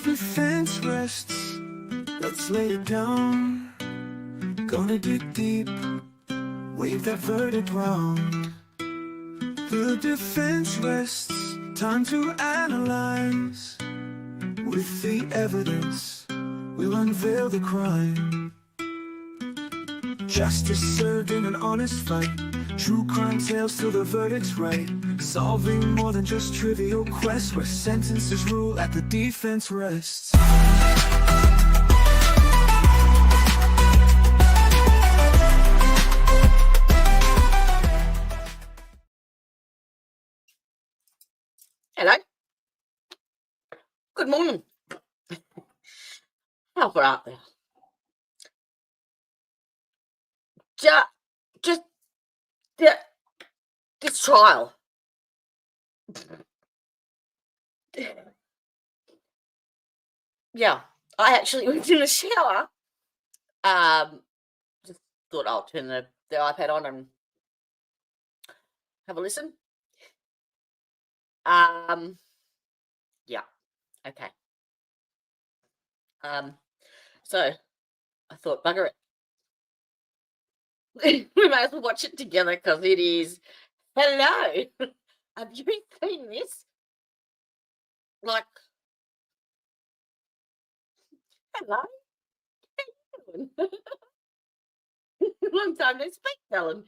defense rests, let's lay it down. Gonna dig deep, wave that verdict round. The defense rests, time to analyze. With the evidence, we'll unveil the crime. Justice served in an honest fight, true crime tales till the verdict's right. Solving more than just trivial quests, where sentences rule at the defense rests. Hello. Good morning. How far out there? Just this trial. Yeah, I actually went in the shower. Just thought I'll turn the iPad on and have a listen. Yeah, okay. So I thought, bugger it. We might as well watch it together because it is. Hello. Have you seen this? Like, hello. How you doing? Long time no speak, Helen.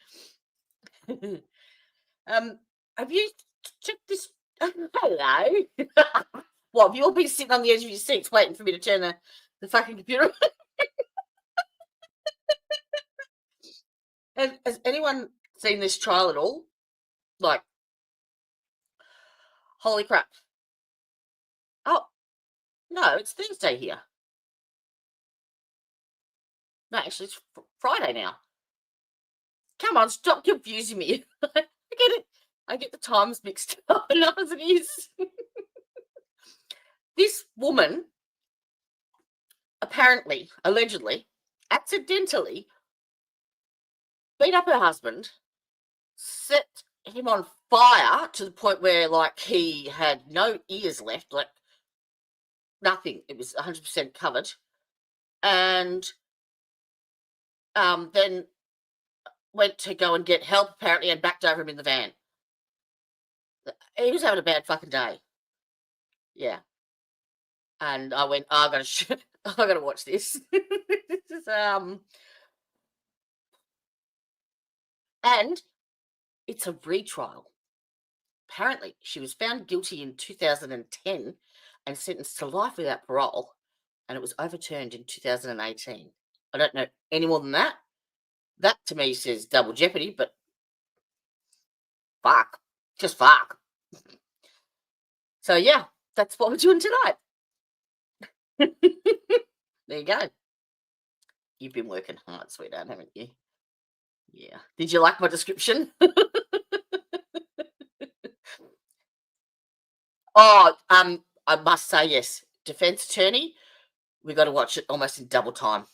Have you checked this? Hello. What, have you all been sitting on the edge of your seats waiting for me to turn the fucking computer on? Has anyone seen this trial at all? Like, holy crap. Oh, no, it's Thursday here. No, actually, it's Friday now. Come on, stop confusing me. I get it. I get the times mixed up enough as it is. This woman, apparently, allegedly, accidentally beat up her husband, set him on fire to the point where, like, he had no ears left, like, nothing. It was 100% covered. And then went to go and get help, apparently, and backed over him in the van. He was having a bad fucking day. Yeah. And I went, oh, I gotta watch this. This is, and it's a retrial. Apparently, she was found guilty in 2010 and sentenced to life without parole, and it was overturned in 2018. I don't know any more than that. That to me says double jeopardy, but fuck. Just fuck. So yeah, that's what we're doing tonight. There you go. You've been working hard, sweetheart, haven't you? Yeah. Did you like my description? Oh, I must say yes. Defense attorney, we got to watch it almost in double time.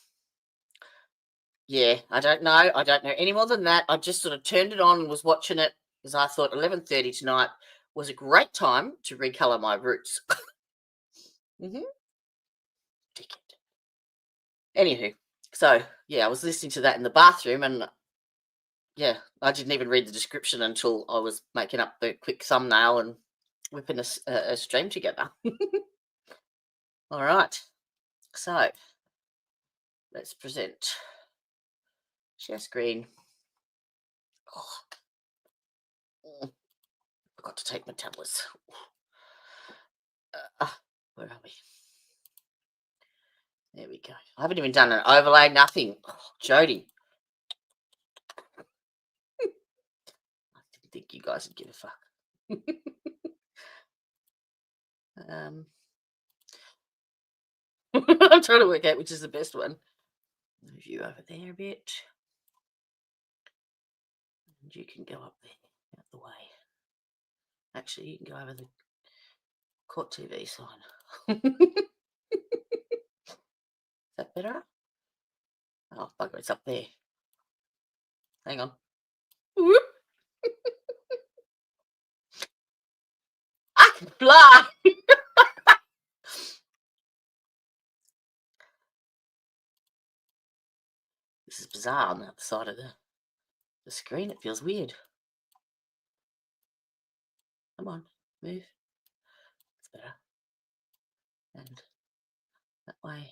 Yeah, I don't know any more than that. I just sort of turned it on and was watching it because I thought 11:30 tonight was a great time to recolor my roots. Dickhead. Anywho, so yeah, I was listening to that in the bathroom, and yeah, I didn't even read the description until I was making up the quick thumbnail and whipping a stream together. All right, so let's present. Share screen. Oh, forgot to take my tablets. Where are we? There we go. I haven't even done an overlay, nothing. Oh, Jody. I didn't think you guys would give a fuck. I'm trying to work out which is the best one. Move you over there a bit. And you can go up there, out the way. Actually, you can go over the court TV sign. Is that better? Oh, bugger, it's up there. Hang on. Whoop. I can fly. This is bizarre on the other side of the screen. It feels weird. Come on, move. It's better. And that way.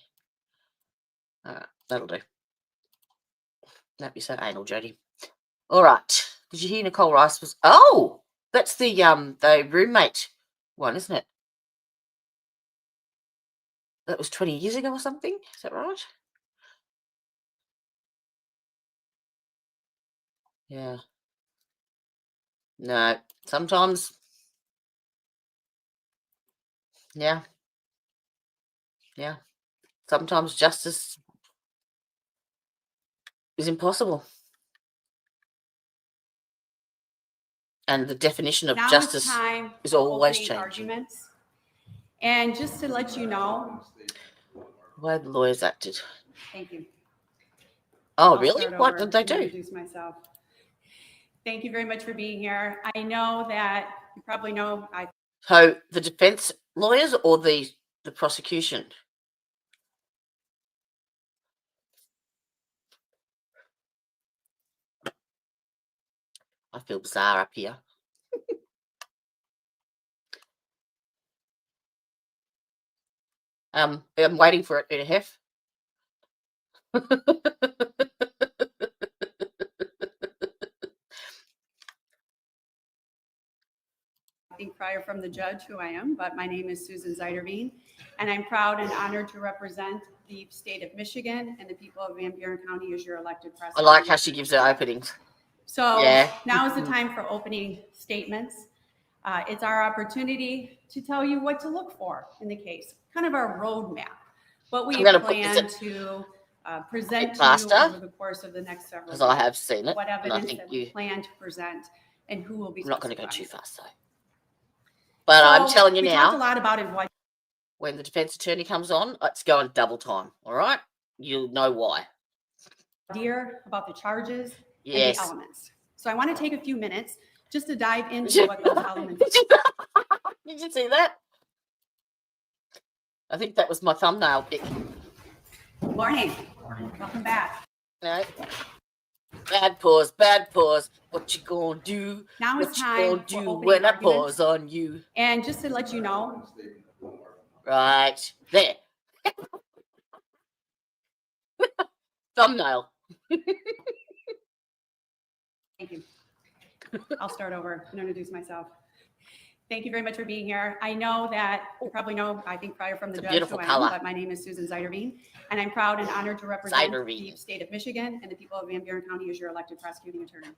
Alright, that'll do. Don't be so anal, Jodie. Alright. Did you hear Nicole Rice was... Oh! That's the roommate one, isn't it? That was 20 years ago or something? Is that right? Yeah. No. Sometimes... Yeah. Yeah. Sometimes justice is impossible. And the definition of justice is always changing. Arguments. And just to let you know... Why the lawyers acted. Thank you. Oh, really? What did they do? Introduce myself. Thank you very much for being here. I know that you probably know... So, the defense lawyers or the prosecution? I feel bizarre up here. I'm waiting for it to hef. I think prior from the judge who I am, but my name is Susan Zeiderveen, and I'm proud and honored to represent the state of Michigan and the people of Van Buren County as your elected president. I like how she gives her openings. So yeah. Now is the time for opening statements. It's our opportunity to tell you what to look for in the case, kind of our roadmap, what we plan to present to you over the course of the next several days. Because I have seen it. What evidence that we plan to present and who will be. I'm not going to go too fast though. But so I'm telling you now. We talked a lot about it. When the defense attorney comes on, it's going double time. All right, you'll know why. Dear about the charges yes. and the elements. So I want to take a few minutes just to dive into what those elements are. Did you see that? I think that was my thumbnail pic. Good morning. Welcome back. No. Bad pause, bad pause. What you gonna do? Now it's time what you gonna do when I pause on you? And just to let you know. Right. There. Thumbnail. Thank you. I'll start over and introduce myself. Thank you very much for being here. I know that you probably know, I think prior from the judge who I am, but my name is Susan Zeiderveen, and I'm proud and honored to represent the state of Michigan and the people of Van Buren County as your elected prosecuting attorney.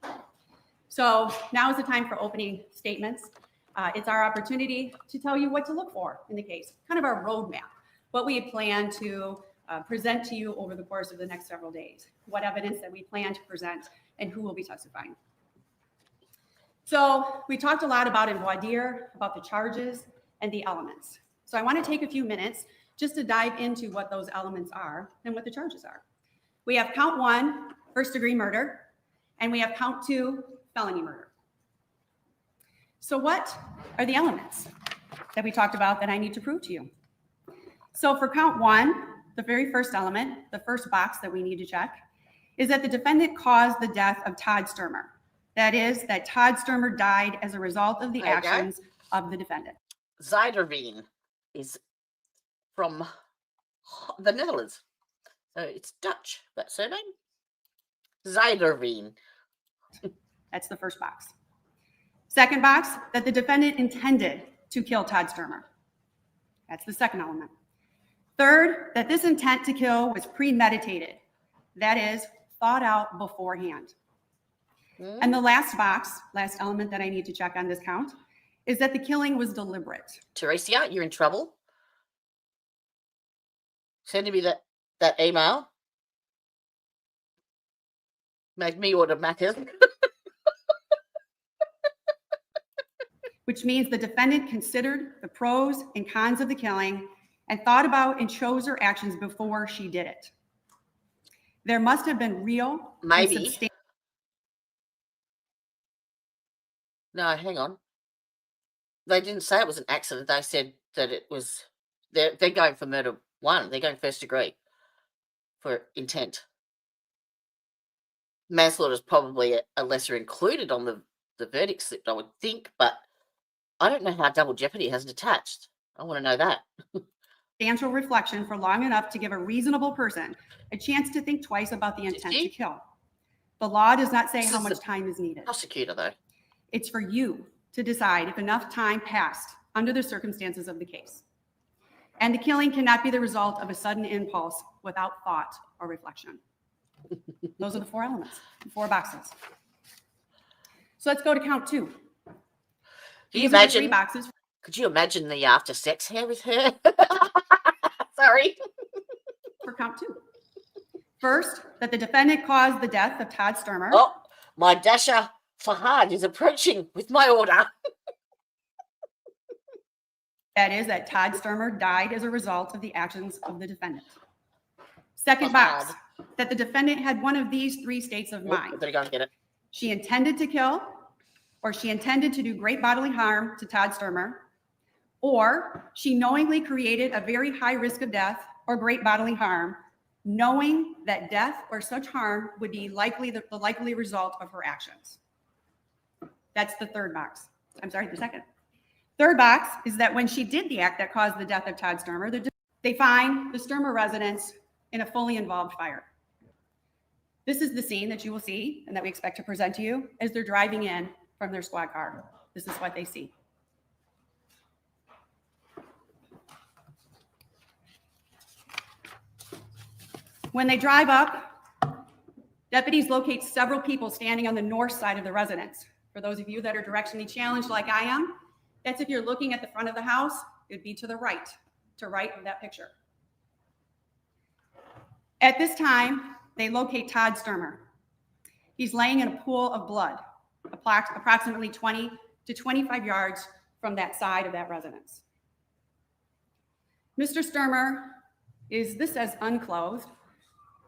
So now is the time for opening statements. It's our opportunity to tell you what to look for in the case, kind of our roadmap, what we plan to present to you over the course of the next several days, what evidence that we plan to present, and who will be testifying. So we talked a lot about in voir dire, about the charges and the elements. So I want to take a few minutes just to dive into what those elements are and what the charges are. We have count 1, first-degree murder, and we have count 2, felony murder. So what are the elements that we talked about that I need to prove to you? So for count 1, the very first element, the first box that we need to check, is that the defendant caused the death of Todd Stermer. That is, that Todd Stermer died as a result of the actions of the defendant. Zeiderveen is from the Netherlands. So it's Dutch, that surname. Zeiderveen. That's the first box. Second box, that the defendant intended to kill Todd Stermer. That's the second element. Third, that this intent to kill was premeditated. That is, thought out beforehand. And the last box, last element that I need to check on this count, is that the killing was deliberate. Teresia, you're in trouble. Send me that email. Make me order Macca's. Which means the defendant considered the pros and cons of the killing and thought about and chose her actions before she did it. There must have been real, maybe. No, hang on. They didn't say it was an accident. They said that it was. They're going for murder 1. They're going first degree for intent. manslaughter is probably a lesser included on the verdict slip, I would think, but I don't know how double jeopardy hasn't attached. I want to know that. Substantial reflection for long enough to give a reasonable person a chance to think twice about the intent to kill. The law does not say how much time is needed. Prosecutor, though. It's for you to decide if enough time passed under the circumstances of the case. And the killing cannot be the result of a sudden impulse without thought or reflection. Those are the 4 elements, the 4 boxes. So let's go to count 2. Can you These are the imagine? 3 boxes. Could you imagine the after sex hair with her? Sorry. For count 2. First, that the defendant caused the death of Todd Stermer. Oh, my dasher Fahad is approaching with my order. That is, that Todd Stermer died as a result of the actions of the defendant. Second box, that the defendant had one of these 3 states of mind. Better go and get it. She intended to kill, or she intended to do great bodily harm to Todd Stermer, or she knowingly created a very high risk of death or great bodily harm, knowing that death or such harm would be the likely result of her actions. That's the third box. I'm sorry, the second. Third box is that when she did the act that caused the death of Todd Stermer, they find the Stermer residence in a fully involved fire. This is the scene that you will see and that we expect to present to you as they're driving in from their squad car. This is what they see. When they drive up, deputies locate several people standing on the north side of the residence. For those of you that are directionally challenged like I am, that's if you're looking at the front of the house, it'd be to the right of that picture. At this time, they locate Todd Stermer. He's laying in a pool of blood, approximately 20 to 25 yards from that side of that residence. Mr. Stermer this says unclothed.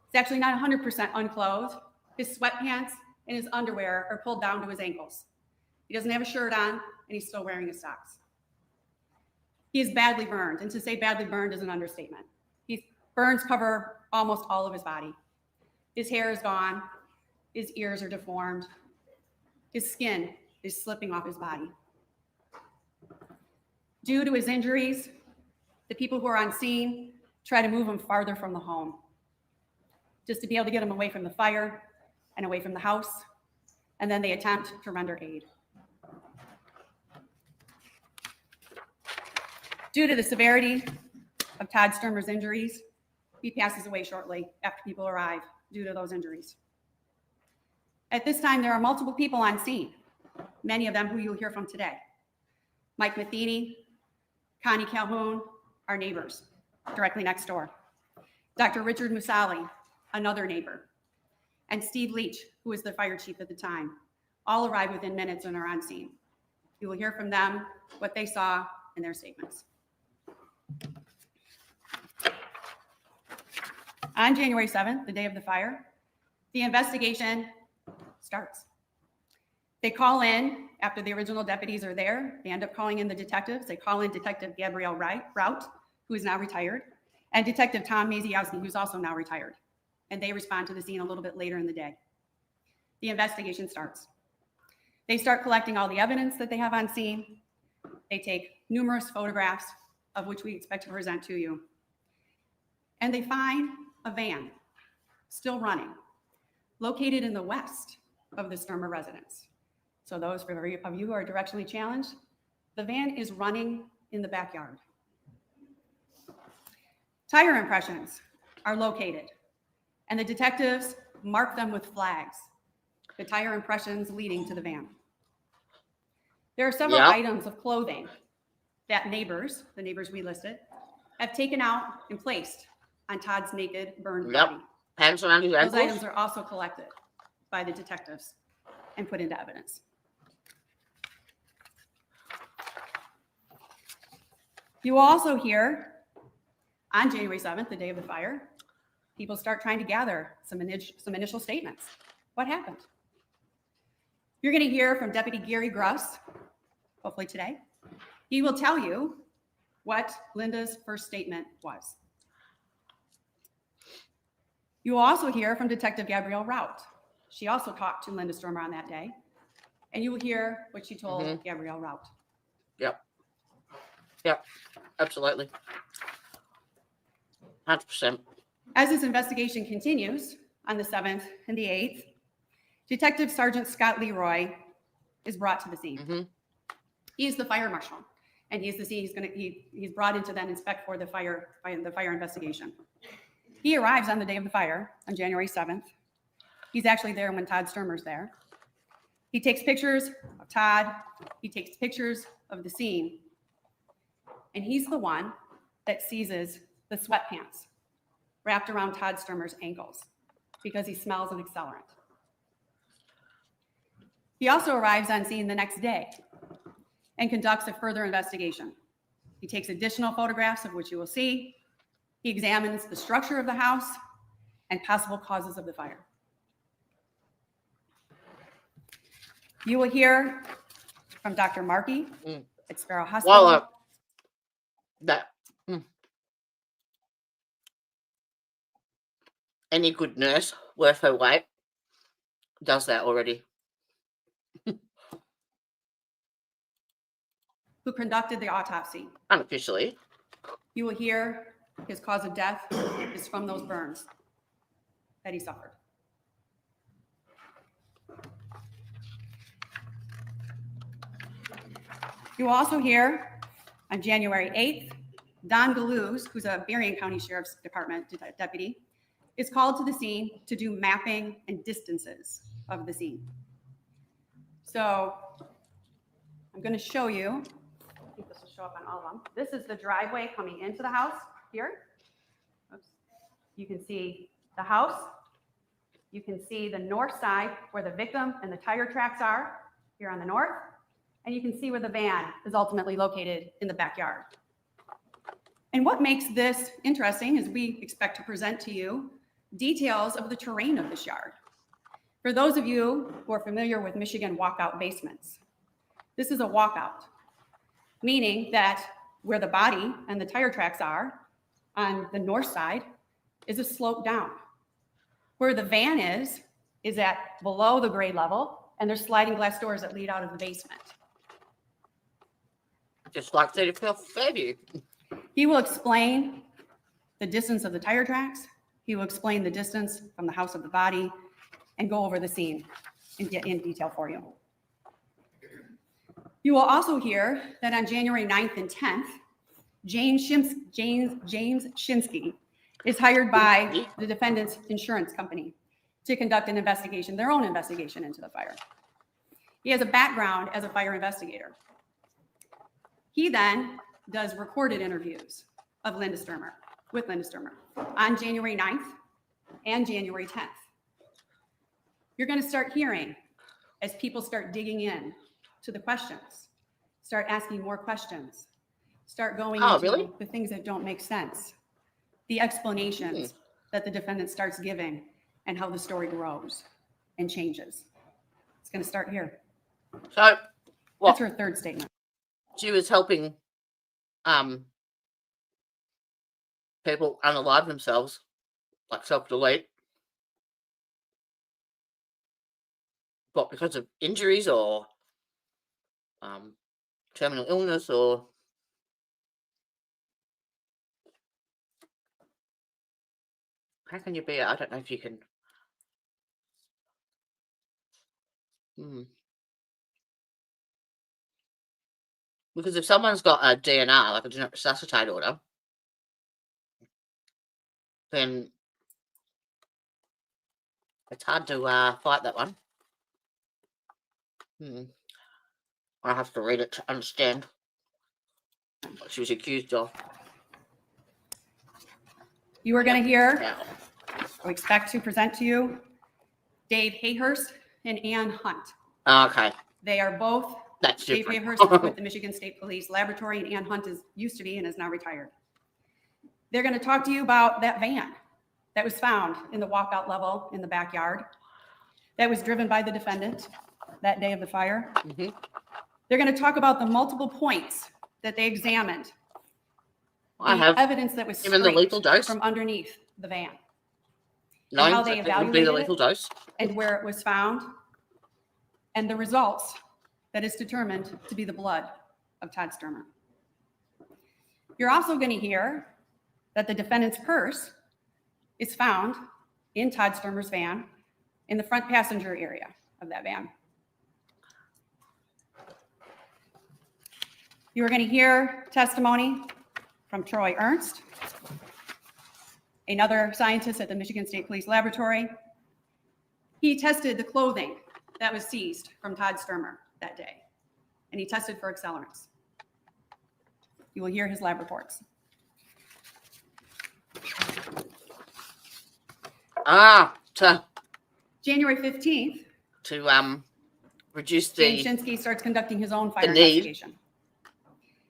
It's actually not 100% unclothed. His sweatpants and his underwear are pulled down to his ankles. He doesn't have a shirt on, and he's still wearing his socks. He is badly burned, and to say badly burned is an understatement. His burns cover almost all of his body. His hair is gone. His ears are deformed. His skin is slipping off his body. Due to his injuries, the people who are on scene try to move him farther from the home, just to be able to get him away from the fire and away from the house, and then they attempt to render aid. Due to the severity of Todd Stermer's injuries, he passes away shortly after people arrive due to those injuries. At this time, there are multiple people on scene, many of them who you'll hear from today. Mike Matheny, Connie Calhoun, our neighbors directly next door. Dr. Richard Musali, another neighbor, and Steve Leach, who was the fire chief at the time, all arrive within minutes and are on scene. You will hear from them what they saw in their statements. On January 7th, the day of the fire, the investigation starts. They call in after the original deputies are there. They end up calling in the detectives. They call in Detective Gabrielle Rout, who is now retired, and Detective Tom Maziowski, who's also now retired. And they respond to the scene a little bit later in the day. The investigation starts. They start collecting all the evidence that they have on scene. They take numerous photographs, of which we expect to present to you. And they find a van still running, located in the west of the Stermer residence. So those of you who are directionally challenged, the van is running in the backyard. Tire impressions are located, and the detectives mark them with flags, the tire impressions leading to the van. There are several items of clothing that the neighbors we listed, have taken out and placed on Todd's naked, burned body. Hands around his ankles. Those items are also collected by the detectives and put into evidence. You will also hear on January 7th, the day of the fire, people start trying to gather some initial statements. What happened? You're going to hear from Deputy Gary Gruss, hopefully today. He will tell you what Linda's first statement was. You will also hear from Detective Gabrielle Rout. She also talked to Linda Stermer on that day, and you will hear what she told Mhm. Gabrielle Rout. Yep. Yep. Absolutely. 100%. As this investigation continues on the 7th and the 8th, Detective Sergeant Scott Leroy is brought to the scene. Mm-hmm. He's the fire marshal, and he's brought in to then inspect for the fire investigation. He arrives on the day of the fire on January 7th. He's actually there when Todd Stermer's there. He takes pictures of Todd. He takes pictures of the scene, and he's the one that seizes the sweatpants wrapped around Todd Stermer's ankles because he smells an accelerant. He also arrives on scene the next day and conducts a further investigation. He takes additional photographs of which you will see. He examines the structure of the house and possible causes of the fire. You will hear from Dr. Markey at Sparrow Hospital. Well, any good nurse worth her weight does that already. Who conducted the autopsy. Unofficially. You will hear his cause of death is from those burns that he suffered. You will also hear on January 8th, Don Galuz, who's a Berrien County Sheriff's Department deputy, is called to the scene to do mapping and distances of the scene. So I'm going to show you. I think this will show up on all of them. This is the driveway coming into the house here. Oops. You can see the house. You can see the north side where the victim and the tire tracks are here on the north. And you can see where the van is ultimately located in the backyard. And what makes this interesting is we expect to present to you details of the terrain of this yard. For those of you who are familiar with Michigan walkout basements, this is a walkout, meaning that where the body and the tire tracks are on the north side is a slope down. Where the van is at below the grade level, and there's sliding glass doors that lead out of the basement. Just like 35th Fairview. He will explain the distance of the tire tracks. He will explain the distance from the house of the body and go over the scene in detail for you. You will also hear that on January 9th and 10th, James Shinsky is hired by the defendant's insurance company to conduct an investigation, their own investigation into the fire. He has a background as a fire investigator. He then does recorded interviews of with Linda Stermer on January 9th and January 10th. You're going to start hearing as people start digging in to the questions, start asking more questions, start going into the things that don't make sense, the explanations that the defendant starts giving, and how the story grows and changes. It's going to start here. So, that's her third statement. She was helping people unalive themselves, like self-delete. What, because of injuries or terminal illness or... How can you be? I don't know if you can... Because if someone's got a DNR, like a do not resuscitate order, then it's hard to fight that one. I have to read it to understand what she was accused of. You are going to hear, we expect to present to you, Dave Hayhurst and Ann Hunt. Okay. They are both... That's Dave different. Hayhurst is with the Michigan State Police Laboratory, and Ann Hunt used to be and is now retired. They're going to talk to you about that van that was found in the walkout level in the backyard that was driven by the defendant that day of the fire. They're going to talk about the multiple points that they examined. I have evidence that was given the lethal dose from underneath the van. knowing how that they it would be the evaluated lethal it. dose. And where it was found, and the results that is determined to be the blood of Todd Stermer. You're also going to hear that the defendant's purse is found in Todd Stermer's van in the front passenger area of that van. You are going to hear testimony from Troy Ernst, another scientist at the Michigan State Police Laboratory. He tested the clothing that was seized from Todd Stermer that day, and he tested for accelerants. You will hear his lab reports. January 15th, To reduce James the Shinsky starts conducting his own fire need. investigation.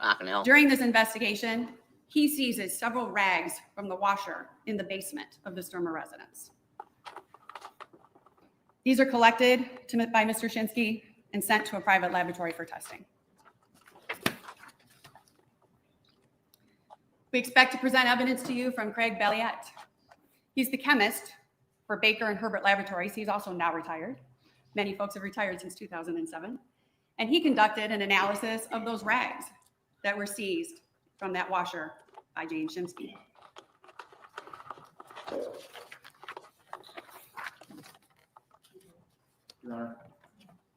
fucking hell. During this investigation, he seizes several rags from the washer in the basement of the Stermer residence. These are collected by Mr. Shinsky and sent to a private laboratory for testing. We expect to present evidence to you from Craig Belliette. He's the chemist for Baker and Herbert Laboratories. He's also now retired. Many folks have retired since 2007. And he conducted an analysis of those rags that were seized from that washer by James Shinsky.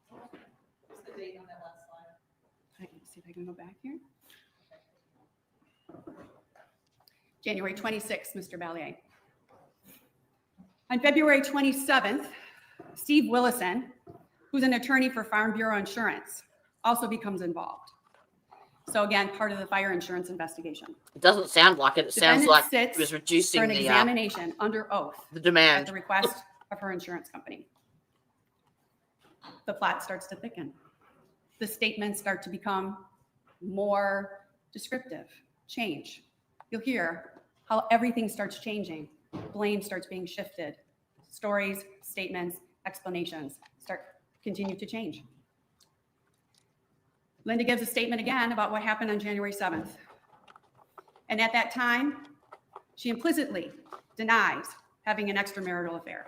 What's the date on that last slide? Let's see if I can go back here. January 26th, Mr. Balliet. On February 27th, Steve Willison, who's an attorney for Farm Bureau Insurance, also becomes involved. So again, part of the fire insurance investigation. It doesn't sound like it. It sounds like Defendant it was sits reducing for an the examination under oath at demand. the request of her insurance company. The plot starts to thicken. The statements start to become more descriptive, change. You'll hear how everything starts changing. Blame starts being shifted. Stories, statements, explanations continue to change. Linda gives a statement again about what happened on January 7th. And at that time, she implicitly denies having an extramarital affair.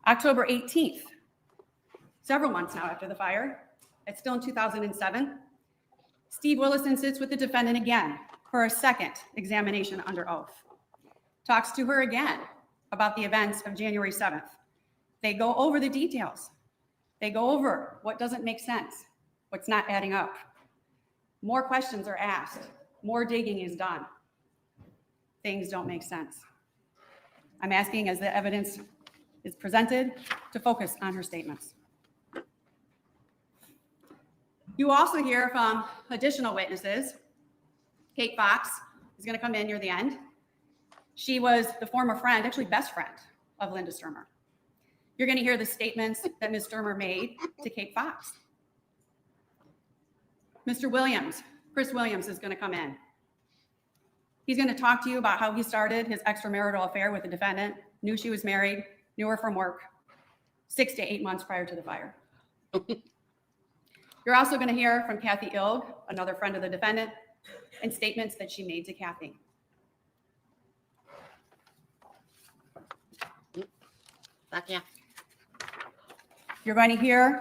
October 18th, several months now after the fire, it's still in 2007, Steve Willison sits with the defendant again for a second examination under oath. Talks to her again about the events of January 7th. They go over the details. They go over what doesn't make sense, what's not adding up. More questions are asked. More digging is done. Things don't make sense. I'm asking, as the evidence is presented, to focus on her statements. You also hear from additional witnesses. Kate Fox is going to come in near the end. She was the former friend, actually best friend, of Linda Stermer. You're going to hear the statements that Ms. Stermer made to Kate Fox. Mr. Williams, Chris Williams, is going to come in. He's going to talk to you about how he started his extramarital affair with the defendant, knew she was married, knew her from work, 6 to 8 months prior to the fire. You're also going to hear from Kathy Ilg, another friend of the defendant, and statements that she made to Kathy. Back here. You're going to hear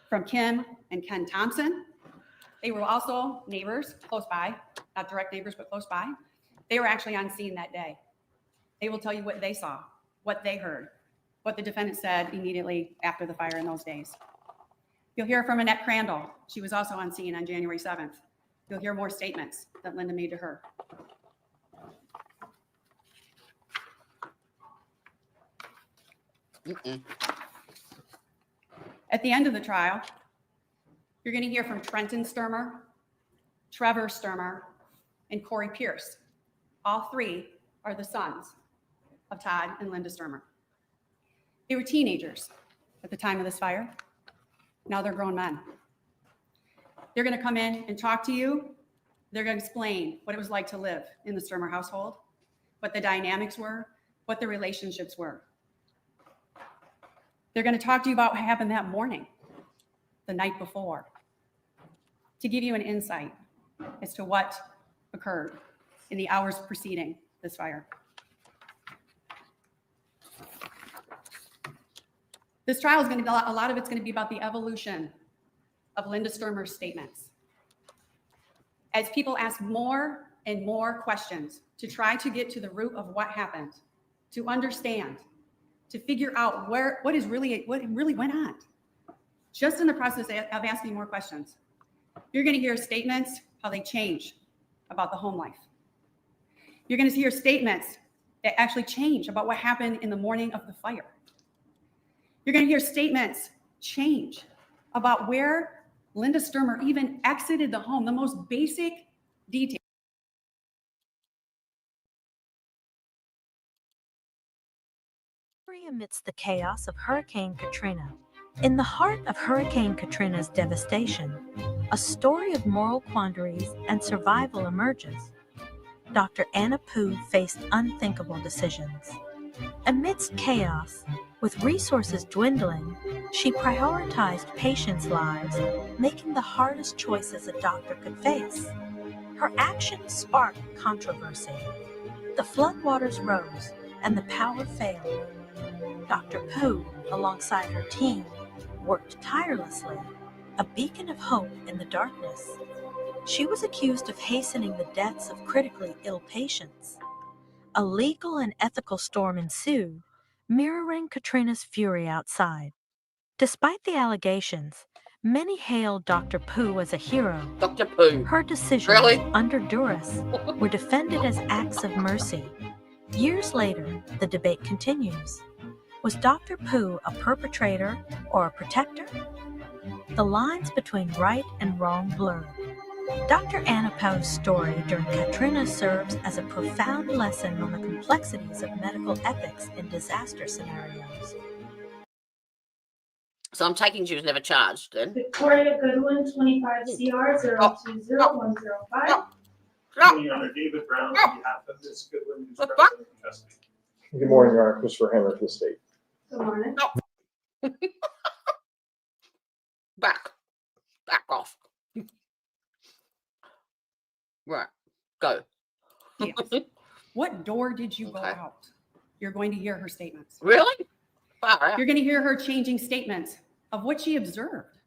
from Kim and Ken Thompson. They were also neighbors close by, not direct neighbors, but close by. They were actually on scene that day. They will tell you what they saw, what they heard, what the defendant said immediately after the fire in those days. You'll hear from Annette Crandall. She was also on scene on January 7th. You'll hear more statements that Linda made to her. At the end of the trial, you're going to hear from Trenton Stermer, Trevor Stermer, and Corey Pierce. All three are the sons of Todd and Linda Stermer. They were teenagers at the time of this fire. Now they're grown men. They're going to come in and talk to you. They're going to explain what it was like to live in the Stermer household, what the dynamics were, what the relationships were. They're going to talk to you about what happened that morning, the night before, to give you an insight as to what occurred. in the hours preceding this fire. This trial is going to be, a lot of it's going to be about the evolution of Linda Stermer's statements. As people ask more and more questions to try to get to the root of what happened, to understand, to figure out what really went on. Just in the process of asking more questions, you're going to hear statements, how they change about the home life. You're going to hear statements that actually change about what happened in the morning of the fire. You're going to hear statements change about where Linda Stermer even exited the home, the most basic detail. Amidst the chaos of Hurricane Katrina. In the heart of Hurricane Katrina's devastation, a story of moral quandaries and survival emerges. Dr. Anna Pugh faced unthinkable decisions. Amidst chaos, with resources dwindling, she prioritized patients' lives, making the hardest choices a doctor could face. Her actions sparked controversy. The floodwaters rose and the power failed. Dr. Pugh, alongside her team, worked tirelessly, a beacon of hope in the darkness. She was accused of hastening the deaths of critically ill patients. A legal and ethical storm ensued, mirroring Katrina's fury outside. Despite the allegations, many hailed Dr. Pugh as a hero. Dr. Pugh. Her decisions, Really? under duress, were defended as acts of mercy. Years later, the debate continues. Was Dr. Pugh a perpetrator or a protector? The lines between right and wrong blurred. Dr. Anna Pugh's story during Katrina serves as a profound lesson on the complexities of medical ethics in disaster scenarios. So I'm taking she was never charged then. Victoria Goodwin, 25 CR 020105. Your Honor, David Brown on behalf of Ms. Goodwin, who's representing the trustee. Good morning, Your Honor. Christopher Hammer to the state. Good morning. Back off. Right, go. Yes. What door did you go Okay. out? You're going to hear her statements. Really? Far out. You're going to hear her changing statements of what she observed.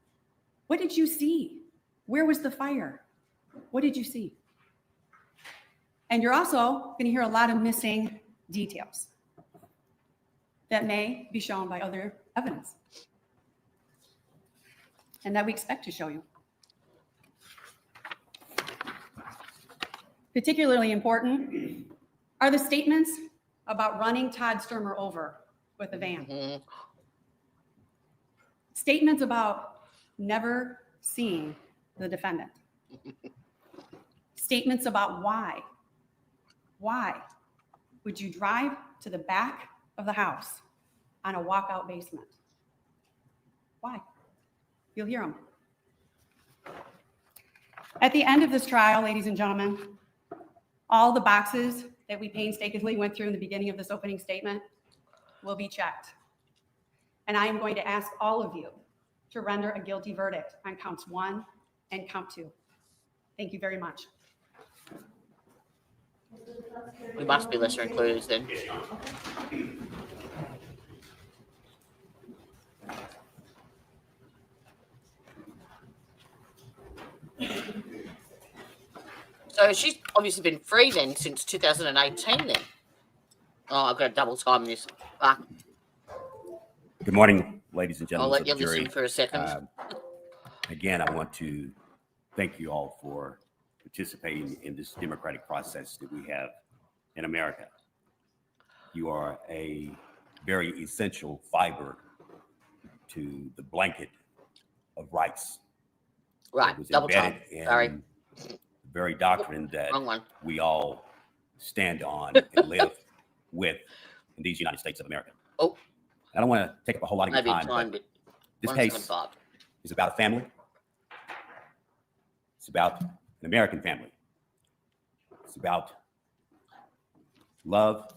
What did you see? Where was the fire? What did you see? And you're also going to hear a lot of missing details that may be shown by other evidence and that we expect to show you. Particularly important are the statements about running Todd Stermer over with a van. Mhm. Statements about never seeing the defendant. Statements about why. Why would you drive to the back of the house on a walkout basement? Why? You'll hear them. At the end of this trial, ladies and gentlemen, all the boxes that we painstakingly went through in the beginning of this opening statement will be checked. And I am going to ask all of you to render a guilty verdict on counts 1 and count 2. Thank you very much. We must be lesser included then. So she's obviously been free then since 2018 then. Oh, I've got to double time this. Good morning, ladies and I'll gentlemen let of you the jury. listen for a second. Again, I want to thank you all for participating in this democratic process that we have in America. You are a very essential fiber to the blanket of rights. Right, It was double time. embedded in Sorry. the very doctrine that Wrong one. we all stand on and live with in these United States of America. Oh. I don't want to take up a whole lot of your Maybe time, time, but but this 175. case is about a family. It's about an American family. It's about love.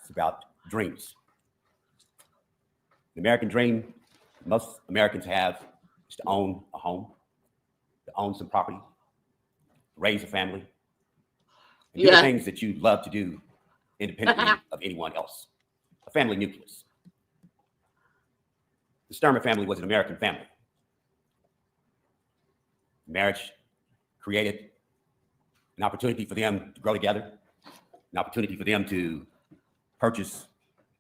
It's about dreams. The American dream most Americans have is to own a home, to own some property, raise a family, and do the Yeah. things that you love to do independently of anyone else. A family nucleus. The Stermer family was an American family. Marriage created an opportunity for them to grow together, an opportunity for them to purchase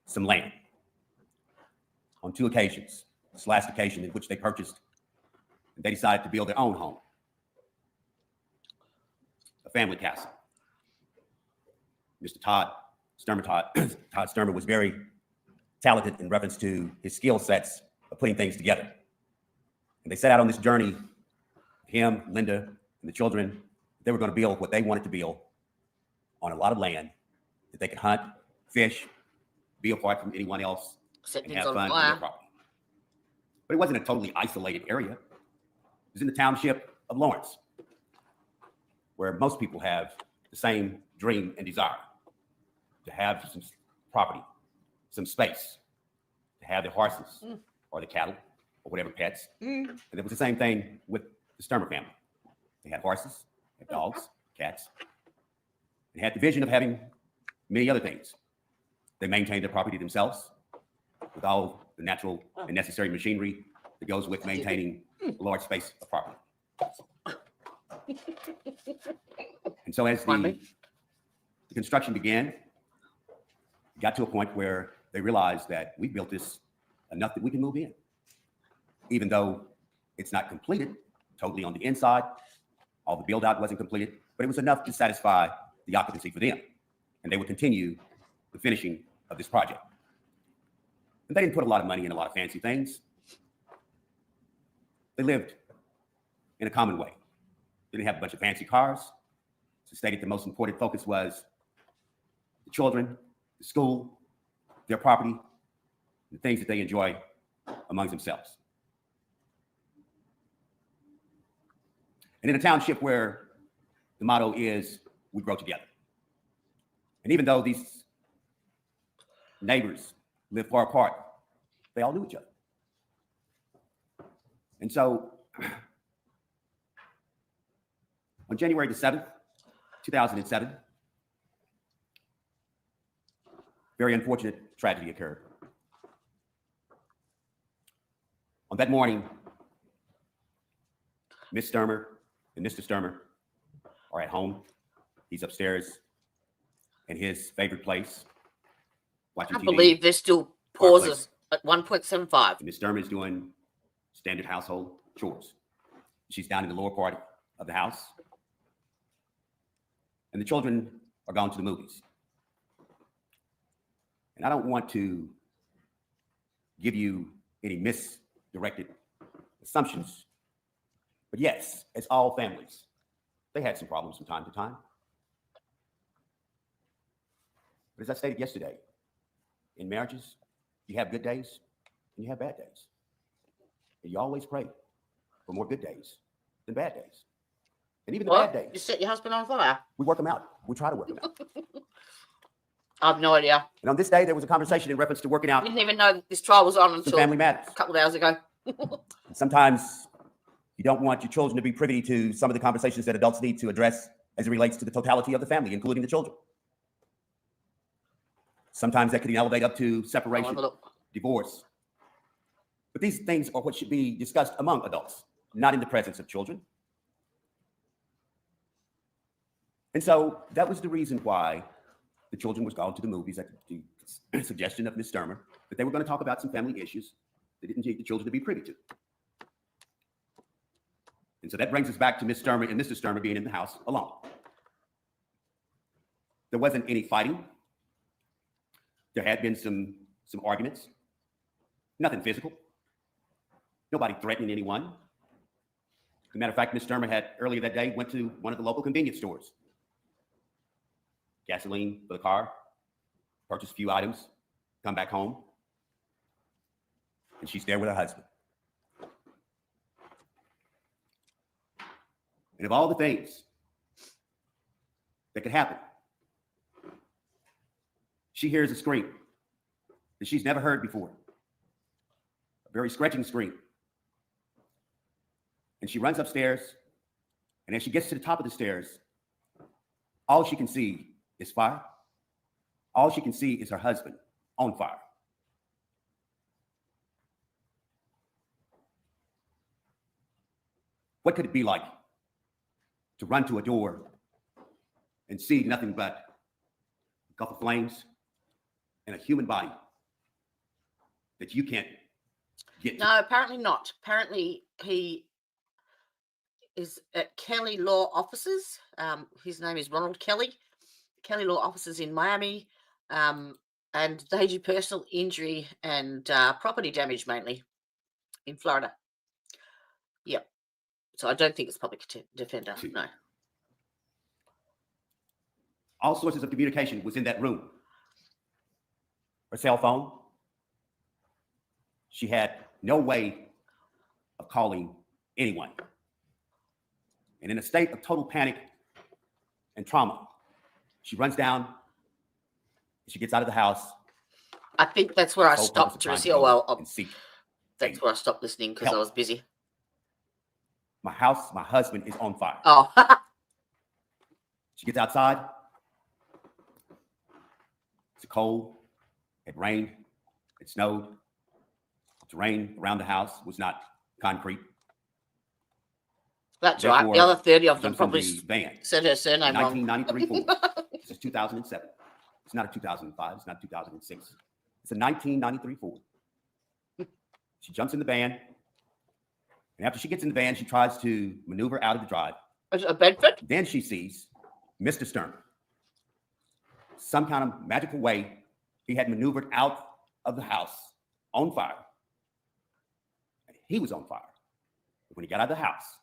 some land. On 2 occasions, this last occasion in which they purchased, they decided to build their own home, a family castle. Mr. Todd Stermer was very talented in reference to his skill sets of putting things together. And they set out on this journey, him, Linda, and the children. They were going to build what they wanted to build on a lot of land that they could hunt, fish, be apart from anyone else, Set and things have on fun on their fire. property. But it wasn't a totally isolated area. It was in the township of Lawrence, where most people have the same dream and desire to have some property, some space, to have their horses or the cattle or whatever pets. And it was the same thing with the Stermer family. They had horses, had dogs, cats, and had the vision of having many other things. They maintained their property themselves with all the natural and necessary machinery that goes with maintaining a large space of property. And so as the construction began, it got to a point where they realized that we built this enough that we can move in. Even though it's not completed totally on the inside, all the build out wasn't completed, but it was enough to satisfy the occupancy for them. And they would continue the finishing of this project. And they didn't put a lot of money in a lot of fancy things. They lived in a common way. They didn't have a bunch of fancy cars. So stated the most important focus was the children, the school, their property, the things that they enjoy amongst themselves. And in a township where the motto is, we grow together. And even though these neighbors live far apart, they all knew each other. And so on January the 7th, 2007, very unfortunate tragedy occurred. On that morning, Miss Stermer and Mr. Stermer are at home. He's upstairs in his favorite place, watching I TV. believe there's still pauses at 1.75. Miss Stermer is doing standard household chores. She's down in the lower part of the house. And the children are gone to the movies. And I don't want to give you any misdirected assumptions, but yes, as all families, they had some problems from time to time. But as I stated yesterday, in marriages, you have good days and you have bad days. And you always pray for more good days than bad days. And even the bad days, You set your husband on fire? we work them out. We try to work them out. I have no idea. And on this day, there was a conversation in reference to working I out didn't even know that this trial was on some until family a matters. couple of hours ago. Sometimes you don't want your children to be privy to some of the conversations that adults need to address as it relates to the totality of the family, including the children. Sometimes that can elevate up to I'll separation, have a look. divorce. But these things are what should be discussed among adults, not in the presence of children. And so that was the reason why the children was gone to the movies at the suggestion of Ms. Stermer, that they were going to talk about some family issues that didn't need the children to be privy to. And so that brings us back to Ms. Stermer and Mr. Stermer being in the house alone. There wasn't any fighting. There had been some arguments. Nothing physical. Nobody threatening anyone. As a matter of fact, Ms. Stermer had earlier that day went to one of the local convenience stores. Gasoline for the car, purchased a few items, come back home, and she's there with her husband. And of all the things that could happen, she hears a scream that she's never heard before, a very scratching scream. And she runs upstairs, and as she gets to the top of the stairs, all she can see is fire. All she can see is her husband on fire. What could it be like to run to a door and see nothing but a couple flames and a human body that you can't get to? No, apparently not. Apparently he is at Kelly Law Offices. His name is Ronald Kelly. Kelly Law Offices in Miami. And they do personal injury and property damage mainly in Florida. Yep. So I don't think it's public defender. No. All sources of communication was in that room. Her cell phone. She had no way of calling anyone. And in a state of total panic and trauma, she runs down, she gets out of the house. I think that's where I stopped to see. That's where I stopped listening because I was busy. My house, my husband is on fire. Oh. She gets outside. It's cold. It rained. It snowed. The terrain around the house was not concrete. That's Therefore, right. The other 30 of them jumps from probably the van. said her surname wrong. 1993 Ford. This is 2007. It's not a 2005. It's not 2006. It's a 1993 Ford. She jumps in the van. And after she gets in the van, she tries to maneuver out of the drive. A Bedford? Then she sees Mr. Stermer. Some kind of magical way, he had maneuvered out of the house on fire. And he was on fire. But when he got out of the house,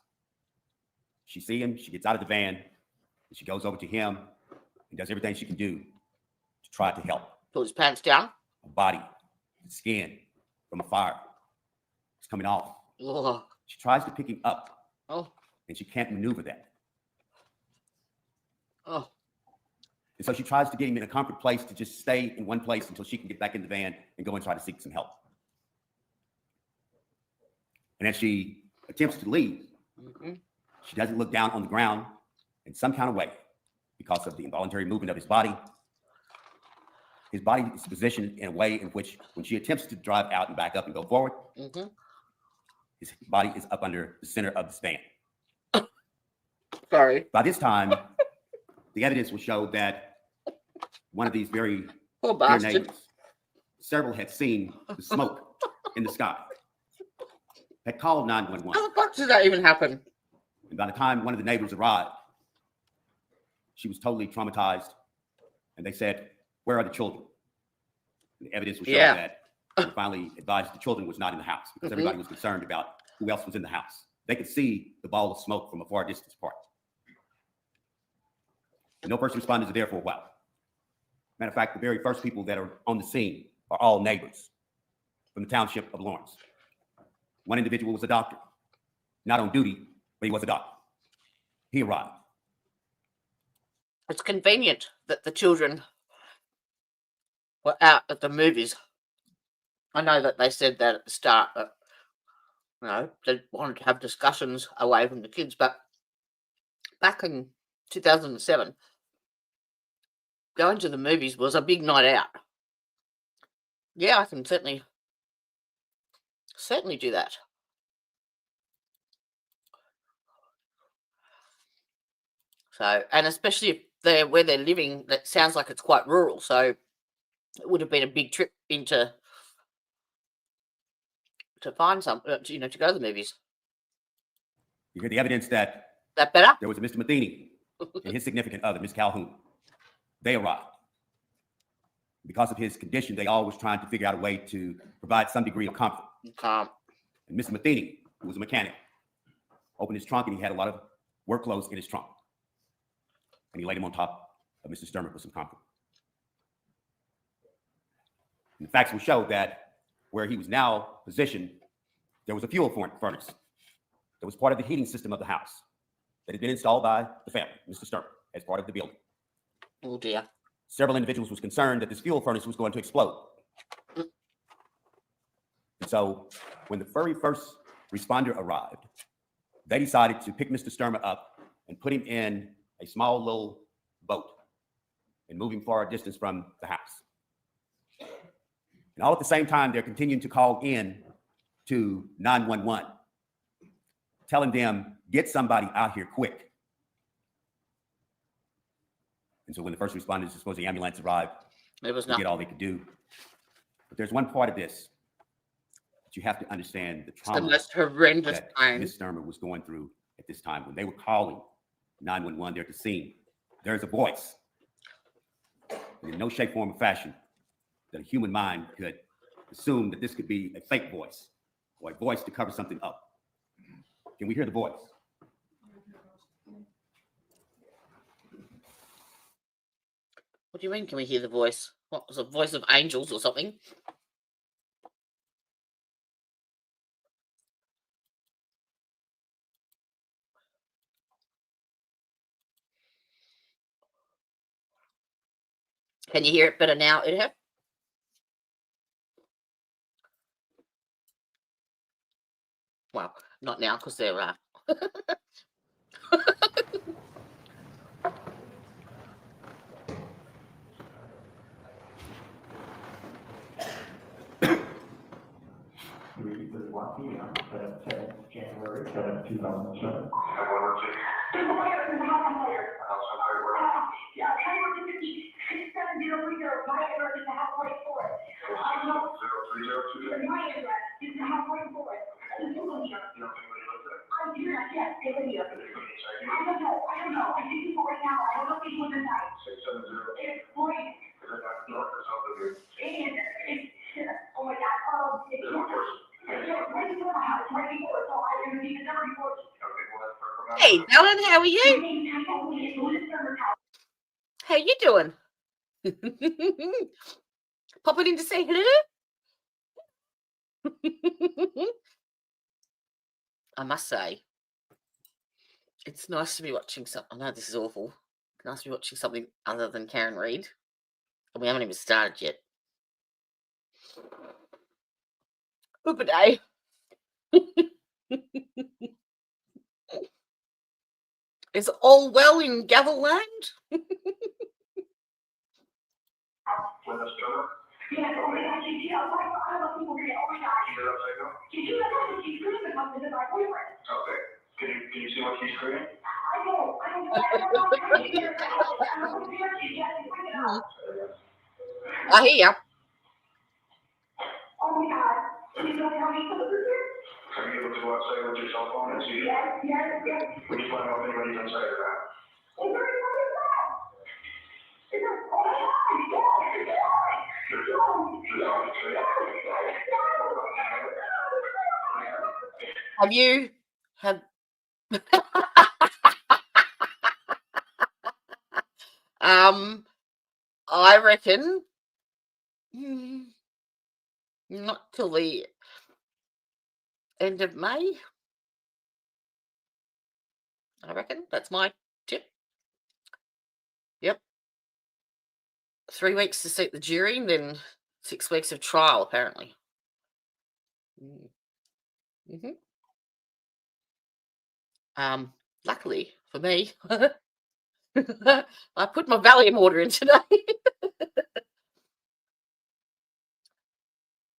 she sees him, she gets out of the van, and she goes over to him and does everything she can do to try to help. Pull his pants down? A body, skin from a fire. It's coming off. Ugh. She tries to pick him up, Oh. and she can't maneuver that. Oh. And so she tries to get him in a comfort place to just stay in one place until she can get back in the van and go and try to seek some help. And as she attempts to leave, she doesn't look down on the ground in some kind of way because of the involuntary movement of his body. His body is positioned in a way in which when she attempts to drive out and back up and go forward, his body is up under the center of this van. Sorry. By this time, the evidence will show that one of these very Poor dear bastard. neighbors, several had seen the smoke in the sky, had called 911. How the fuck did that even happen? And by the time one of the neighbors arrived, she was totally traumatized. And they said, "Where are the children?" And the evidence will show that they finally advised the children was not in the house because everybody was concerned about who else was in the house. They could see the ball of smoke from a far distance apart. No first responders are there for a while. Matter of fact, the very first people that are on the scene are all neighbors from the township of Lawrence. One individual was a doctor, not on duty, but he was a doctor. He arrived. It's convenient that the children were out at the movies. I know that they said that at the start, that, you know, they wanted to have discussions away from the kids, but back in 2007, going to the movies was a big night out. Yeah, I can certainly do that. So, and especially if they're where they're living, that sounds like it's quite rural. So it would have been a big trip into to find some, to go to the movies. You hear the evidence that better? There was a Mr. Matheny and his significant other, Miss Calhoun. They arrived. Because of his condition, they always trying to figure out a way to provide some degree of comfort. And Mr. Matheny, who was a mechanic, opened his trunk and he had a lot of work clothes in his trunk. And he laid them on top of Mr. Stermer for some comfort. And the facts will show that where he was now positioned, there was a fuel furnace that was part of the heating system of the house that had been installed by the family, Mr. Stermer, as part of the building. Oh dear. Several individuals was concerned that this fuel furnace was going to explode. And so when the very first responder arrived, they decided to pick Mr. Stermer up and put him in a small little boat and moving far distance from the house. And all at the same time, they're continuing to call in to 911, telling them, get somebody out here quick. And so when the first responders, supposed the ambulance arrived, It was they not. did all they could do. But there's one part of this that you have to understand the The trauma most horrendous that pain. Ms. Stermer was going through at this time. When they were calling 911 there at the scene, there's a voice. And in no shape, form, or fashion that a human mind could assume that this could be a fake voice or a voice to cover something up. Can we hear the voice? What do you mean, can we hear the voice? What was a voice of angels or something? Can you hear it better now, Idhab? Well, not now because they're January 7th, 2007. Hey, Dylan, how are you? How you doing? Popping in to say hello? I must say, it's nice to be watching something. I know this is awful. It's nice to be watching something other than Karen Reid. And we haven't even started yet. Good day. Is all well in Gavelland? Can you see what she's screaming? I hear ya. Oh my God. Are you able to go outside with your cell phone and see? Yes. We just want to know if anybody's inside or not. Have you I reckon not till the end of May. I reckon that's my tip. Yep. 3 weeks to seat the jury, and then 6 weeks of trial, apparently. Mm-hmm. Luckily for me, I put my Valium order in today.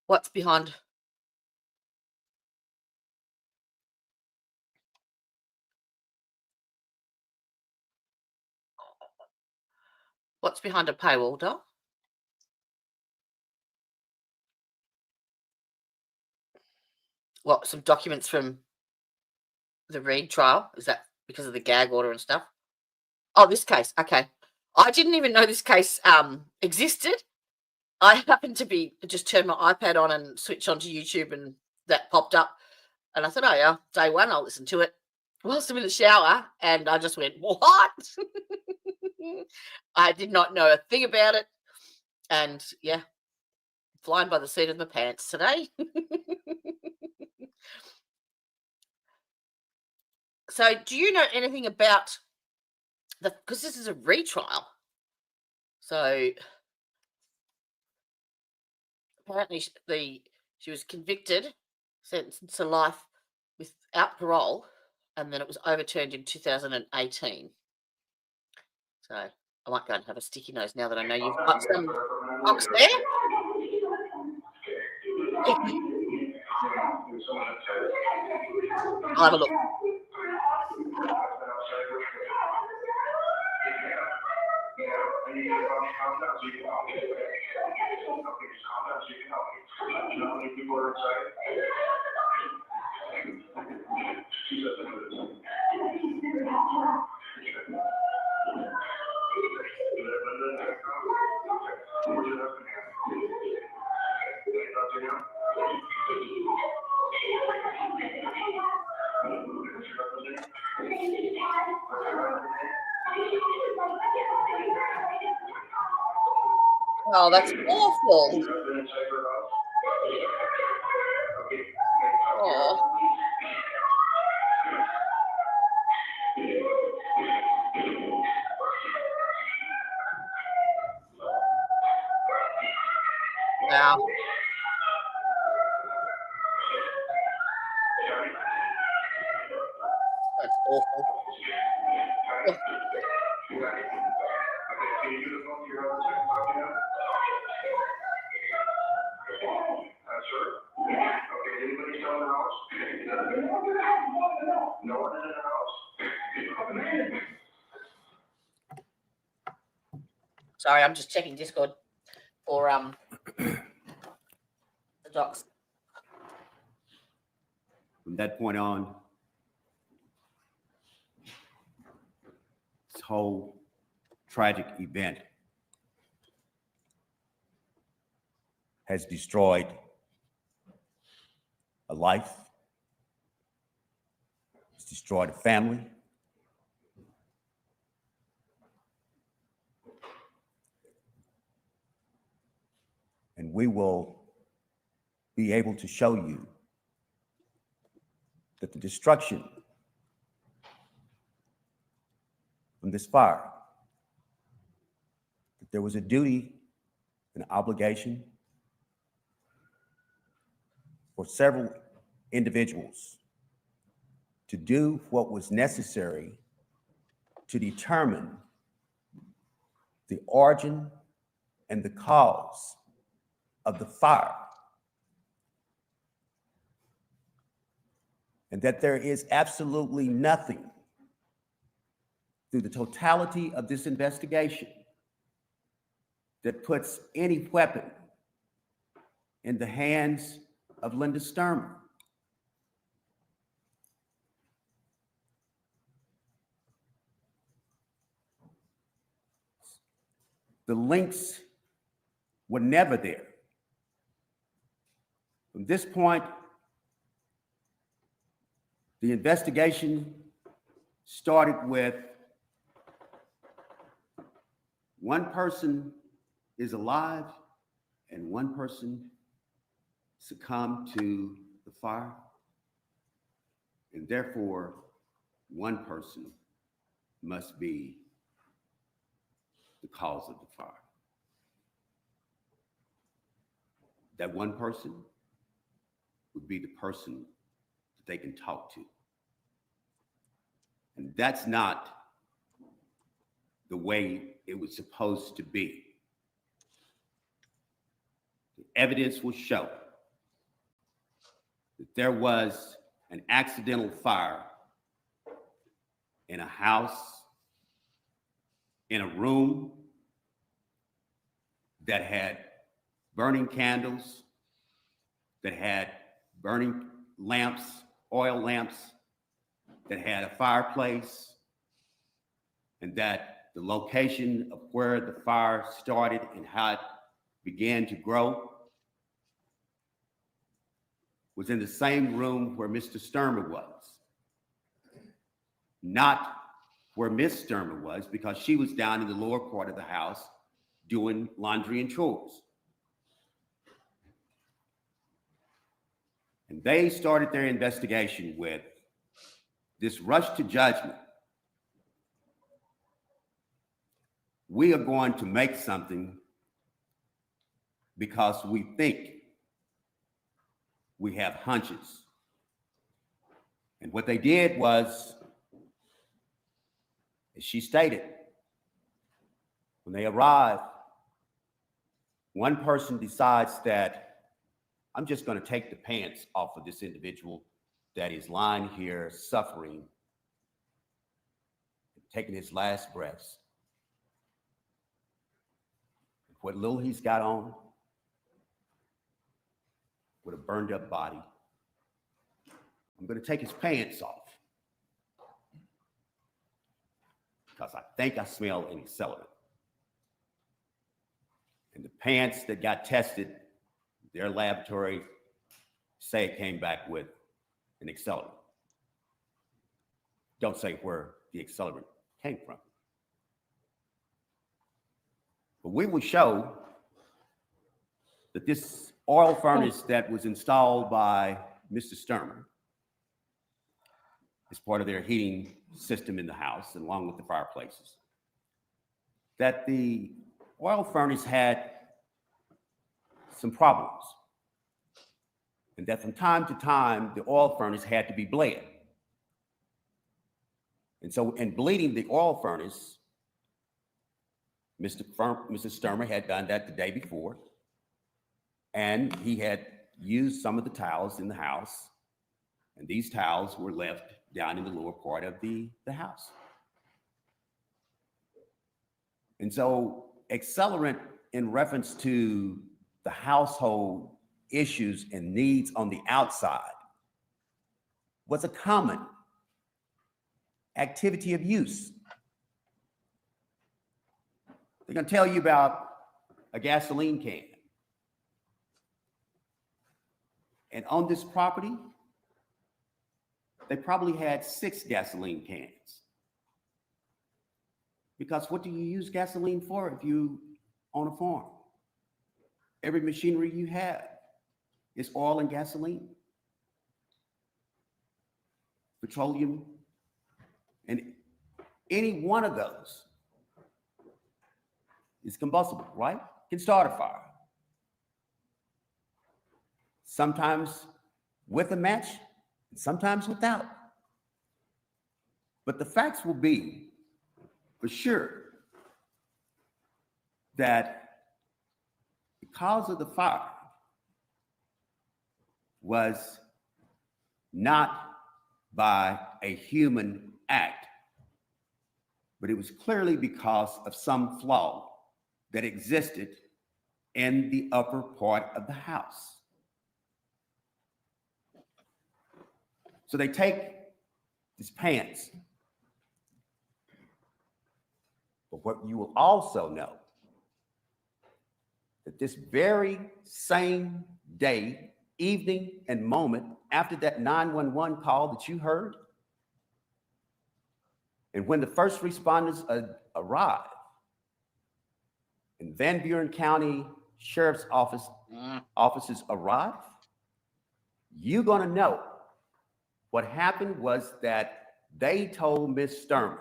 What's behind? What's behind a paywall, doll? What, some documents from the Reid trial? Is that because of the gag order and stuff? Oh, this case. Okay. I didn't even know this case existed. I happened to be just turn my iPad on and switch onto YouTube, and that popped up. And I thought, oh yeah, day one, I'll listen to it whilst I'm in the shower. And I just went, what? I did not know a thing about it. And yeah, flying by the seat of my pants today. So do you know anything about because this is a retrial. So apparently she was convicted, sentenced to life without parole, and then it was overturned in 2018. So I might go and have a sticky nose now that I know you've got some box there. I'll have a look. Oh, that's awful. Oh. Wow. That's awful. Oh. Sorry, I'm just checking Discord for the docs. From that point on, this whole tragic event has destroyed a life. It's destroyed a family. And we will be able to show you that the destruction from this fire, that there was a duty, an obligation for several individuals to do what was necessary to determine the origin and the cause of the fire. And that there is absolutely nothing through the totality of this investigation that puts any weapon in the hands of Linda Stermer. The links were never there. From this point, the investigation started with one person is alive and one person succumbed to the fire, and therefore one person must be the cause of the fire. That one person would be the person that they can talk to. And that's not the way it was supposed to be. The evidence will show that there was an accidental fire in a house, in a room that had burning candles, that had burning lamps, oil lamps, that had a fireplace, and that the location of where the fire started and how it began to grow was in the same room where Mr. Stermer was. Not where Miss Stermer was, because she was down in the lower part of the house doing laundry and chores. And they started their investigation with this rush to judgment. We are going to make something because we think we have hunches. And what they did was, as she stated, When they arrive, one person decides that I'm just going to take the pants off of this individual that is lying here suffering, taking his last breaths. What little he's got on, with a burned up body, I'm going to take his pants off because I think I smell an accelerant. And the pants that got tested, their laboratory say it came back with an accelerant. Don't say where the accelerant came from. But we will show that this oil furnace that was installed by Mr. Stermer as part of their heating system in the house, along with the fireplaces, that the oil furnace had some problems, and that from time to time, the oil furnace had to be bled. And so in bleeding the oil furnace, Mr. Stermer had done that the day before, and he had used some of the towels in the house, and these towels were left down in the lower part of the house. And so accelerant in reference to the household issues and needs on the outside was a common activity of use. They're going to tell you about a gasoline can. And on this property, they probably had 6 gasoline cans. Because what do you use gasoline for if you own a farm? Every machinery you have is oil and gasoline, petroleum, and any one of those is combustible, right? Can start a fire. Sometimes with a match, and sometimes without. But the facts will be, for sure, that the cause of the fire was not by a human act, but it was clearly because of some flaw that existed in the upper part of the house. So they take these pants. But what you will also know, that this very same day, evening, and moment after that 911 call that you heard, and when the first responders arrived, and Van Buren County Sheriff's offices arrived, you're going to know what happened was that they told Miss Stermer,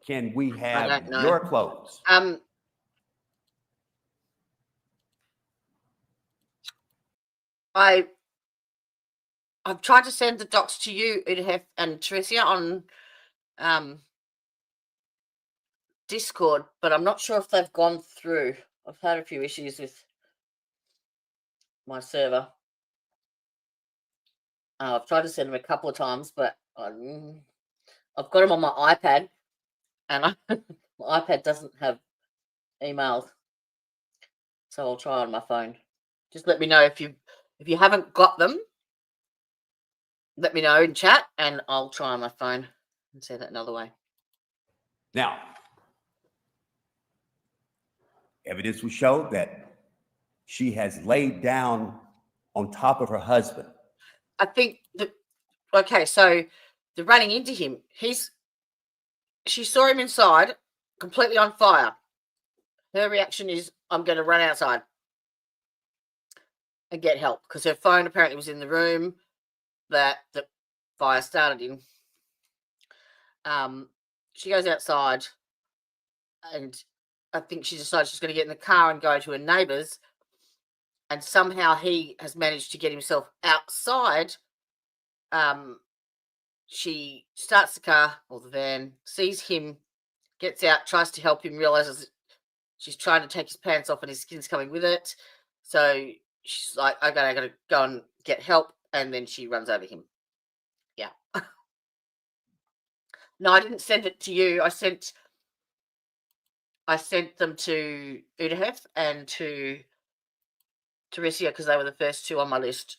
can we have your clothes? I've tried to send the docs to you, Udhef and Tricia, on Discord, but I'm not sure if they've gone through. I've had a few issues with my server. I've tried to send them a couple of times, but I've got them on my iPad, and my iPad doesn't have emails, so I'll try on my phone. Just let me know if you haven't got them. Let me know in chat, and I'll try on my phone and send it another way. Now, evidence will show that she has laid down on top of her husband. I think that, okay, so they're running into him. She saw him inside, completely on fire. Her reaction is, I'm going to run outside and get help, because her phone apparently was in the room that the fire started in. She goes outside, and I think she decides she's going to get in the car and go to her neighbour's, and somehow he has managed to get himself outside. She starts the car or the van, sees him gets out, tries to help him, realizes she's trying to take his pants off and his skin's coming with it. So she's like, okay, I gotta go and get help. And then she runs over him. Yeah. No, I didn't send it to you. I sent them to Udahef and to Teresia because they were the first two on my list.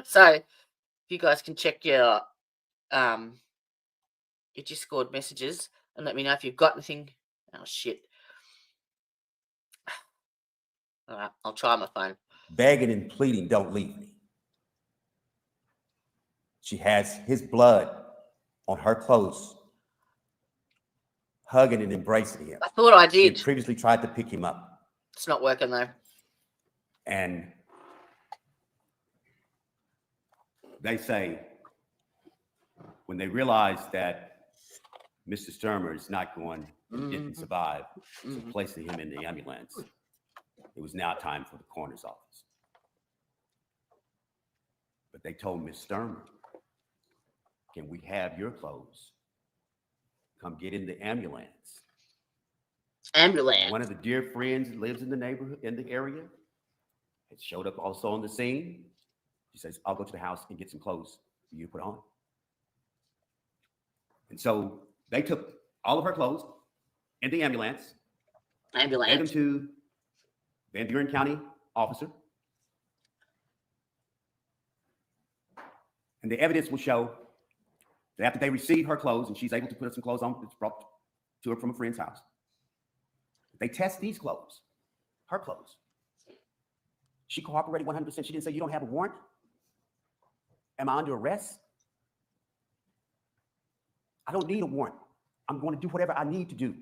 So if you guys can check your Discord messages and let me know if you've got anything. Oh shit. All right, I'll try my phone. Begging and pleading, don't leave me. She has his blood on her clothes, hugging and embracing him. I thought I She did. had previously tried to pick him up. It's not working though. And they say when they realize that Mr. Stermer is not going to get and survive, so placing him in the ambulance, it was now time for the coroner's office. But they told Miss Stermer, can we have your clothes? Come get in the ambulance. Ambulance. One of the dear friends that lives in the neighborhood, in the area, had showed up also on the scene. She says, I'll go to the house and get some clothes for you to put on. And so they took all of her clothes in the ambulance, gave them to Van Buren County officer. And the evidence will show that after they receive her clothes and she's able to put some clothes on, it's brought to her from a friend's house. They test these clothes, her clothes. She cooperated 100%. She didn't say, you don't have a warrant? Am I under arrest? I don't need a warrant. I'm going to do whatever I need to do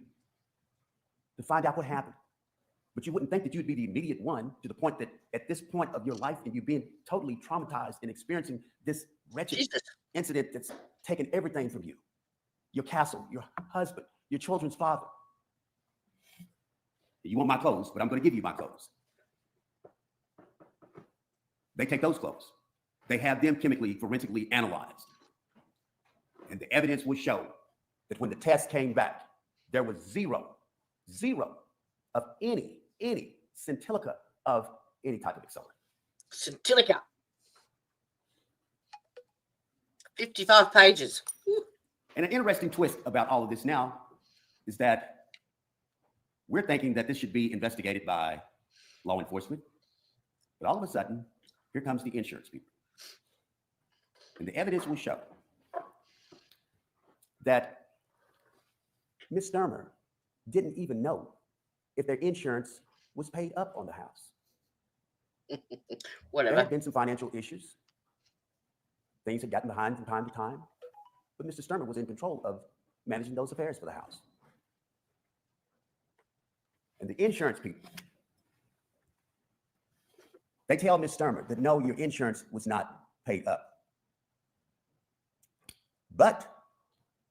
to find out what happened. But you wouldn't think that you'd be the immediate one, to the point that at this point of your life and you being totally traumatized and experiencing this wretched incident that's taken everything from you, your castle, your husband, your children's father. You want my clothes, but I'm going to give you my clothes. They take those clothes. They have them chemically, forensically analyzed. And the evidence will show that when the test came back, there was zero of any scintilla of any type of accelerant. Scintilla. 55 pages. Whew. And an interesting twist about all of this now is that we're thinking that this should be investigated by law enforcement. But all of a sudden, here comes the insurance people. And the evidence will show that Ms. Stermer didn't even know if their insurance was paid up on the house. Whatever. There have been some financial issues. Things had gotten behind from time to time. But Mr. Stermer was in control of managing those affairs for the house. And the insurance people, they tell Ms. Stermer that no, your insurance was not paid up. But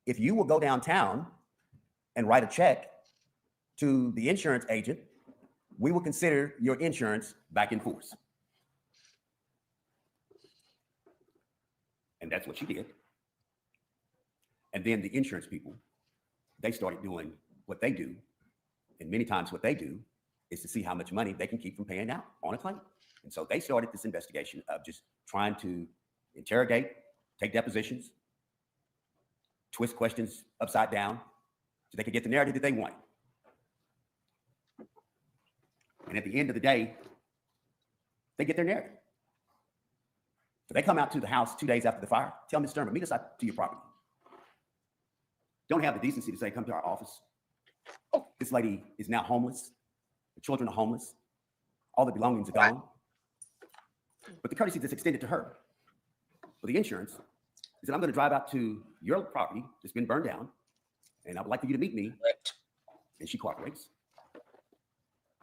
if you will go downtown and write a check to the insurance agent, we will consider your insurance back in force. And that's what she did. And then the insurance people, they started doing what they do. And many times what they do is to see how much money they can keep from paying out on a claim. And so they started this investigation of just trying to interrogate, take depositions, twist questions upside down so they could get the narrative that they wanted. And at the end of the day, they get their narrative. So they come out to the house 2 days after the fire, tell Ms. Stermer, meet us out to your property. Don't have the decency to say, come to our office. Oh, this lady is now homeless. The children are homeless. All the belongings are gone. But the courtesy that's extended to her for the insurance is that I'm going to drive out to your property that's been burned down, and I would like for you to meet me. And she cooperates.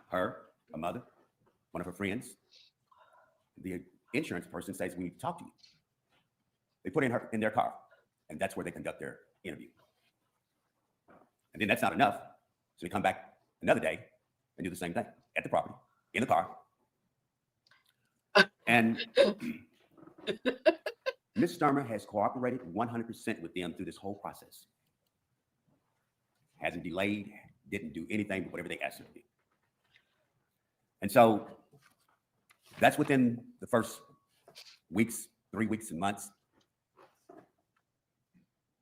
Her, a mother, one of her friends, the insurance person says, we need to talk to you. They put her in their car, and that's where they conduct their interview. And then that's not enough. So they come back another day and do the same thing at the property, in the car. And Ms. Stermer has cooperated 100% with them through this whole process. hasn't delayed, didn't do anything but whatever they asked her to do. And so that's within the first weeks, 3 weeks and months.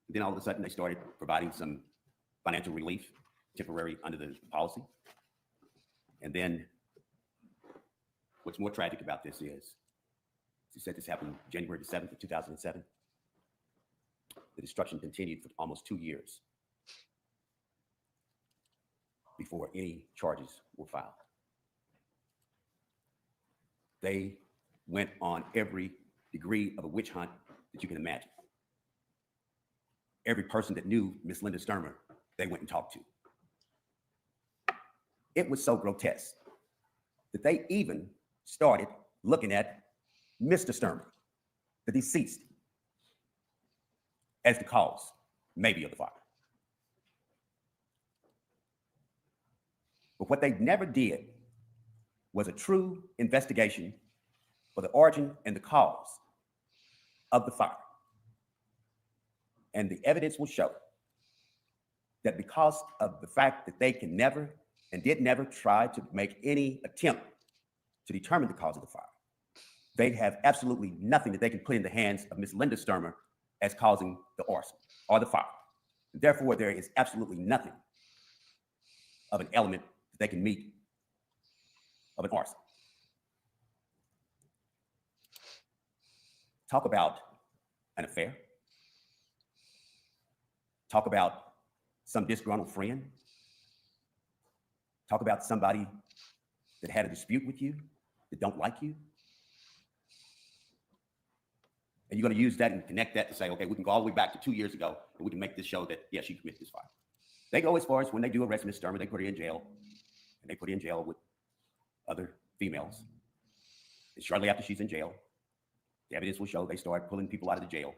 Then all of a sudden they started providing some financial relief, temporary under the policy. And then what's more tragic about this is, she said this happened January the 7th of 2007. The destruction continued for almost 2 years before any charges were filed. They went on every degree of a witch hunt that you can imagine. Every person that knew Miss Linda Stermer, they went and talked to. It was so grotesque that they even started looking at Mr. Stermer, the deceased, as the cause, maybe, of the fire. But what they never did was a true investigation for the origin and the cause of the fire. And the evidence will show that because of the fact that they can never and did never try to make any attempt to determine the cause of the fire, they have absolutely nothing that they can put in the hands of Miss Linda Stermer as causing the arson or the fire. Therefore, there is absolutely nothing of an element that they can meet of an arson. Talk about an affair. Talk about some disgruntled friend. Talk about somebody that had a dispute with you, that don't like you. And you're going to use that and connect that to say, okay, we can go all the way back to 2 years ago and we can make this show that, yeah, she committed this fire. They go as far as when they do arrest Miss Stermer, they put her in jail. And they put her in jail with other females. And shortly after she's in jail, the evidence will show they start pulling people out of the jail.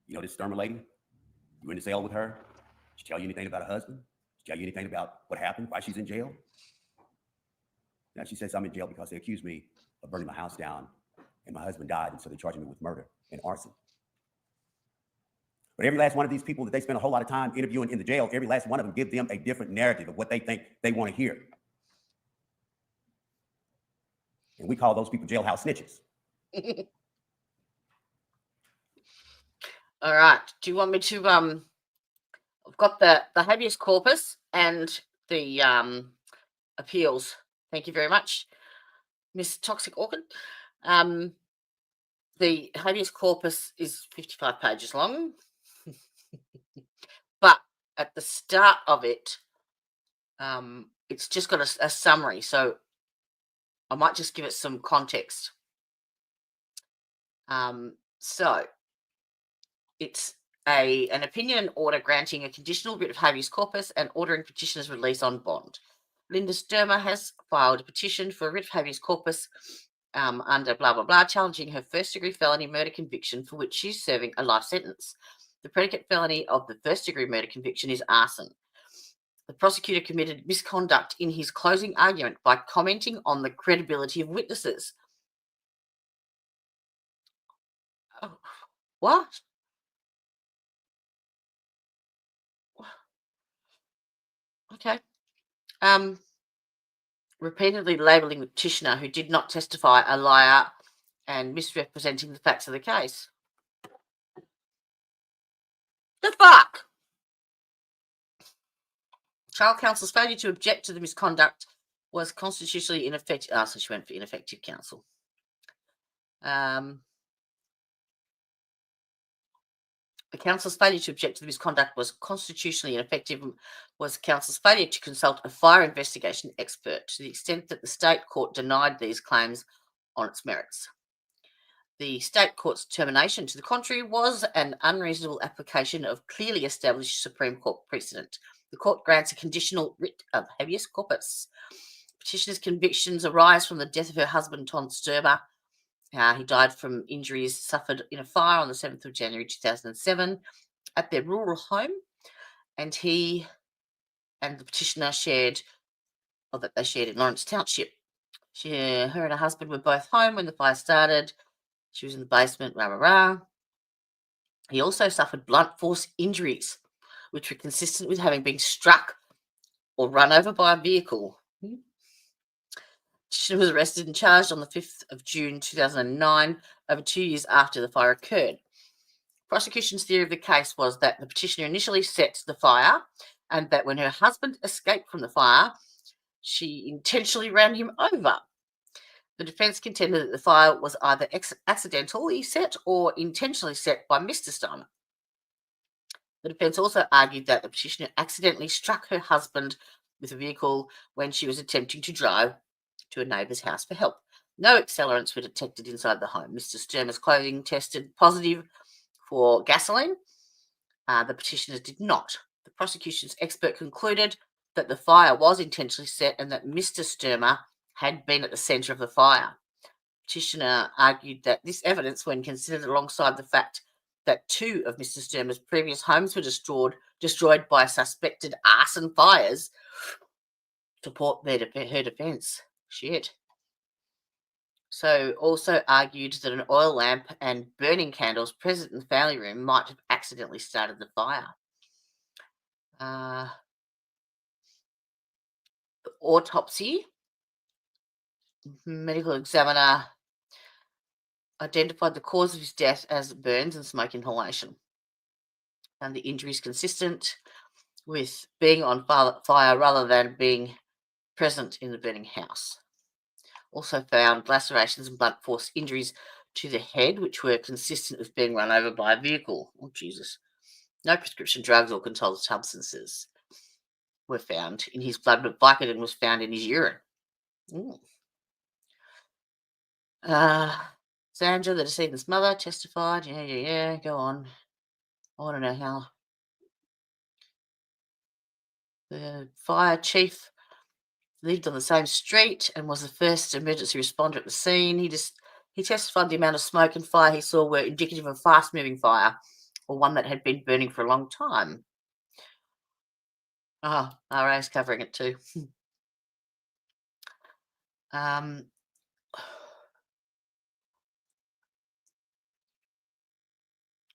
You know this Stermer lady? You were in the cell with her? Did she tell you anything about her husband? Did she tell you anything about what happened, why she's in jail? Now she says, I'm in jail because they accused me of burning my house down and my husband died, and so they're charging me with murder and arson. But every last one of these people that they spend a whole lot of time interviewing in the jail, every last one of them give them a different narrative of what they think they want to hear. And we call those people jailhouse snitches. All right. Do you want me to I've got the habeas corpus and the appeals. Thank you very much, Miss Toxic Orchid. The habeas corpus is 55 pages long. But at the start of it, it's just got a summary. So I might just give it some context. So it's an opinion and order granting a conditional writ of habeas corpus and ordering petitioner's release on bond. Linda Stermer has filed a petition for a writ of habeas corpus under blah, blah, blah, challenging her first-degree felony murder conviction for which she's serving a life sentence. The predicate felony of the first-degree murder conviction is arson. The prosecutor committed misconduct in his closing argument by commenting on the credibility of witnesses. Oh, what? Okay. Repeatedly labeling the petitioner who did not testify a liar and misrepresenting the facts of the case. The fuck? Trial counsel's failure to object to the misconduct was constitutionally ineffective. So she went for ineffective counsel. The counsel's failure to object to the misconduct was constitutionally ineffective, was counsel's failure to consult a fire investigation expert to the extent that the state court denied these claims on its merits. The state court's determination to the contrary was an unreasonable application of clearly established Supreme Court precedent. The court grants a conditional writ of habeas corpus. Petitioner's convictions arise from the death of her husband, Tom Stermer. He died from injuries suffered in a fire on the 7th of January 2007 at their rural home. And he and the petitioner shared in Lawrence Township. Her and her husband were both home when the fire started. She was in the basement, rah, rah, rah. He also suffered blunt force injuries which were consistent with having been struck or run over by a vehicle. Petitioner was arrested and charged on the 5th of June 2009, over 2 years after the fire occurred. Prosecution's theory of the case was that the petitioner initially set the fire and that when her husband escaped from the fire, she intentionally ran him over. The defence contended that the fire was either accidentally set or intentionally set by Mr. Stermer. The defence also argued that the petitioner accidentally struck her husband with a vehicle when she was attempting to drive to a neighbour's house for help. No accelerants were detected inside the home. Mr. Stermer's clothing tested positive for gasoline. The petitioner did not. The prosecution's expert concluded that the fire was intentionally set and that Mr. Stermer had been at the centre of the fire. Petitioner argued that this evidence, when considered alongside the fact that 2 of Mr. Stermer's previous homes were destroyed by suspected arson fires, support her defence. Shit. So also argued that an oil lamp and burning candles present in the family room might have accidentally started the fire. The autopsy, medical examiner identified the cause of his death as burns and smoke inhalation. And the injury is consistent with being on fire rather than being present in the burning house. Also found lacerations and blunt force injuries to the head, which were consistent with being run over by a vehicle. Oh, Jesus. No prescription drugs or controlled substances were found in his blood, but Vicodin was found in his urine. Sandra, the decedent's mother, testified. Yeah, go on. I want to know how. The fire chief lived on the same street and was the first emergency responder at the scene. He testified the amount of smoke and fire he saw were indicative of a fast-moving fire or one that had been burning for a long time. RA is covering it too.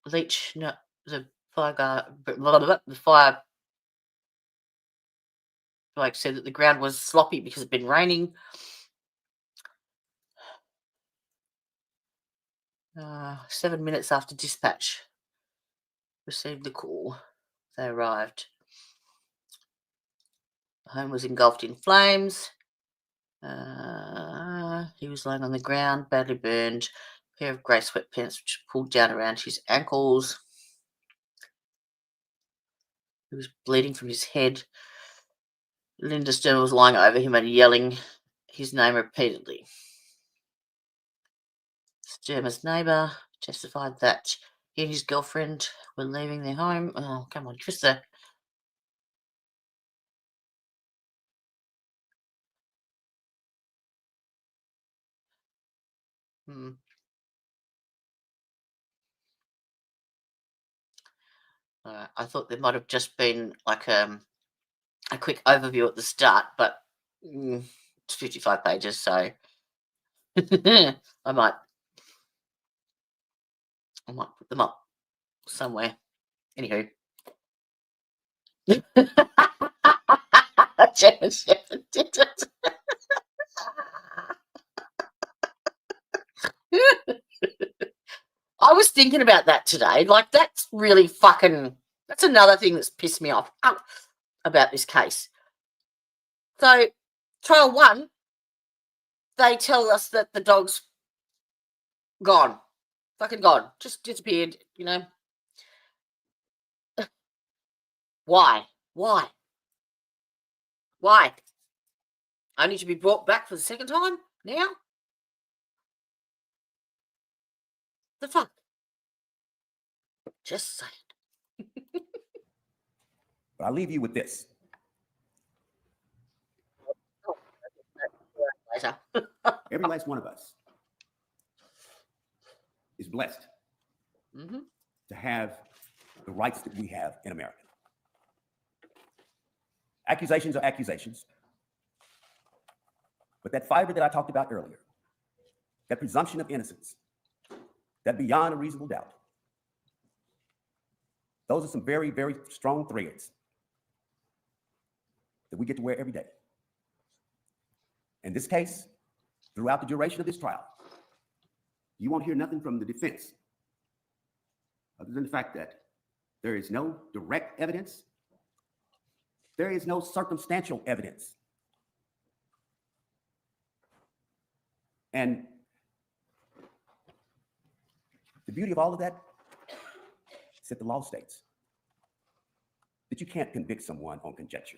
Leach, no, the fire guy, the fire, like said that the ground was sloppy because it had been raining. 7 minutes after dispatch received the call, they arrived. The home was engulfed in flames. He was lying on the ground, badly burned. A pair of grey sweatpants which pulled down around his ankles. He was bleeding from his head. Linda Stermer was lying over him and yelling his name repeatedly. Stermer's neighbour testified that he and his girlfriend were leaving their home. Oh, come on, Trista. I thought there might have just been like a quick overview at the start, but it's 55 pages, so I might put them up somewhere. Anywho. Janice did it. I was thinking about that today. Like, that's really that's another thing that's pissed me off about this case. So, trial 1, they tell us that the dog's gone. Fucking gone. Just disappeared, you know. Why? Only to be brought back for the second time now? The fuck? Just saying. But I'll leave you with this. Later. Every last one of us is blessed to have the rights that we have in America. Accusations are accusations. But that fiber that I talked about earlier, that presumption of innocence, that beyond a reasonable doubt, Those are some very, very strong threads that we get to wear every day. In this case, throughout the duration of this trial, you won't hear nothing from the defense other than the fact that there is no direct evidence. There is no circumstantial evidence. And the beauty of all of that is that the law states that you can't convict someone on conjecture.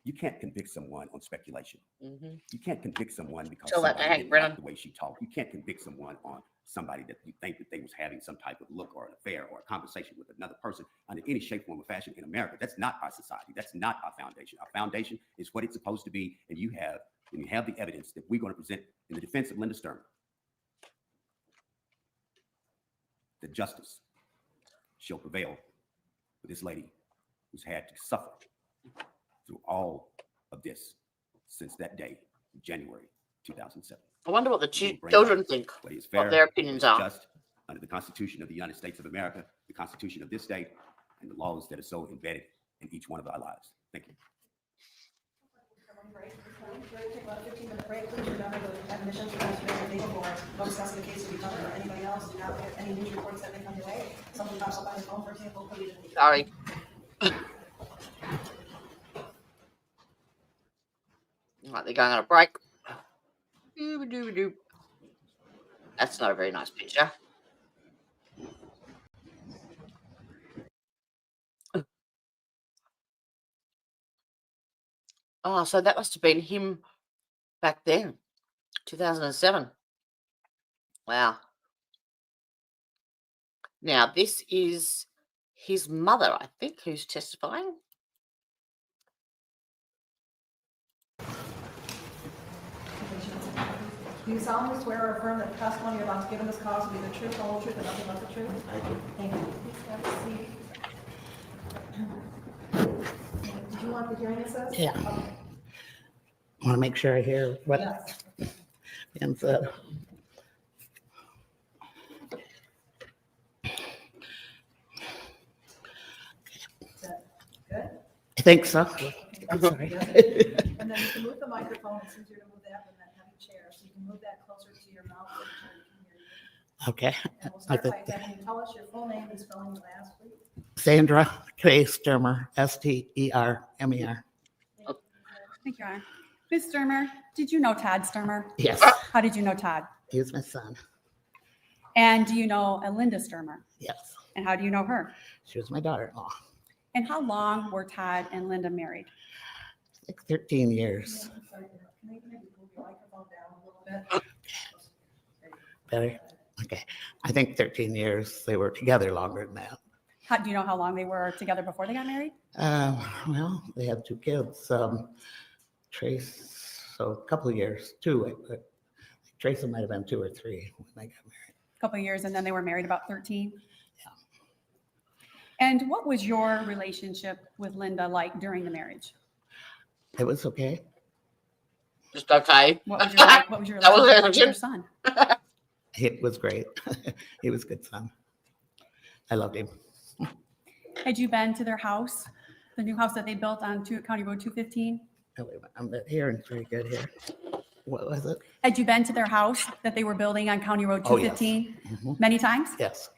You can't convict someone on speculation. You can't convict someone because Tell that to somebody Hank didn't Brennan. like the way she talked. You can't convict someone on somebody that you think that they was having some type of look or an affair or a conversation with another person under any shape, form, or fashion in America. That's not our society. That's not our foundation. Our foundation is what it's supposed to be. And you have the evidence that we're going to present in the defense of Linda Stermer, that justice shall prevail for this lady who's had to suffer through all of this since that day, January 2007. I wonder what the We will bring children think, what is what fair, their opinions what is are. just under the Constitution of the United States of America, the Constitution of this state, and the laws that are so embedded in each one of our lives. Thank you. Take about a 15-minute break. Please remember the admissions are to make your for no discussing the case to be covered or anybody else. Do not get any news reports that may come your way. Something pops up on your phone, for example, please. Sorry. Right, they're going on a break. Doo-ba-doo-ba-doo. That's not a very nice picture. Oh, so that must have been him back then, 2007. Wow. Now, this is his mother, I think, who's testifying. Do you solemnly swear or affirm that the testimony you're about to give in this cause will be the truth, the whole truth, and nothing but the truth? I do. Thank you. Please have a seat. Did you want the hearing assessed? Yeah. Okay. I want to make sure I hear what Yes. Ben said. Is that good? I think so. I'm sorry. And then you can move the microphone. It's easier to move that than that heavy chair. So you can move that closer to your mouth so the chair can hear you. Okay. And we'll start by having you tell us your full name and spelling the last, please. Sandra K. Stermer, Stermer. Thank you, Honor. Ms. Stermer, did you know Todd Stermer? Yes, How did you know Todd? he's my son. And do you know Linda Stermer? Yes, And how do you know her? she was my daughter-in-law. And how long were Todd and Linda married? Like 13 years. I'm sorry, can you maybe move your microphone down a little bit? Better? Okay. I think 13 years. They were together longer than that. How, do you know how long they were together before they got married? Well, they had 2 kids. Trace, so a couple of years, 2. But Trace might have been 2 or 3 when they got married. A couple of years, and then they were married about 13? Yeah. And what was your relationship with Linda like during the marriage? It was okay. Just okay. What was your That was relationship it, with your son? It was great. He was a good son. I loved him. Had you been to their house, the new house that they built on County Road 215? Oh, wait a minute. I'm not hearing pretty good here. What was it? Had you been to their house that they were building on County Road Oh, yes. 215 Mhm. many times? Yes.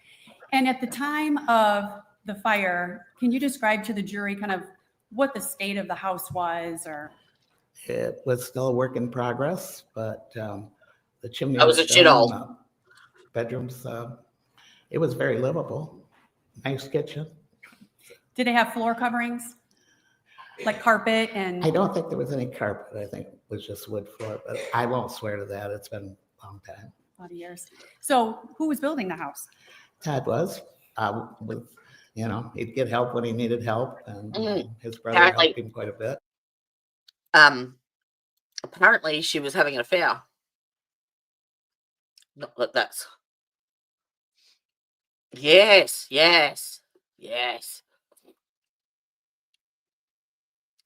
And at the time of the fire, can you describe to the jury kind of what the state of the house was, or? It was still a work in progress, but the chimney. That was a shithole. done, bedrooms, it was very livable. Nice kitchen. Did they have floor coverings? Like carpet and? I don't think there was any carpet. I think it was just wood floor, but I won't swear to that. It's been a long time. A lot of years. So who was building the house? Todd was, with, he'd get help when he needed help, and his brother Apparently- helped him quite a bit. Apparently she was having an affair. Not that that's. Yes.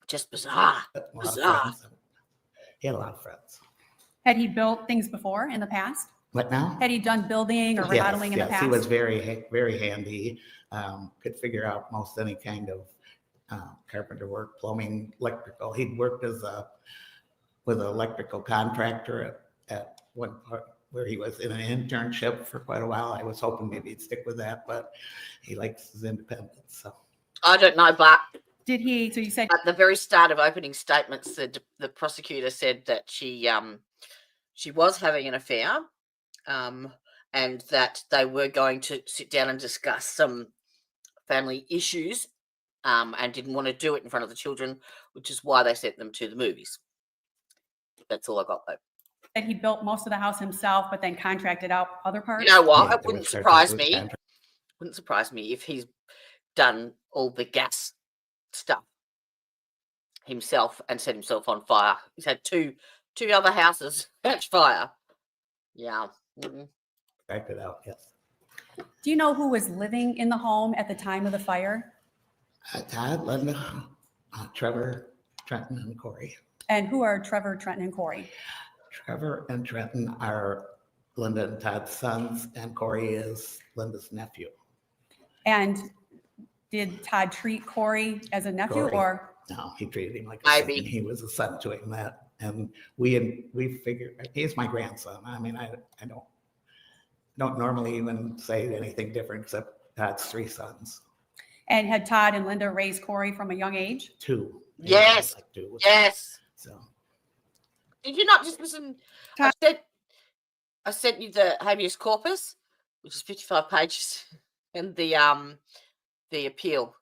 Just bizarre. But a lot of Bizarre. friends. He had a lot of friends. Had he built things before in the past? What now? Had he done building or Yes, remodeling in the yes, past? he was very handy. Could figure out most any kind of carpenter work, plumbing, electrical. He'd worked with an electrical contractor at one part where he was in an internship for quite a while. I was hoping maybe he'd stick with that, but he likes his independence. So I don't know, but Did he? So you said at the very start of opening statements, the prosecutor said that she was having an affair, and that they were going to sit down and discuss some family issues, and didn't want to do it in front of the children, which is why they sent them to the movies. That's all I got, though. that he built most of the house himself, but then contracted out other parts? You know what? Yeah, It there wouldn't was surprise certain me. contract- Wouldn't surprise me if he's done all the gas stuff himself and set himself on fire. He's had two other houses catch fire. Yeah. Mhm. contracted out, yes. Do you know who was living in the home at the time of the fire? Todd, Linda, Trevor, Trenton, and Corey. And who are Trevor, Trenton, and Corey? Trevor and Trenton are Linda and Todd's sons, and Corey is Linda's nephew. And did Todd treat Corey as a nephew Corey. or? No, he treated him like a son. Maybe. He was a son to him. And we figured he's my grandson. I mean, I don't normally even say anything different except Todd's 3 sons. And had Todd and Linda raised Corey from a young age? 2. Yes. Like 2. Yes. So Did you not just listen? I sent you the habeas corpus, which is 55 pages, and the appeal,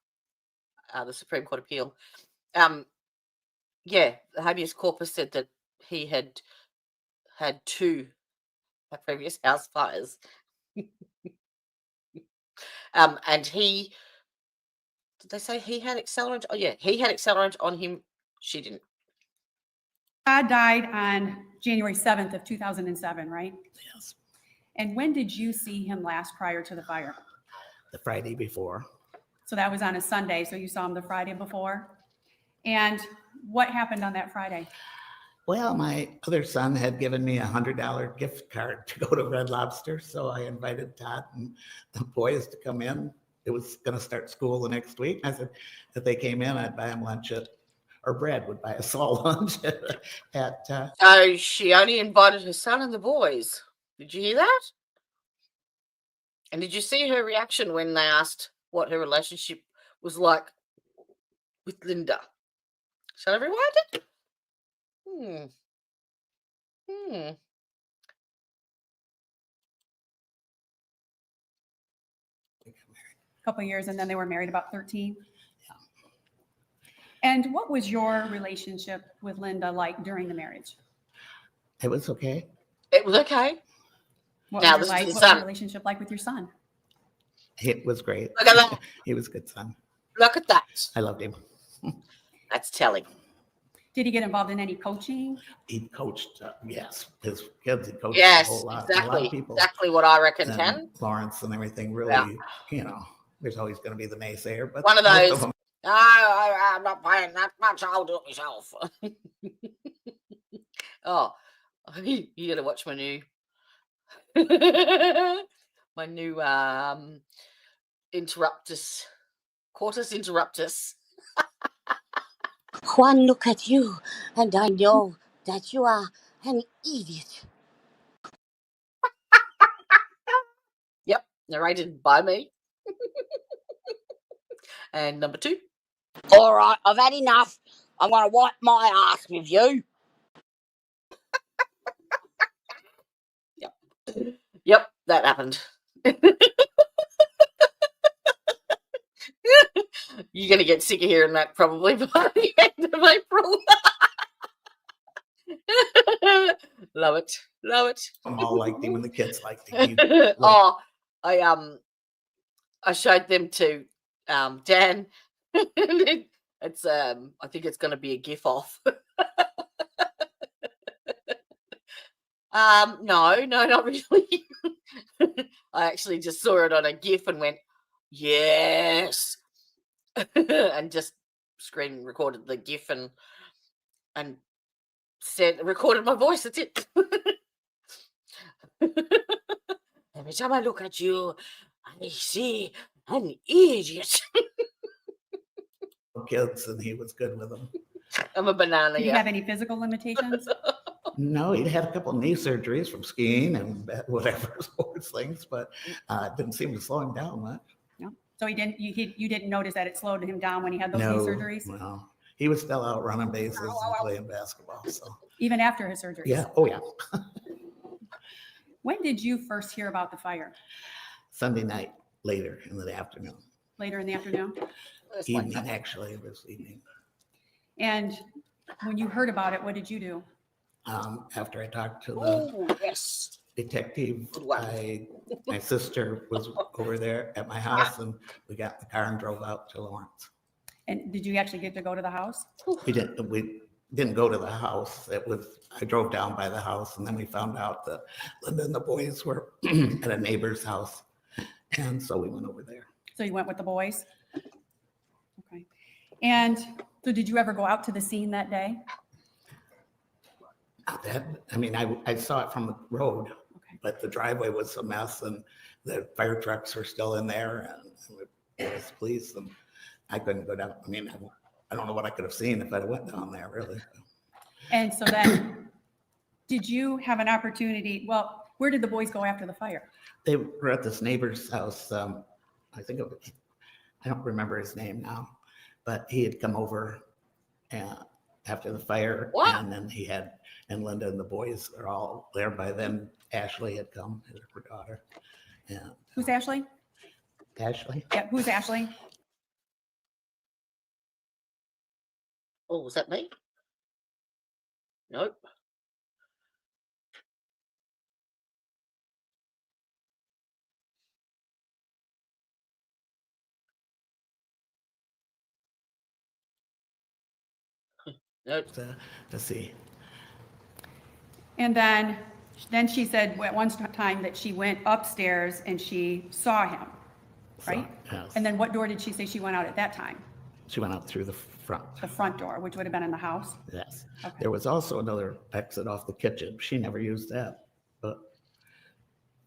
the Supreme Court appeal. Yeah, the habeas corpus said that he had 2 previous house fires. And did they say he had accelerant? Oh yeah, he had accelerant on him. She didn't. Todd died on January 7th of 2007, right? yes, And when did you see him last prior to the fire? the Friday before. So that was on a Sunday, so you saw him the Friday before. And what happened on that Friday? Well, my other son had given me $100 gift card to go to Red Lobster, so I invited Todd and the boys to come in. It was going to start school the next week. I said if they came in, I'd buy them lunch or Brad would buy us all lunch at So she only invited her son and the boys. Did you hear that? And did you see her reaction when they asked what her relationship was like with Linda? Shall I rewind it? A couple of years, and then they were married about 13. Yeah. And what was your relationship with Linda like during the marriage? It was okay. It was okay. What Now, was, this is it like? the What was son. your relationship like with your son? It was great. Look at that. He was a good son. Look at that. I loved him. That's telling. Did he get involved in any coaching? He coached, yes, his kids. He coached Yes, a whole lot. A lot exactly. of people. Exactly what I reckon, And Tan. Lawrence and everything really, Yeah. there's always going to be the naysayer. But One of most those, them- I'm not paying that much, I'll do it myself. Oh, you gotta watch my new interruptus, quartus interruptus. One look at you, and I know that you are an idiot. Yep, narrated by me. And number 2. All right, I've had enough. I'm going to wipe my ass with you. Yep, that happened. You're going to get sick of hearing that probably by the end of April. Love it. Love it. them all liked him and the kids liked him. Oh, I showed them to Dan. It's I think it's going to be a GIF off. No, not really. I actually just saw it on a GIF and went, yes, and just screen recorded the GIF and recorded my voice. That's it. Every time I look at you, I see an idiot. Kids, and he was good with them. I'm a banana. Did he Yeah. have any physical limitations? No, he'd had a couple knee surgeries from skiing and whatever sports things, but it didn't seem to slow him down much. No. So you didn't notice that it slowed him down when he had those knee surgeries? No, he was still out running bases and playing basketball. So Even after his surgeries? yeah, oh yeah. When did you first hear about the fire? Sunday night, later in the afternoon. Later in the afternoon? Evening, actually, it was evening. And when you heard about it, what did you do? After I talked to the Oh, yes. detective, Good one. my sister was over there at my house, and we got in the car and drove out to Lawrence. And did you actually get to go to the house? We didn't go to the house. I drove down by the house, and then we found out that Linda and the boys were at a neighbor's house, and so we went over there. So you went with the boys? Okay. And so did you ever go out to the scene that day? Not that, I mean, I saw it from the road, Okay. but the driveway was a mess, and the fire trucks were still in there, and it was police, and I couldn't go down. I mean, I don't know what I could have seen if I'd went down there, really. And so then, did you have an opportunity? Well, where did the boys go after the fire? They were at this neighbor's house. I think it was, I don't remember his name now, but he had come over after the fire. What? And then and Linda and the boys are all there by then. Ashley had come, her daughter. And Who's Ashley? Ashley? Yeah, who's Ashley? Oh, was that me? Nope. Nope. To see. And then she said at one time that she went upstairs and she saw him, right? Yes. And then what door did she say she went out at that time? She went out through the front. The front door, which would have been in the house? Yes. Okay. There was also another exit off the kitchen. She never used that, but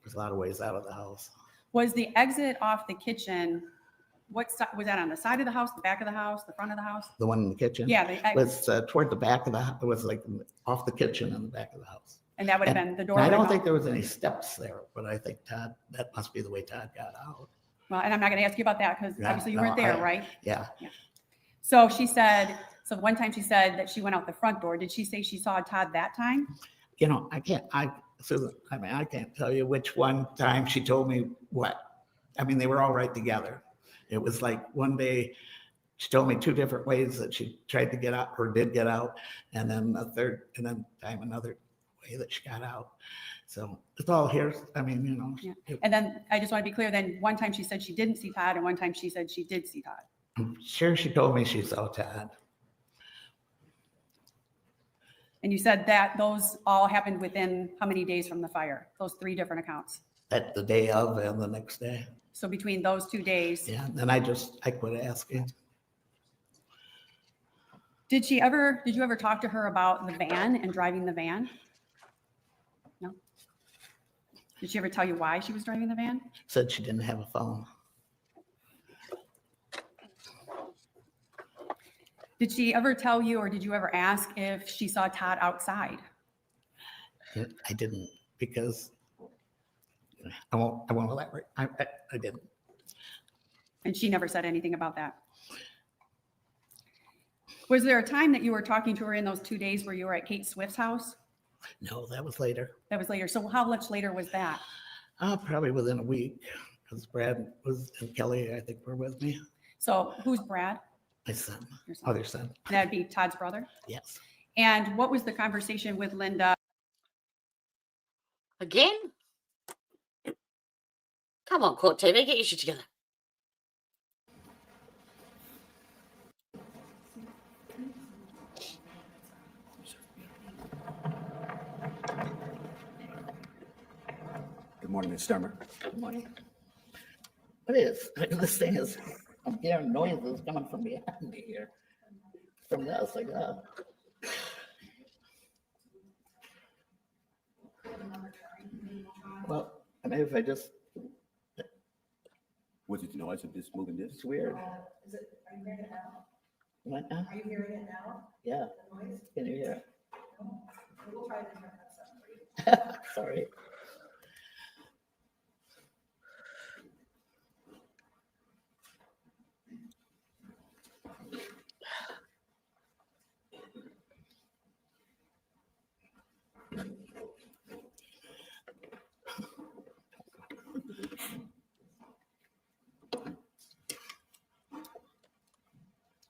there's a lot of ways out of the house. Was the exit off the kitchen, was that on the side of the house, the back of the house, the front of the house? The one in the kitchen? Yeah, the Was toward the back of the house. It was like off the kitchen in the back of the house. And that would have been the door? I don't would have think there was any steps there, but I think that must be the way Todd got out. Well, and I'm not going to ask you about that because Yeah, obviously you no, weren't there, right? Yeah. So she said, so one time she said that she went out the front door. Did she say she saw Todd that time? You know, Susan, I can't tell you which one time she told me what. I mean, they were all right together. It was like one day she told me two different ways that she tried to get out or did get out. And then another way that she got out. So it's all here. I mean, you know. Yeah. And then I just want to be clear, then one time she said she didn't see Todd and one time she said she did see Todd. I'm sure she told me she saw Todd. And you said that those all happened within how many days from the fire? Those three different accounts. At the day of and the next day. So between those 2 days. Yeah, then I quit asking. Did you ever talk to her about the van and driving the van? No? Did she ever tell you why she was driving the van? Said she didn't have a phone. Did she ever tell you or did you ever ask if she saw Todd outside? I didn't because I won't elaborate. I didn't. And she never said anything about that. Was there a time that you were talking to her in those 2 days where you were at Kate Swift's house? No, that was later. That was later. So how much later was that? Probably within a week because Brad and Kelly, I think, were with me. So who's Brad? My son, Your son. other son. That'd be Todd's brother? Yes. And what was the conversation with Linda? Again? Come on, Court TV, get your shit together. Good morning, Ms. Stermer. Good morning. What is this thing is? I'm hearing noises coming from behind me here. From this, like that. Well, I mean, if I just, Was it noise of this moving this? it's weird. Is it, are you hearing it now? What now? Are you hearing it now? Yeah, The noise? can you hear We'll try to turn that sound for you. it? Sorry.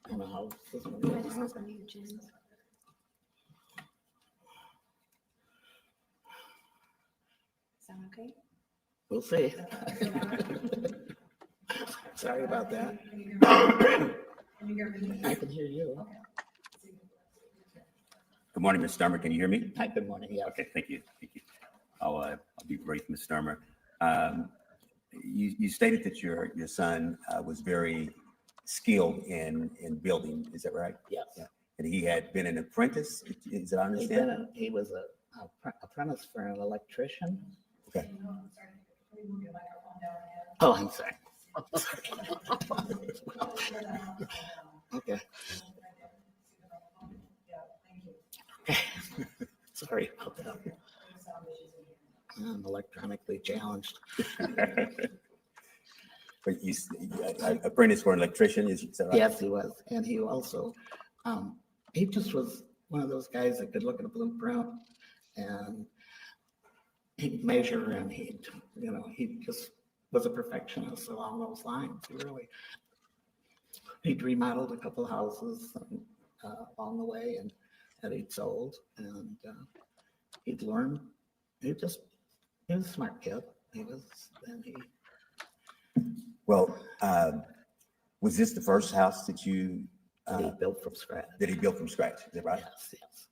I don't know how this one works. Sound okay? We'll see. Sorry about that. Can you hear me? I can hear you. Good morning, Ms. Stermer. Can you hear me? Hi, good morning. Yeah. Okay, thank you. Thank you. I'll be brief, Ms. Stermer. You stated that your son was very skilled in building. Is that right? Yes. Yeah. And he had been an apprentice. Is that I understand? He was a apprentice for an electrician. Okay. Oh, I'm sorry. Okay. Sorry about that. I'm electronically challenged. But you apprentice for an electrician, is that right? Yes, he was. And he also, he just was one of those guys that could look at a blueprint and he'd measure and he just was a perfectionist along those lines. He'd remodeled a couple of houses along the way and that he'd sold, and he'd learned. He was a smart kid. Well, was this the first house that you he built from scratch? That he built from scratch, is that right? Yes.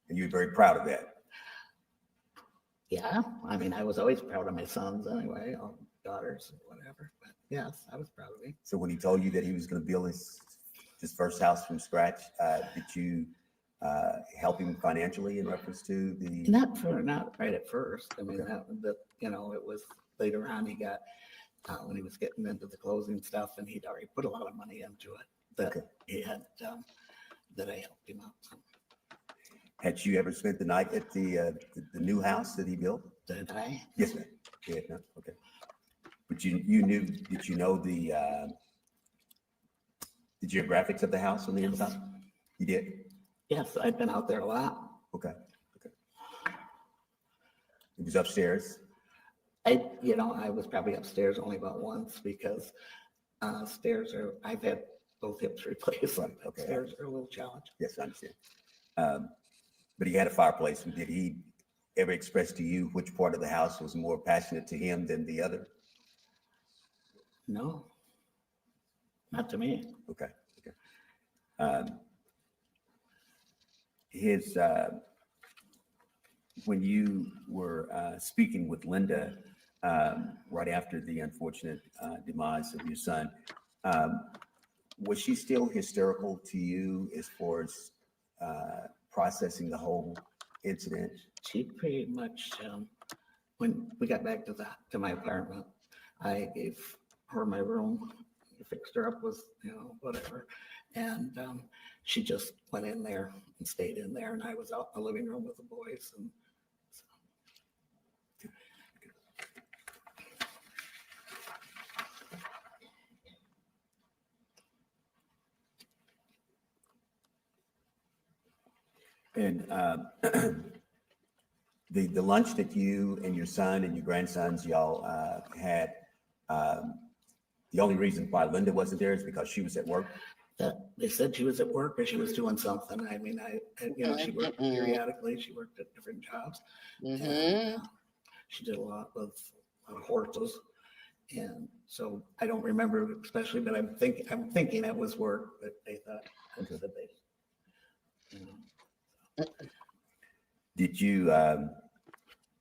And you were very proud of that. Yeah, I mean, I was always proud of my sons anyway, or daughters, or whatever. But yes, I was proud of him. So when he told you that he was going to build his first house from scratch, did you help him financially in reference to the? Not right at first. I mean, it was later on. He got when he was getting into the closing stuff, and he'd already put a lot of money into it. That he had that I helped him out. So. Had you ever spent the night at the new house that he built? Did I? Yes, ma'am. Yeah, no? Okay. But you knew? Did you know the geographics of the house on the inside? You did. Yes, I've been out there a lot. Okay. It was upstairs. I was probably upstairs only about once because stairs I've had both hips replaced. Right. Okay. Stairs are a little challenge. Yes, I understand. But he had a fireplace. Did he ever express to you which part of the house was more passionate to him than the other? No, not to me. Okay. When you were speaking with Linda right after the unfortunate demise of your son, was she still hysterical to you as far as processing the whole incident? She pretty much, when we got back to my apartment, I gave her my room, fixed her up with, whatever. And she just went in there and stayed in there. And I was out in the living room with the boys. And so. And the lunch that you and your son and your grandsons y'all had, the only reason why Linda wasn't there is because she was at work. They said she was at work or she was doing something. I mean, she worked periodically. She worked at different jobs. Mm-hmm. And, she did a lot of horses, and so I don't remember especially, but I'm thinking it was work. But they thought said they. Did you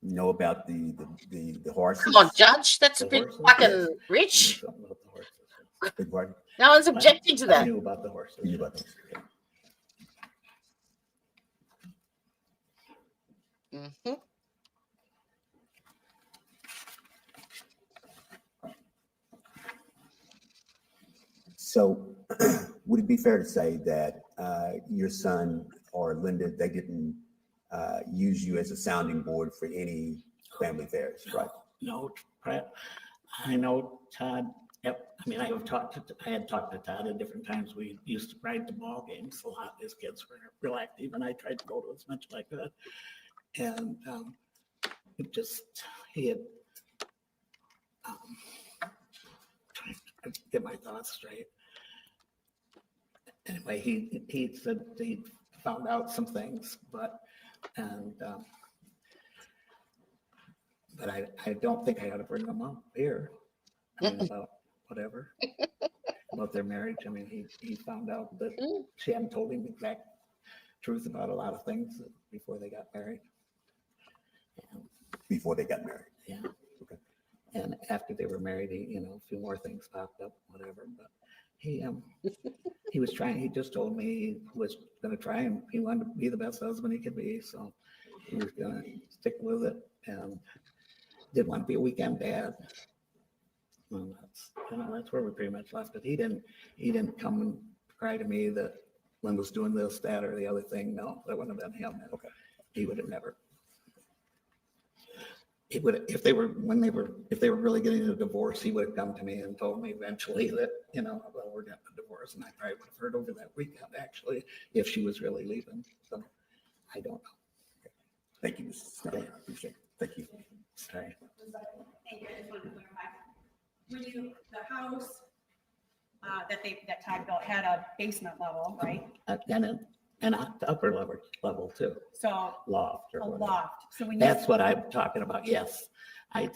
know about the horses? Come on, Judge. That's a bit fucking rich. No one's objecting to that. I knew about the horses. You knew about the horses. Mm-hmm. So would it be fair to say that your son or Linda, they didn't use you as a sounding board for any family affairs, right? No, I know Todd. Yep. I mean, I had talked to Todd at different times. We used to ride the ball games a lot. His kids were real active, and I tried to go to as much as I could. And he had trying to get my thoughts straight. Anyway, he said he found out some things, but I don't think I ought to bring them up here. I mean, about whatever, about their marriage. I mean, he found out that she hadn't told him the exact truth about a lot of things before they got married. Before they got married? Yeah. Okay. And after they were married, a few more things popped up, whatever. But he was trying. He just told me he was going to try, and he wanted to be the best husband he could be. So he was going to stick with it, and didn't want to be a weekend dad. Well, that's where we pretty much left it. He didn't come and cry to me that Lynn was doing this, that, or the other thing. No, that wouldn't have been him. Okay. He would have never. He would, if they were really getting a divorce, he would have come to me and told me eventually that, well, we're getting a divorce, and I probably would have heard over that weekend actually if she was really leaving. So I don't know. Okay. Thank you, Mr. Stermer. I appreciate it. Thank you. Sorry. Thank you. I just wanted to clarify. When the house that Todd built had a basement level, right? And the upper level too. So loft or a whatever. loft. So when That's what I'm talking about. Yes, I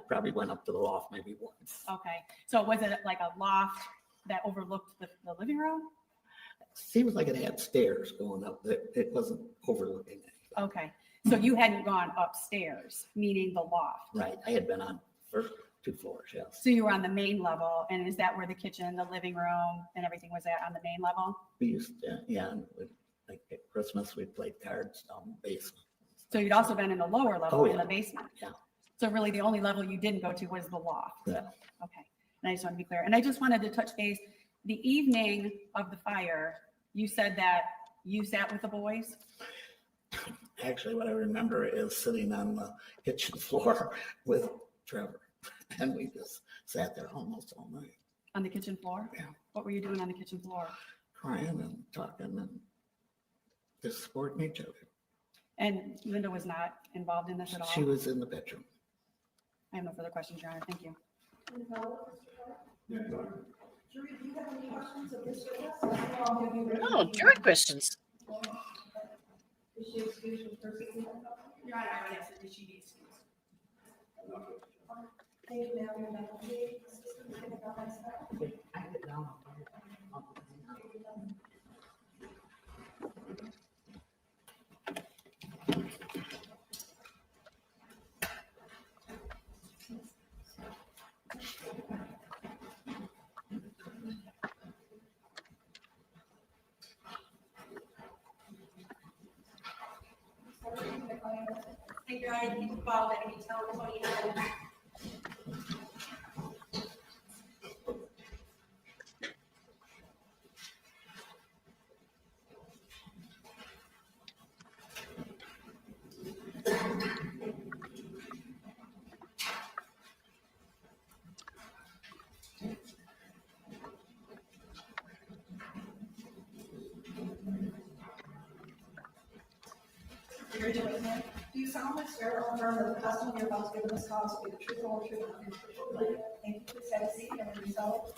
probably went up to the loft maybe once. Okay. So was it like a loft that overlooked the living room? Seems like it had stairs going up. It wasn't overlooking it. Okay. So you hadn't gone upstairs, meaning the loft. Right. I had been on first 2 floors. Yes. So you were on the main level, and is that where the kitchen, the living room, and everything was at on the main level? We used to, yeah. Like at Christmas, we played cards down the basement. So you'd also been in the lower level in the basement. Yeah. So really, the only level you didn't go to was the loft. Yeah. Okay. And I just want to be clear. And I just wanted to touch base. The evening of the fire, you said that you sat with the boys. Actually, what I remember is sitting on the kitchen floor with Trevor, and we just sat there almost all night. On the kitchen floor? Yeah. What were you doing on the kitchen floor? Crying and talking and just supporting each other. And Linda was not involved in this at all? She was in the bedroom. I have no further questions, Your Honor. Thank you. Jury, do you have any questions of this witness? Oh, jury questions. Is she excused from proceeding? Your Honor, I would ask that she be excused. Thank you, ma'am. Your medical aid assistant, can I have that stuff? I have it down. Thank you, Your Honor. You can follow that detail 29. Do you solemnly swear or affirm that the testimony you're about to give in this cause will be the truth, the whole truth, and nothing but the truth? Thank you. Please have a seat and when you settle.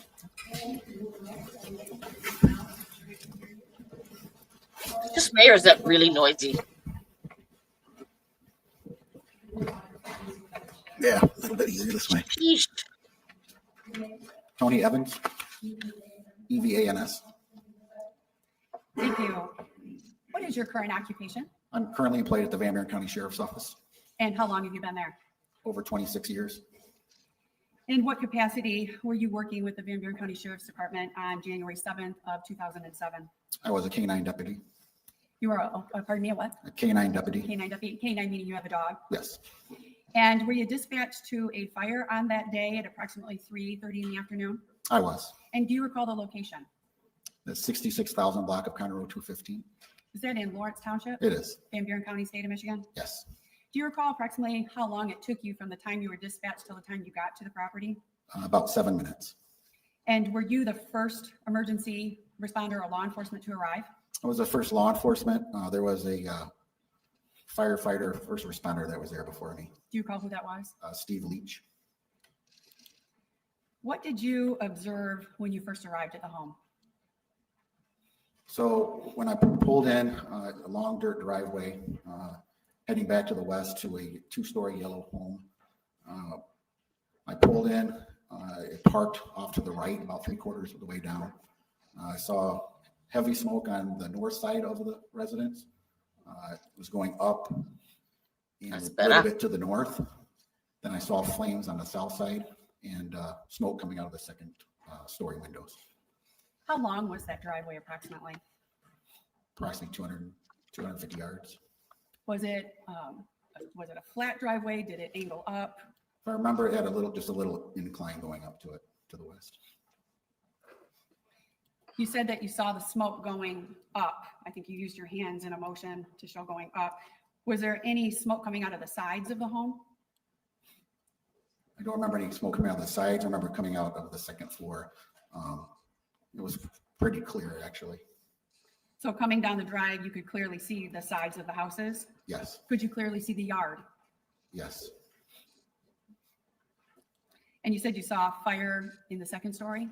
Just me, or is that really noisy? Yeah, a little bit easier this way. Yeesh. Tony Evans, EVANS. Thank you. What is your current occupation? I'm currently employed at the Van Buren County Sheriff's Office, And how long have you been there? over 26 years. In what capacity were you working with the Van Buren County Sheriff's Department on January 7th of 2007? I was a K-9 deputy. You were, pardon me, a what? A K-9 deputy. K-9 deputy. K-9 meaning you have a dog. Yes. And were you dispatched to a fire on that day at approximately 3:30 in the afternoon? I was. And do you recall the location? The 66,000 block of County Road 215. Is that in Lawrence Township? It is. Van Buren County, state of Michigan? Yes. Do you recall approximately how long it took you from the time you were dispatched till the time you got to the property? About 7 minutes. And were you the first emergency responder or law enforcement to arrive? I was the first law enforcement. There was a firefighter, first responder that was there before me. Do you recall who that was? Steve Leach. What did you observe when you first arrived at the home? So when I pulled in a long dirt driveway, heading back to the west to a 2-story yellow home, I pulled in, it parked off to the right about 3/4 of the way down. I saw heavy smoke on the north side of the residence. It was going up and a little bit to the north. Then I saw flames on the south side and smoke coming out of the second story windows. How long was that driveway approximately? Approximately 250 yards. Was it a flat driveway? Did it angle up? If I remember, it had just a little incline going up to it, to the west. You said that you saw the smoke going up. I think you used your hands in a motion to show going up. Was there any smoke coming out of the sides of the home? I don't remember any smoke coming out of the sides. I remember coming out of the second floor. It was pretty clear, actually. So coming down the drive, you could clearly see the sides of the houses? Yes. Could you clearly see the yard? Yes. And you said you saw fire in the second story?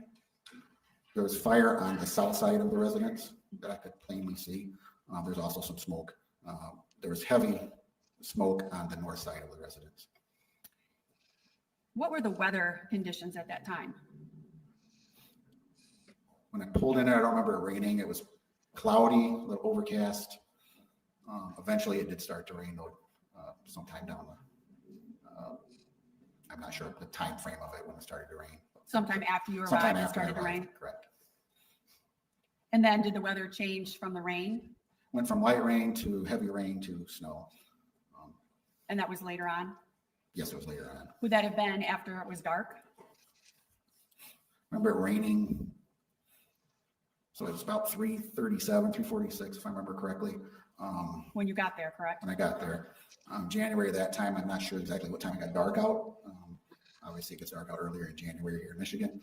There was fire on the south side of the residence that I could plainly see. There's also some smoke. There was heavy smoke on the north side of the residence. What were the weather conditions at that time? When I pulled in there, I don't remember it raining. It was cloudy, a little overcast. Eventually it did start to rain though, sometime down the, I'm not sure the time frame of it when it started to rain. Sometime after you Sometime arrived, it after I started to arrived, rain? correct. And then did the weather change from the rain? Went from light rain to heavy rain to snow. And that was later on? Yes, it was later on. Would that have been after it was dark? Remember it raining. So it was about 3:37, 3:46, if I remember correctly. When you got there, correct? When I got there. January of that time, I'm not sure exactly what time it got dark out. Obviously it gets dark out earlier in January here in Michigan.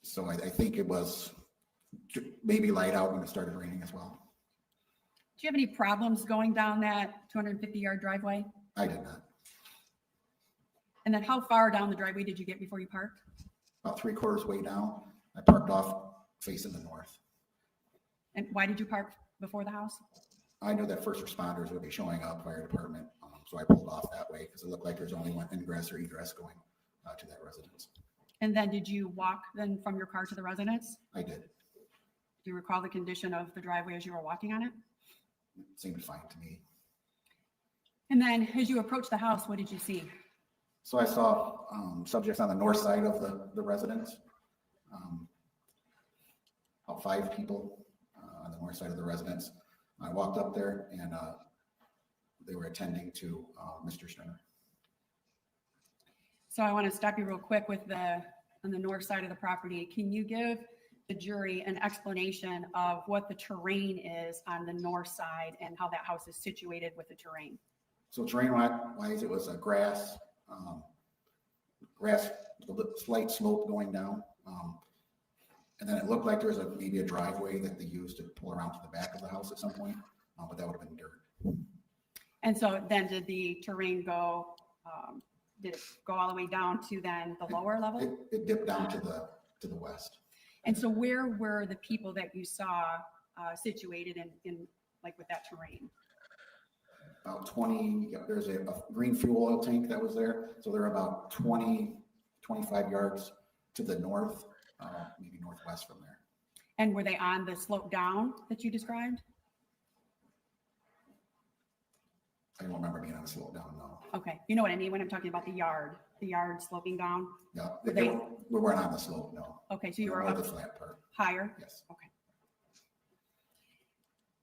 So I think it was maybe light out when it started raining as well. Do you have any problems going down that 250-yard driveway? I did not. And then how far down the driveway did you get before you parked? About 3/4 way down. I parked off facing the north. And why did you park before the house? I knew that first responders would be showing up, fire department. So I pulled off that way because it looked like there's only one ingress or egress going to that residence. And then did you walk then from your car to the residence? I did. Do you recall the condition of the driveway as you were walking on it? It seemed fine to me. And then as you approached the house, what did you see? So I saw subjects on the north side of the residence. About 5 people on the north side of the residence. I walked up there and they were attending to Mr. Stermer. So I want to stop you real quick with on the north side of the property. Can you give the jury an explanation of what the terrain is on the north side and how that house is situated with the terrain? So terrain-wise, it was a grass, with a slight slope going down. And then it looked like there was maybe a driveway that they used to pull around to the back of the house at some point, but that would have been dirt. And so then did the terrain go, did it go all the way down to then the lower level? It dipped down to the west. And so where were the people that you saw situated in like with that terrain? About 20, there's a green fuel oil tank that was there. So they're about 20, 25 yards to the north, maybe northwest from there. And were they on the slope down that you described? I don't remember being on the slope down, no. Okay, you know what I mean when I'm talking about the yard sloping down? Yeah, They- we weren't on the slope, no. Okay, so you were on up the flat part. higher? Yes. Okay.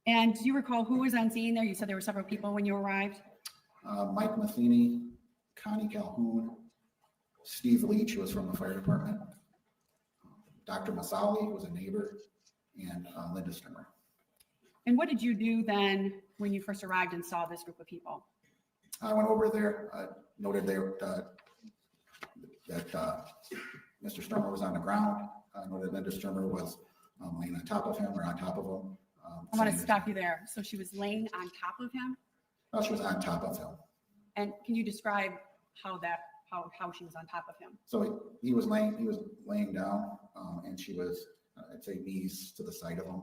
And do you recall who was on scene there? You said there were several people when you arrived. Mike Matheny, Connie Calhoun, Steve Leach, who was from the fire department, Dr. Masali, who was a neighbor, and Linda Stermer. And what did you do then when you first arrived and saw this group of people? I went over there, noted there that Mr. Stermer was on the ground. I noted Linda Stermer was laying on top of him or on top of him. I want to stop you there. So she was laying on top of him? No, she was on top of him. And can you describe how she was on top of him? So he was laying down, and she was, I'd say, knees to the side of him.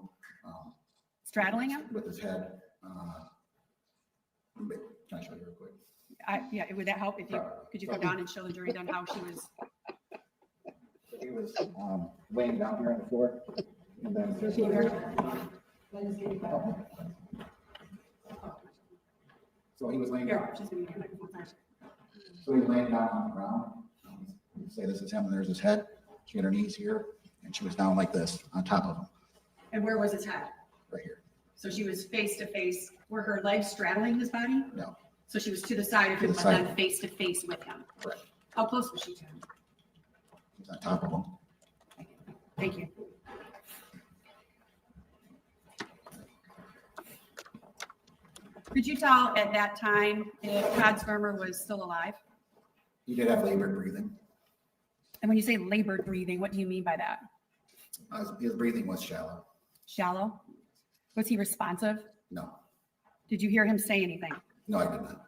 Straddling him? With his head. Can I show you real quick? Yeah, would that help if you, could you go down and show the jury then how she was? He was laying down here on the floor, and then this Can you hear so he was laying Here, down. she's gonna get a microphone first. So he was laying down on the ground. Say this is him, and there's his head. She had her knees here, and she was down like this on top of him. And where was his head? Right here. So she was face to face. Were her legs straddling his body? No. So she was to the side of To him, the but side. then face to face with him. Correct. How close was she to him? He was on top of him. Thank you. Could you tell at that time if Todd Stermer was still alive? He did have labored breathing. And when you say labored breathing, what do you mean by that? His breathing was shallow. Shallow? Was he responsive? No. Did you hear him say anything? No, I did not.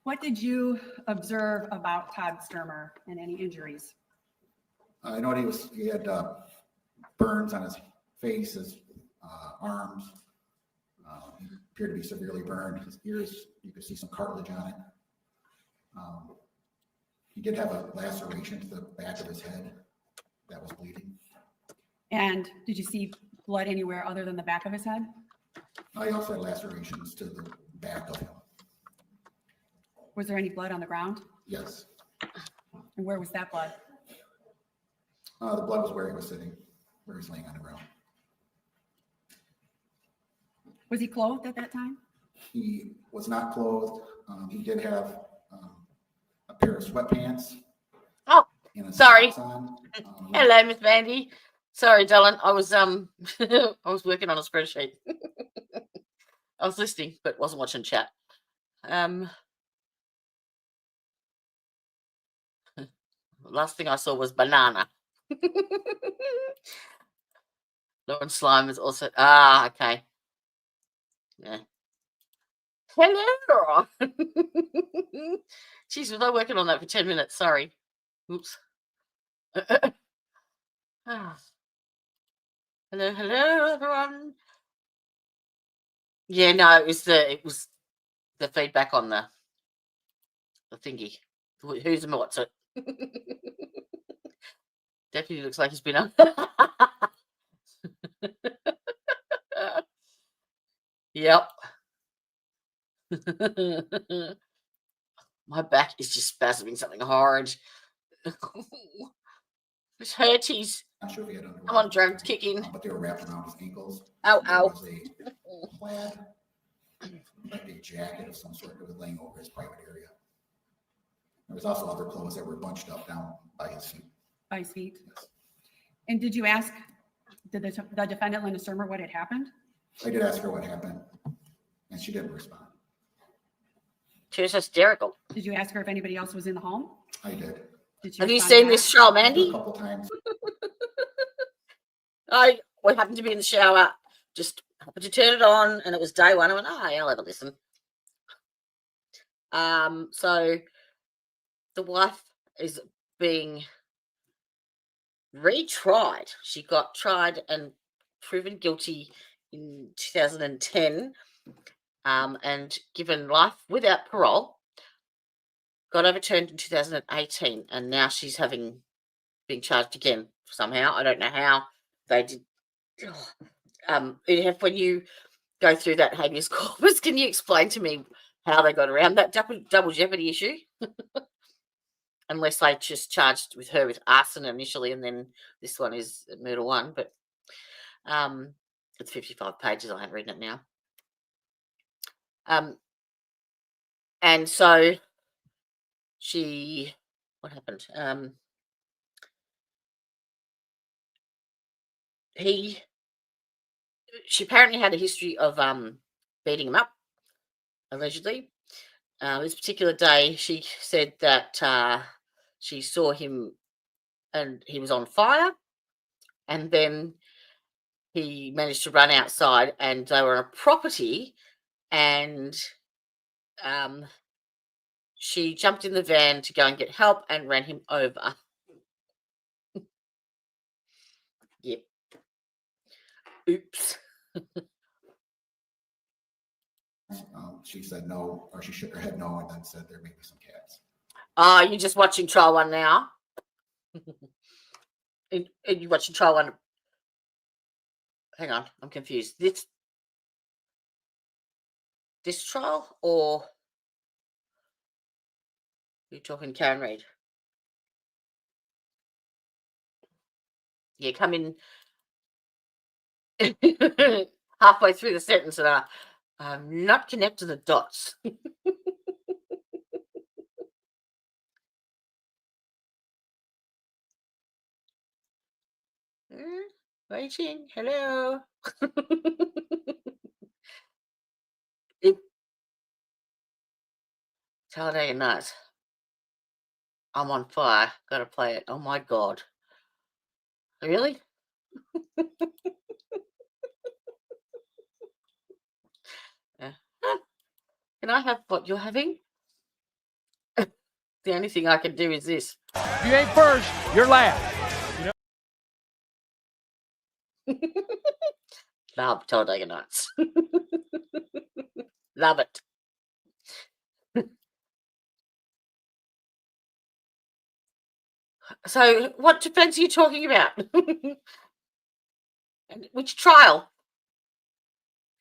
What did you observe about Todd Stermer and any injuries? I know he had burns on his face, his arms. He appeared to be severely burned. His ears, you could see some cartilage on it. He did have a laceration to the back of his head that was bleeding. And did you see blood anywhere other than the back of his head? I also had lacerations to the back of him. Was there any blood on the ground? Yes. And where was that blood? The blood was where he was sitting, where he was laying on the ground. Was he clothed at that time? He was not clothed. He did have a pair of sweatpants. Oh, and a sorry. socks on. Hello, Miss Mandy. Sorry, darling. I was I was working on a spreadsheet. I was listening, but wasn't watching chat. Last thing I saw was banana. Lauren Slime is also okay. Yeah. Hello. Jeez, was I working on that for 10 minutes? Sorry. Oops. Hello, everyone. Yeah, no, it was the feedback on the thingy. Who's and what's it? Deputy looks like he's been on. Yep. My back is just spasming something hard. It's hurties. Not sure if he had underwear. I'm on drugs kicking. But they were wrapped around his ankles. Ow, There ow. was a plaid, like a jacket of some sort that was laying over his private area. There was also other clothes that were bunched up down by his feet. By his feet? Yes. And did you ask the defendant, Linda Stermer, what had happened? I did ask her what happened, and she didn't respond. She was hysterical. Did you ask her if anybody else was in the home? I did. Did she Have you respond seen back? this show, A Mandy? couple times. We happened to be in the shower. Just happened to turn it on, and it was day one. I went, I'll have a listen. So the wife is being retried. She got tried and proven guilty in 2010 and given life without parole. Got overturned in 2018, and now she's being charged again somehow. I don't know how they did. When you go through that habeas corpus, can you explain to me how they got around that double jeopardy issue? Unless they just charged with her with arson initially, and then this one is murder one. But it's 55 pages. I haven't written it now. And so she what happened? She apparently had a history of beating him up, allegedly. This particular day, she said that she saw him and he was on fire, and then he managed to run outside, and they were on a property, and she jumped in the van to go and get help and ran him over. Yep. Oops. She said no, or she shook her head no, and then said there may be some cats. You're just watching trial 1 now? and you're watching trial 1. Hang on, I'm confused. This trial, or you're talking Karen Reid? Yeah, come in halfway through the sentence and I'm not connecting the dots. Waiting. Hello. Talladega Nights. I'm on fire. Gotta play it. Oh my god. Really? Can I have what you're having? The only thing I can do is this. If you ain't first, you're last. Love Talladega Nights. Love it. So, what defense are you talking about? Which trial?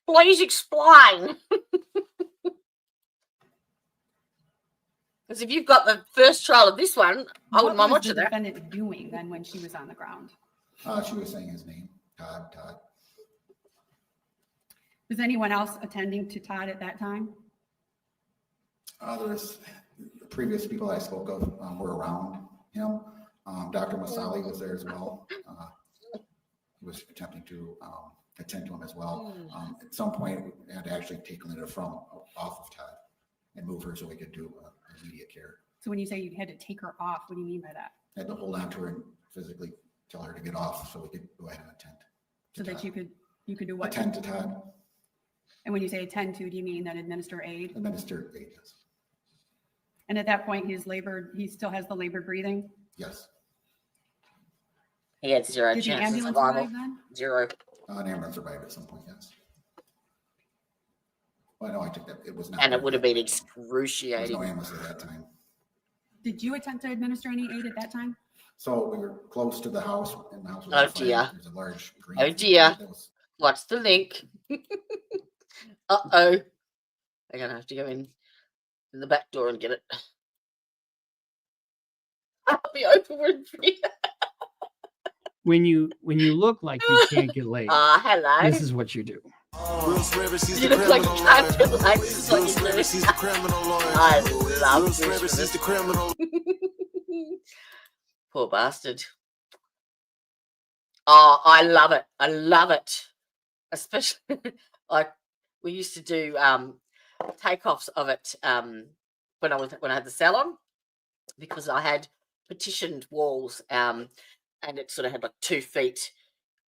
Please explain. Because if you've got the first trial of this one, I wouldn't mind watching that. What was the defendant doing then when she was on the ground? She was saying his name, Todd. Was anyone else attending to Todd at that time? There's previous people I spoke of were around him. Dr. Masali was there as well. He was attempting to attend to him as well. At some point, we had to actually take Linda off of Todd and move her so we could do immediate care. So when you say you had to take her off, what do you mean by that? I had to hold on to her and physically tell her to get off so we could go ahead and attend. So that you could do what? Attend to Todd. And when you say attend to, do you mean then administer aid? Administer aid, yes. And at that point, he still has the labored breathing? Yes. He had zero Did the chance of ambulance survival. arrive then? Zero. An ambulance arrived at some point, yes. Well, no, I took that. It was not. And it would have been There was excruciating. no ambulance at that time. Did you attempt to administer any aid at that time? So we were close to the house, and the house was Oh on fire. dear. There's a large green. Oh dear. That was, What's the link? Uh-oh. I'm going to have to go in the back door and get it. I'll be open with free. When you look like you can't get laid, hello. this is what you do. You look like you can't get laid. This is what you do. I love this. Poor bastard. Oh, I love it. I love it. Especially, like, we used to do takeoffs of it when I had the salon, because I had partitioned walls and it sort of had like 2 feet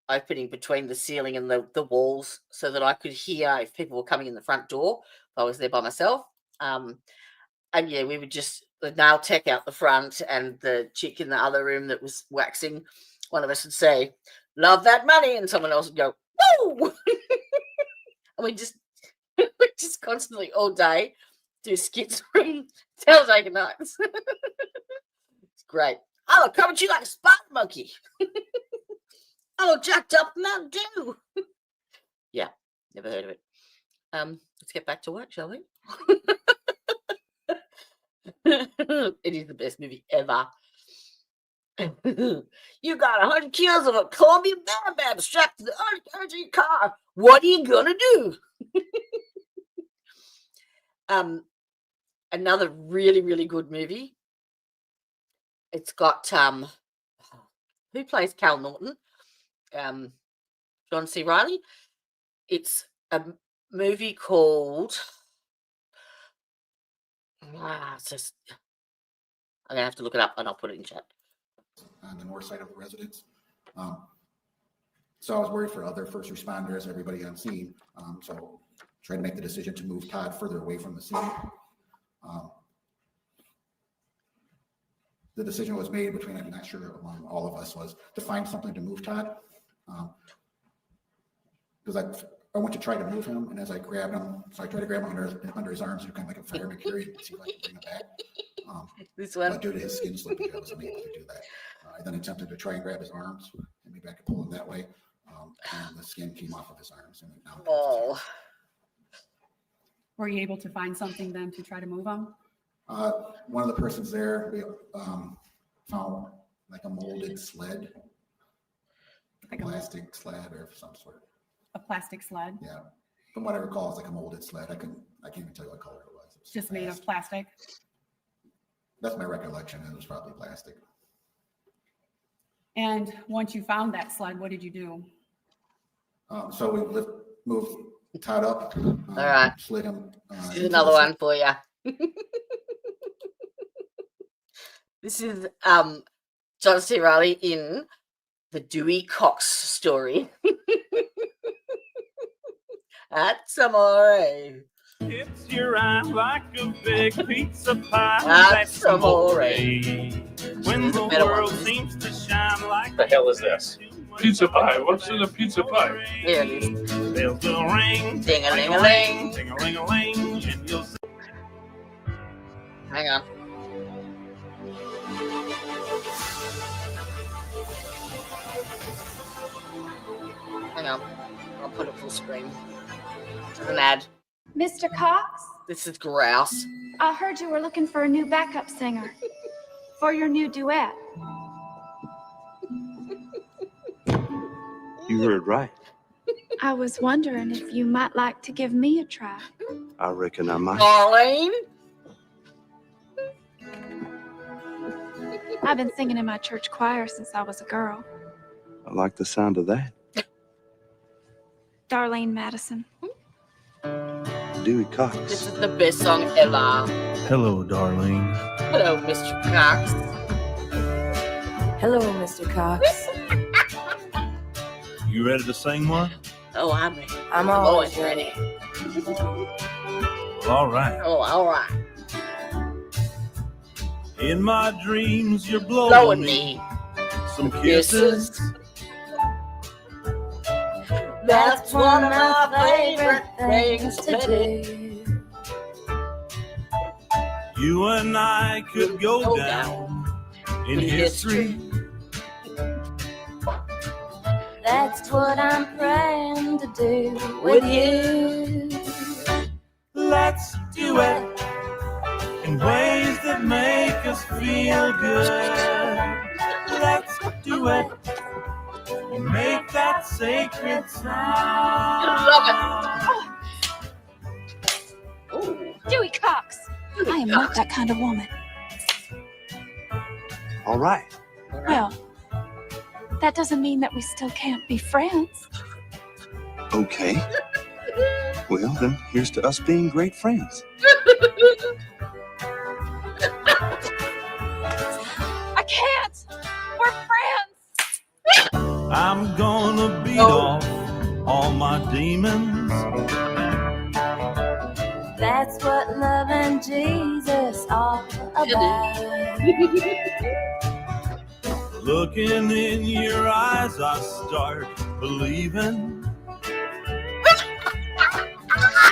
opening between the ceiling and the walls, so that I could hear if people were coming in the front door. If I was there by myself. And yeah, we would just, the nail tech out the front and the chick in the other room that was waxing, one of us would say, "Love that money," and someone else would go, "Woo!" And we just constantly all day do skits from Talladega Nights. It's great. "Oh, come at you like a spider monkey." "Oh, jacked up Mountain Dew." Yeah, never heard of it. Let's get back to work, shall we? It is the best movie ever. "You got 100 kilos of a Colombian bam strapped to the undercarriage of your car. What are you gonna do?" Another really, really good movie it's got who plays Cal Norton? John C. Reilly. It's a movie called it's just, I'm gonna have to look it up and I'll put it in chat. On the north side of the residence. So I was worried for other first responders, everybody on scene. So tried to make the decision to move Todd further away from the scene. The decision was made between, I'm not sure among all of us, was to find something to move Todd. Because I went to try to move him, and as I grabbed him, so I tried to grab him under his arms, kind of like a fireman carry, and see if I could bring him back. This one. But due to his skin slippage, I was unable to do that. I then attempted to try and grab his arms, and maybe I could pull him that way, and the skin came off of his arms. And now Oh. Were you able to find something then to try to move him? One of the persons there, we found like a molded sled, like a plastic sled or some sort. A plastic sled? Yeah. From what I recall, it's like a molded sled. I can't even tell you what color it was. It was just made of plastic? That's my recollection. It was probably plastic. And once you found that sled, what did you do? So we moved Todd up. All right. Slid him. Here's another one for you. This is John C. Reilly in the Dewey Cox story. That's amore. Hits your eye like a big pizza pie. That's amore. When the world seems to shine like the hell is this? Pizza pie. What's in a pizza pie? Here it is. Bells will ring. Ding-a-ling-a-ling. Ding-a-ling-a-ling. And you'll see. Hang on. Hang on. I'll put it full screen. It's an ad. Mr. Cox, This is grouse. I heard you were looking for a new backup singer for your new duet. You heard right. I was wondering if you might like to give me a try. I reckon I might. Darlene? I've been singing in my church choir since I was a girl. I like the sound of that. Darlene Madison. Dewey Cox. This is the best song ever. Hello, Darlene. Hello, Mr. Cox. Hello, Mr. Cox. You ready to sing one? Oh, I'm ready. I'm always ready. All right. Oh, all right. In my dreams, you're blowing Blowing me. some kisses. That's one of my favorite things to do. You and I could go down in history. That's what I'm praying to do with you. Let's do it in ways that make us feel good. Let's do it and make that sacred sound. Dewey Cox, I am not that kind of woman. All right. Well, that doesn't mean that we still can't be friends. Okay. Well, then here's to us being great friends. I can't. We're friends. I'm gonna beat off all my demons. That's what loving Jesus all about. Looking in your eyes, I start believing.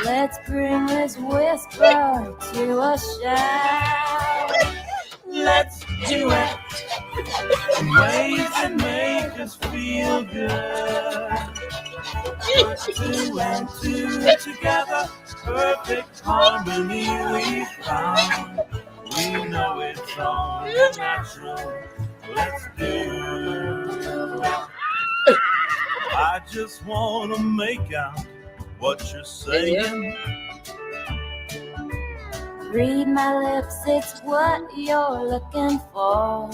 Let's bring this whisper to a shout. Let's do it in ways that make us feel good. Put two and two together, perfect harmony we found. We know it's all natural. Let's do it. I just want to make out what you're saying. Read my lips, it's what you're looking for.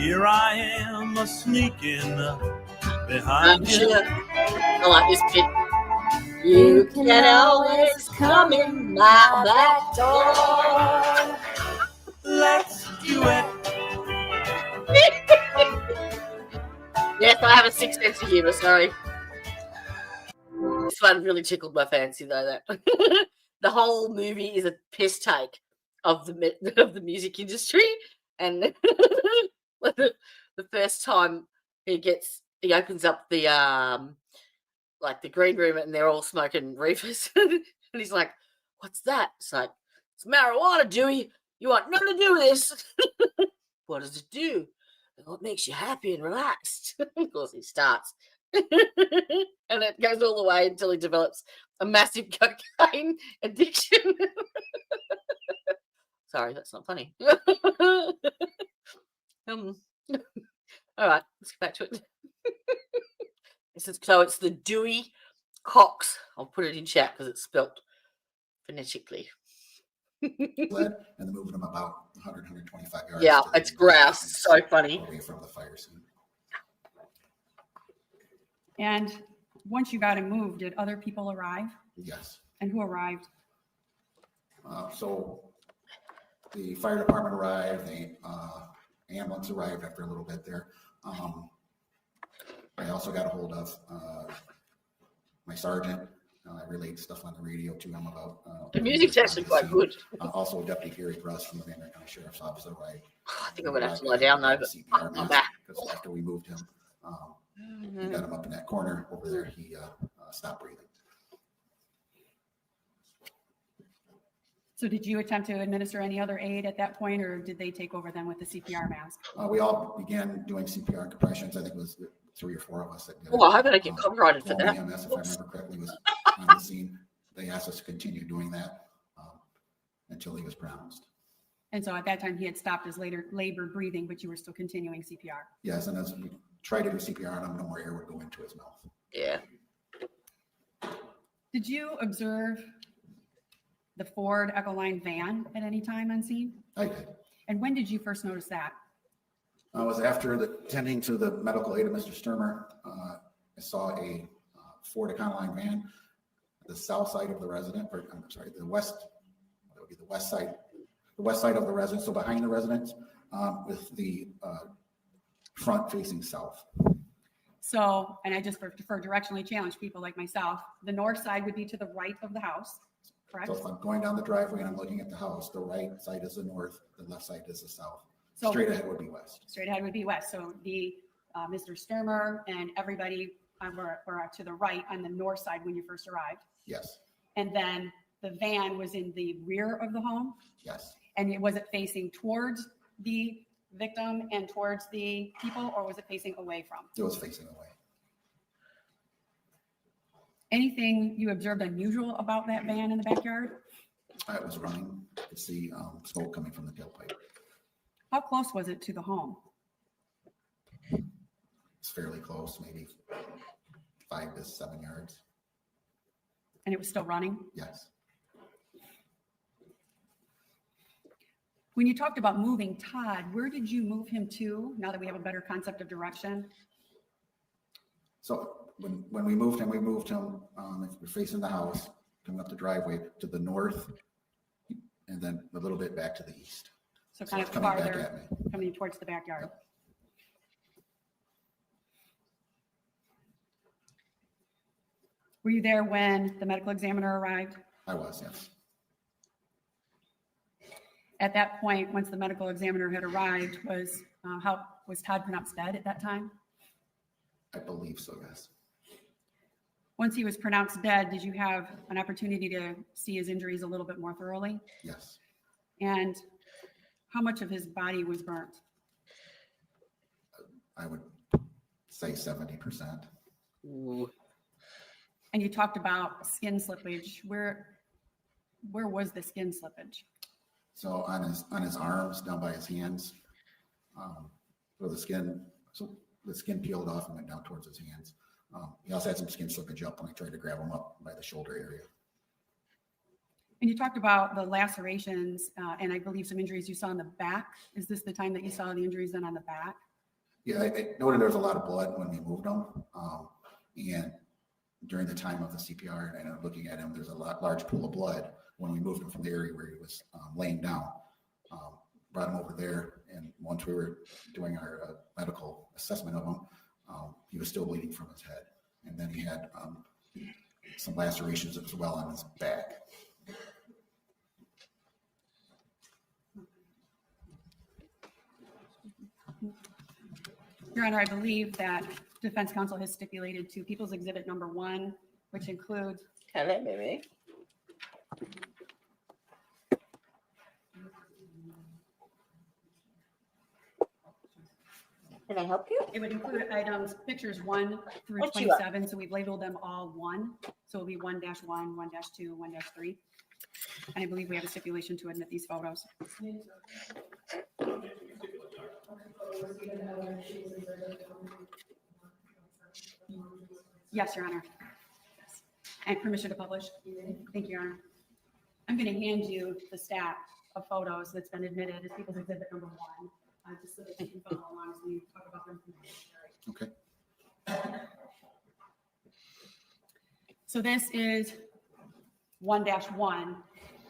here I am a sneaking behind you. I like this bit. You can always come in my back door. Let's do it. Yes, I have a sixth sense of humor. Sorry. This one really tickled my fancy though. That the whole movie is a piss take of the music industry, and the first time he opens up the like the green room, and they're all smoking reefers, and he's like, "What's that?" It's like, "It's marijuana, Dewey. You want nothing to do with this." What does it do? Well, it makes you happy and relaxed. Of course, he starts. And it goes all the way until he develops a massive cocaine addiction. Sorry, that's not funny. All right, let's get back to it. So it's the Dewey Cox. I'll put it in chat because it's spelt phonetically. And then moving them about 100, 125 yards. Yeah, it's grouse. So funny. Away from the fire scene. And once you got him moved, did other people arrive? Yes. And who arrived? So the fire department arrived, the ambulance arrived after a little bit there. I also got a hold of my sergeant. I relayed stuff on the radio to him about. The music's actually quite good. Also, Deputy Gary Russ from the Van County Sheriff's Office arrived. I think I'm going to have to lie down though, but I'm back. Because after we moved him, we got him up in that corner over there. He stopped breathing. So did you attempt to administer any other aid at that point, or did they take over then with the CPR mask? We all began doing CPR and compressions. I think it was 3 or 4 of us that did. Oh, I hope I get copyrighted for that. EMS, if I remember correctly, was on the scene. They asked us to continue doing that until he was pronounced. And so at that time, he had stopped his labored breathing, but you were still continuing CPR. Yes, and as we tried to do CPR on him, no more air would go into his mouth. Yeah. Did you observe the Ford Ecoline van at any time on scene? I did. And when did you first notice that? I was after tending to the medical aid of Mr. Stermer. I saw a Ford Econoline van at the south side of the resident, or I'm sorry, the west. That would be the west side of the residence. So behind the residence, with the front facing south. So, and I just for directionally challenged people like myself, the north side would be to the right of the house, correct? So if I'm going down the driveway and I'm looking at the house, the right side is the north, the left side is the south. So straight ahead would be west. Straight ahead would be west. So the Mr. Stermer and everybody were to the right on the north side when you first arrived. Yes. And then the van was in the rear of the home. Yes. And was it facing towards the victim and towards the people, or was it facing away from? It was facing away. Anything you observed unusual about that van in the backyard? I was running. I could see smoke coming from the tailpipe. How close was it to the home? It's fairly close, maybe 5 to 7 yards. And it was still running? Yes. When you talked about moving Todd, where did you move him to now that we have a better concept of direction? So when we moved him, if we're facing the house, coming up the driveway to the north, and then a little bit back to the east. So kind of farther, coming towards the backyard. Yep. Were you there when the medical examiner arrived? I was, yes. At that point, once the medical examiner had arrived, was Todd pronounced dead at that time? I believe so, yes. Once he was pronounced dead, did you have an opportunity to see his injuries a little bit more thoroughly? Yes. And how much of his body was burnt? I would say 70%. Ooh. And you talked about skin slippage. Where was the skin slippage? So on his arms, down by his hands, where the skin peeled off and went down towards his hands. He also had some skin slippage up when I tried to grab him up by the shoulder area. And you talked about the lacerations and I believe some injuries you saw in the back. Is this the time that you saw the injuries then on the back? Yeah, I noted there was a lot of blood when we moved him. And during the time of the CPR, and looking at him, there's a large pool of blood when we moved him from the area where he was laying down. Brought him over there, and once we were doing our medical assessment of him, he was still bleeding from his head. And then he had some lacerations as well on his back. Your Honor, I believe that defense counsel has stipulated to People's Exhibit number 1, which includes. Hello, baby. Can I help you? It would include items, pictures 1 through What you got? 27, so we've labeled them all 1. So it'll be 1-1, 1-2, 1-3. And I believe we have a stipulation to admit these photos. Yes, Your Honor. And permission to publish. Thank you, Your Honor. I'm going to hand you the stack of photos that's been admitted as People's Exhibit number 1, just so that you can follow along as we talk about them. Okay. So this is 1-1,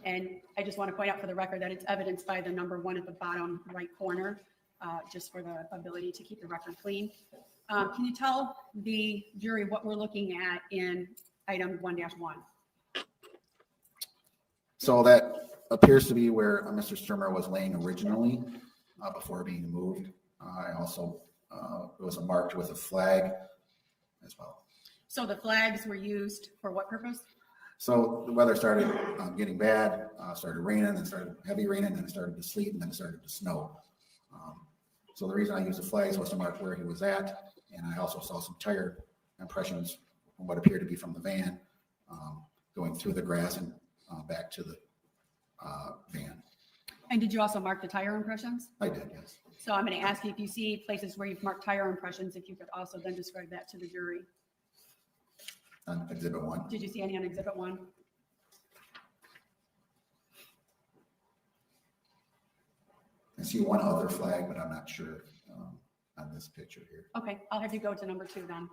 and I just want to point out for the record that it's evidenced by the number 1 at the bottom right corner, just for the ability to keep the record clean. Can you tell the jury what we're looking at in item 1-1? So that appears to be where Mr. Stermer was laying originally before being moved. I also, it was marked with a flag as well. So the flags were used for what purpose? So the weather started getting bad, started raining, then started heavy raining, then it started to sleet, and then it started to snow. So the reason I used the flags was to mark where he was at, and I also saw some tire impressions from what appeared to be from the van going through the grass and back to the van. And did you also mark the tire impressions? I did, yes. So I'm going to ask you, if you see places where you've marked tire impressions, if you could also then describe that to the jury. On Exhibit 1. Did you see any on Exhibit 1? I see one other flag, but I'm not sure on this picture here. Okay, I'll have you go to number 2 then.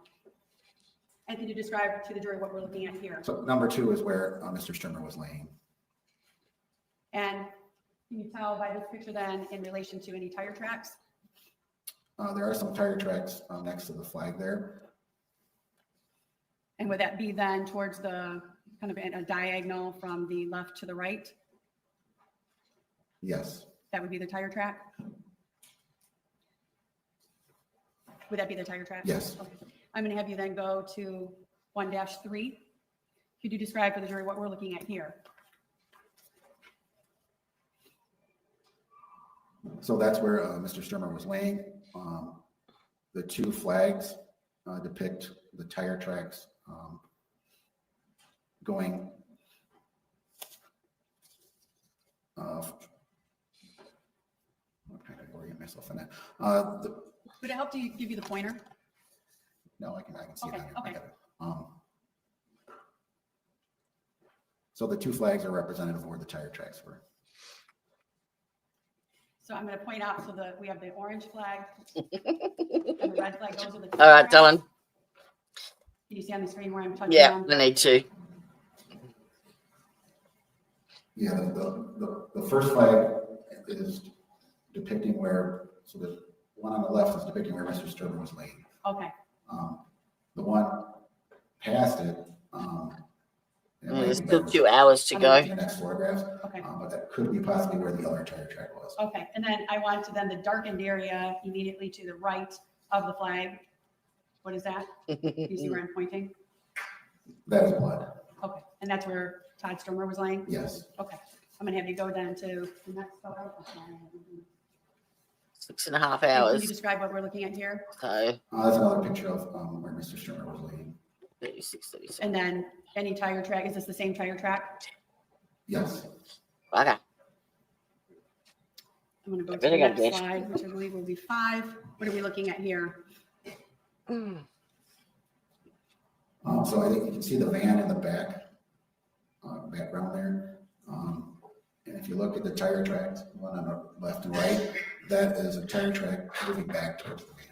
And can you describe to the jury what we're looking at here? So number 2 is where Mr. Stermer was laying. And can you tell by this picture then in relation to any tire tracks? There are some tire tracks next to the flag there. And would that be then towards the kind of a diagonal from the left to the right? Yes. That would be the tire track? Would that be the tire track? Yes. Okay. I'm going to have you then go to 1-3. Could you describe for the jury what we're looking at here? So that's where Mr. Stermer was laying. The 2 flags depict the tire tracks going I'm trying to orient myself in that. Would it help to give you the pointer? No, I can see Okay, it. okay. So the 2 flags are representative of where the tire tracks were. So I'm going to point out so that we have the orange flag and the red flag. Those are the All right, tracks. Dylan. Can you see on the screen where I'm touching Yeah, on? I need to. Yeah, the first flag is depicting where, so the one on the left is depicting where Mr. Stermer was laying. Okay. The one past it, There's still 2 hours to go. the next photographs, Okay. but that could be possibly where the other tire track was. Okay. And then I want to then the darkened area immediately to the right of the flag. What is that? You see where I'm pointing? That is blood. Okay. And that's where Todd Stermer was laying? Yes. Okay. I'm going to have you go down to the next photo. 6.5 Can you hours. describe what we're looking at here? So That's another picture of where Mr. Stermer was laying. 36, 37. And then any tire track, is this the same tire track? Yes. Okay. I'm going to go to Really the good, next bitch. slide, which I believe will be 5. What are we looking at here? So I think you can see the van in the back, background there. And if you look at the tire tracks, one on the left and right, that is a tire track moving back towards the van.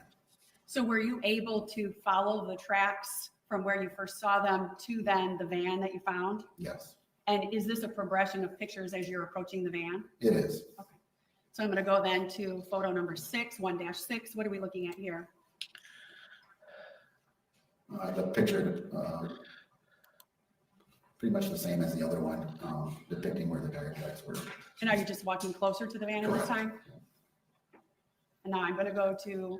So were you able to follow the tracks from where you first saw them to then the van that you found? Yes, And is this a progression of pictures as you're approaching the van? it is. Okay. So I'm going to go then to photo number 6, 1-6. What are we looking at here? The picture, pretty much the same as the other one, depicting where the tire tracks were. And are you just walking closer to the van at this Correct. time? And now I'm going to go to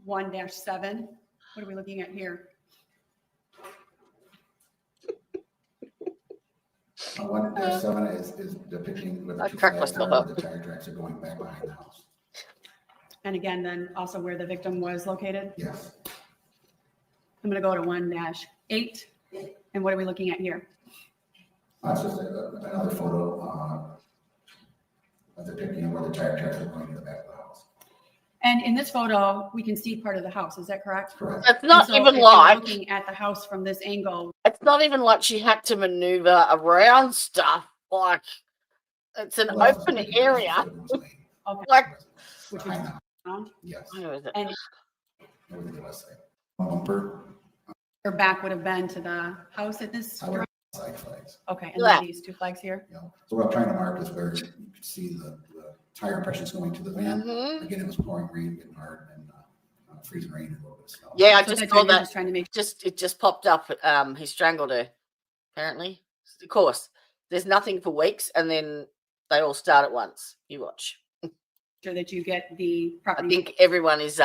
1-7. What are we looking at here? 1-7 is depicting where the I two cracked flags myself are, up. where the tire tracks are going back behind the house. And again, then also where the victim was located? Yes. I'm going to go to 1-8. And what are we looking at here? It's just another photo depicting where the tire tracks are going to the back of the house. And in this photo, we can see part of the house. Is that correct? Correct. It's not And so even if you're like looking at the house from this angle. it's not even like she had to maneuver around stuff. Like it's an open area. Okay. Like Which was found. Yes. where is it? And Over to the west side. Bumper, her back would have been to the house at this. I would have side flags. Okay, and Yeah. then these 2 flags here. Yeah. So what I'm trying to mark is where you could see the tire impressions going to the van. Mhm. Again, it was pouring rain, getting hard, and freezing rain and a little bit of snow. Yeah, I So just that's saw why you're that. just trying to make It just popped up. He strangled her. Apparently, of course. There's nothing for weeks, and then they all start at once. You watch. sure that you get the I property. think everyone is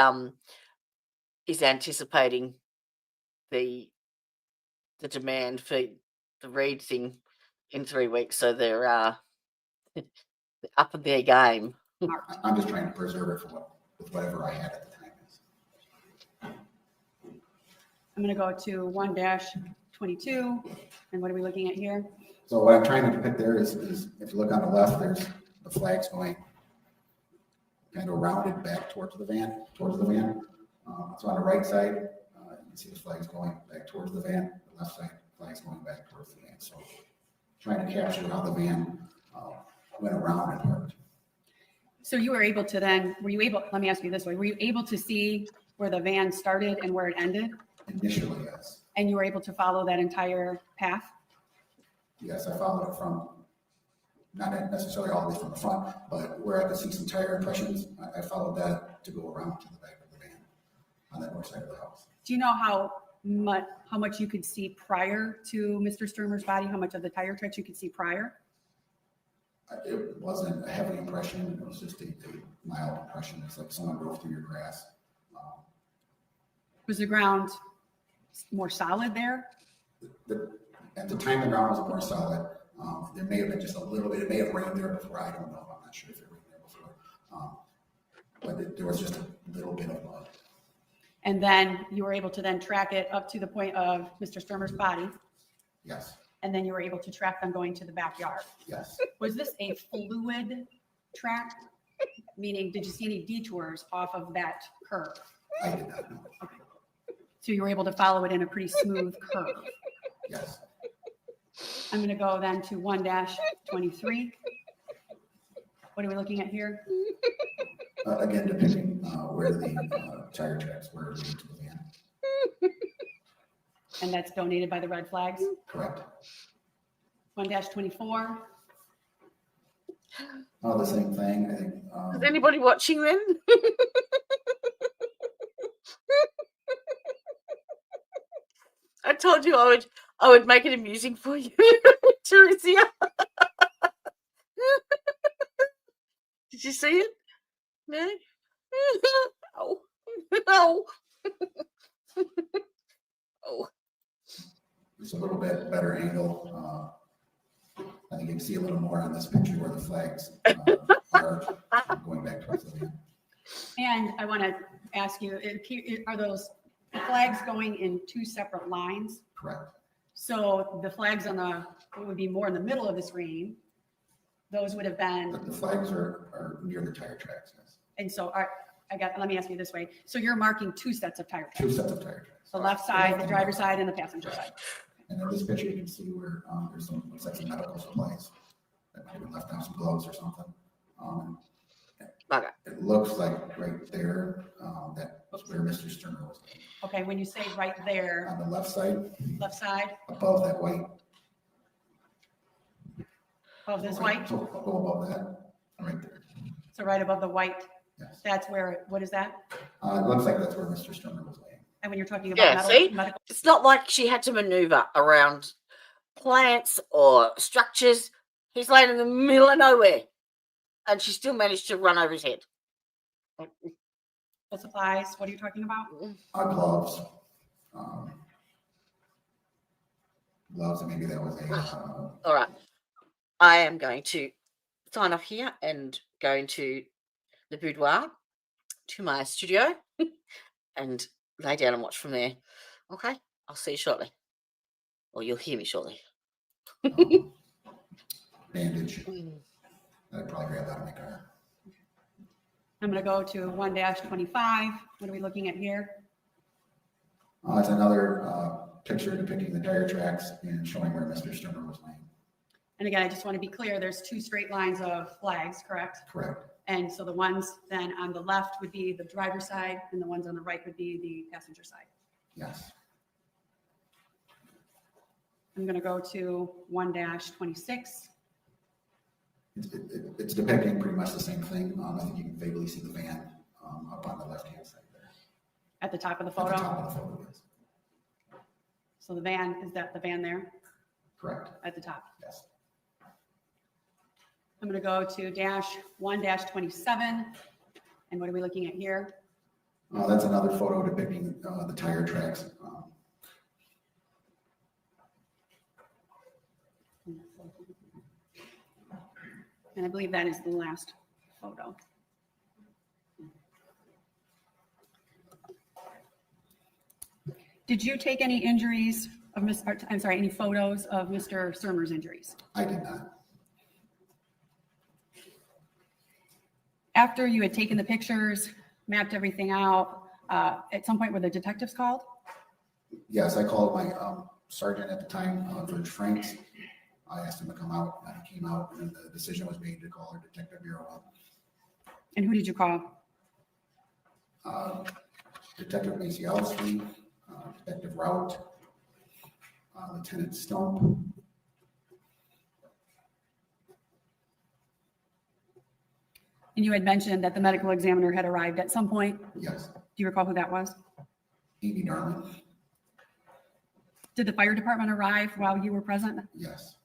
anticipating the demand for the Reed thing in 3 weeks, so they're up in their game. I'm just trying to preserve it for with whatever I had at the time. I'm going to go to 1-22. And what are we looking at here? So what I'm trying to depict there is if you look on the left, there's the flags going kind of rounded back towards the van. So on the right side, you can see the flags going back towards the van. The left side, flags going back towards the van. So trying to capture how the van went around and parked. So you were able to then, let me ask you this way, were you able to see where the van started and where it ended? Initially, yes. And you were able to follow that entire path? Yes, I followed it from, not necessarily all the way from the front, but where I could see some tire impressions, I followed that to go around to the back of the van on that north side of the house. Do you know how much you could see prior to Mr. Stermer's body? How much of the tire tracks you could see prior? It wasn't a heavy impression, it was just a mild impression. It's like someone drove through your grass. Was the ground more solid there? At the time, the ground was more solid. There may have been just a little bit, it may have rained there before, I don't know, I'm not sure if it rained there before. But there was just a little bit of mud. And then you were able to then track it up to the point of Mr. Stermer's body, Yes, and then you were able to track them going to the backyard. yes. Was this a fluid track? Meaning, did you see any detours off of that curve? I did not know. Okay. So you were able to follow it in a pretty smooth curve. Yes. I'm going to go then to 1-23. What are we looking at here? Again, depicting where the tire tracks were leading to the van. And that's donated by the red flags. Correct. 1-24. The same thing, I think. Is anybody watching then? I told you I would make it amusing for you, Teresa. Did you see it? No. Oh. Oh. Oh. It's a little bit better angle. I think you can see a little more on this picture where the flags are going back towards the van. And I want to ask you, are those flags going in 2 separate lines? Correct. So the flags it would be more in the middle of the screen. Those would have been. The flags are near the tire tracks, yes. And so let me ask you this way. So you're marking 2 sets of tire tracks. 2 sets of tire tracks. The left side, the driver's side, and the passenger side. And in this picture, you can see where there's looks like some medical supplies that might have been left down, some gloves or something. Okay. It looks like right there, that was where Mr. Stermer was laying. Okay, when you say right there, On the left side, above that white. above this white, So go above that, right there. so right above the white, Yes. that's where, what is that? It looks like that's where Mr. Stermer was laying. And when you're talking about Yeah, medical, it's not like she had to maneuver around plants or structures. He's laying in the middle of nowhere, and she still managed to run over his head. the supplies, what are you talking about? Gloves. Gloves, and maybe that was a. All right. I am going to sign off here and go into the boudoir to my studio and lay down and watch from there. Okay? I'll see you shortly. Or you'll hear me shortly. Bandage. I'd probably grab that in my car. I'm going to go to 1-25. What are we looking at here? It's another picture depicting the tire tracks and showing where Mr. Stermer was laying. And again, I just want to be clear, there's two straight lines of flags, correct? Correct. And so the ones then on the left would be the driver's side, and the ones on the right would be the passenger side. Yes. I'm going to go to 1-26. It's depicting pretty much the same thing. I think you can vaguely see the van up on the left-hand side there. At the top of the photo? At the top of the photo, yes. So the van, is that the van there? Correct. At the top? Yes. I'm going to go to 1-27. And what are we looking at here? That's another photo depicting the tire tracks. And I believe that is the last photo. Did you take any injuries of any photos of Mr. Stermer's injuries? I did not. After you had taken the pictures, mapped everything out, at some point were the detectives called? Yes, I called my sergeant at the time, George Franks. I asked him to come out, and he came out, and the decision was made to call our detective bureau up. And who did you call? Detective Macielski, Detective Rout, Lieutenant Stump. And you had mentioned that the medical examiner had arrived at some point. Yes. Do you recall who that was? Amy Darman. Did the fire department arrive while you were present? Yes.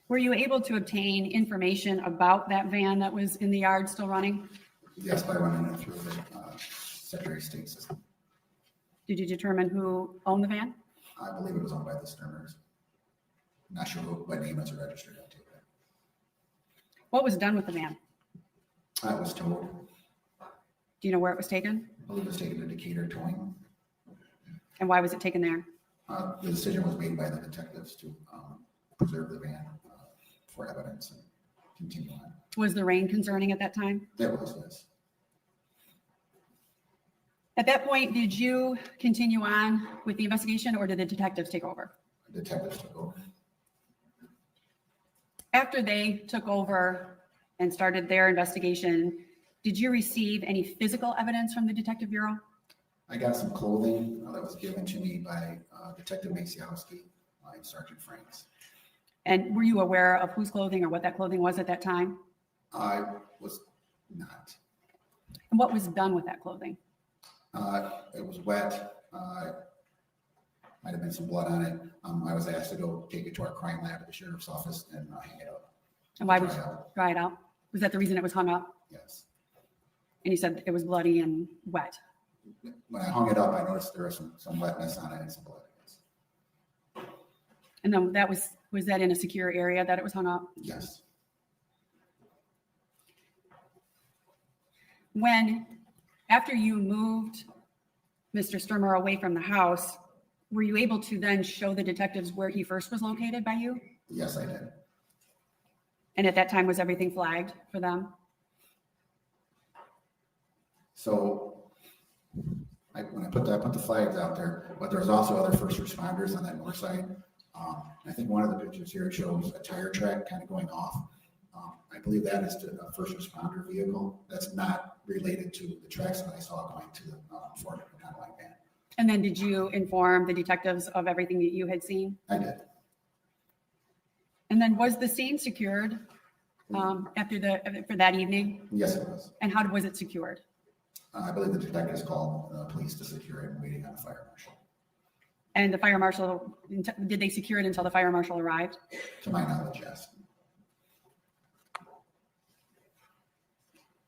Were you able to obtain information about that van that was in the yard still running? Yes, by running it through the Secretary of State system. Did you determine who owned the van? I believe it was owned by the Stermers. Not sure what name it's registered up to. What was done with the van? I was told. Do you know where it was taken? I believe it was taken to Decatur Towing. And why was it taken there? The decision was made by the detectives to preserve the van for evidence and continue on. Was the rain concerning at that time? That was, yes. At that point, did you continue on with the investigation or did the detectives take over? The detectives took over. After they took over and started their investigation, did you receive any physical evidence from the Detective Bureau? I got some clothing that was given to me by Detective Macielski and Sergeant Franks. And were you aware of whose clothing or what that clothing was at that time? I was not. And what was done with that clothing? It was wet. Might have been some blood on it. I was asked to go take it to our crime lab at the sheriff's office and hang it up. And why was dry it out? Was that the reason it was hung up? Yes. And you said it was bloody and wet. When I hung it up, I noticed there was some wetness on it and some blood. And then that was that in a secure area that it was hung up? Yes. After you moved Mr. Stermer away from the house, were you able to then show the detectives where he first was located by you? Yes, I did. And at that time, was everything flagged for them? So when I put the flags out there, but there's also other first responders on that north side. I think one of the pictures here shows a tire track kind of going off I believe that is to a first responder vehicle. That's not related to the tracks that I saw going to the Fort Econoline van. And then did you inform the detectives of everything that you had seen? I did. And then was the scene secured for that evening? Yes, it was. And how was it secured? I believe the detectives called the police to secure it and waiting on the fire marshal. And the fire marshal, did they secure it until the fire marshal arrived? To my knowledge, yes.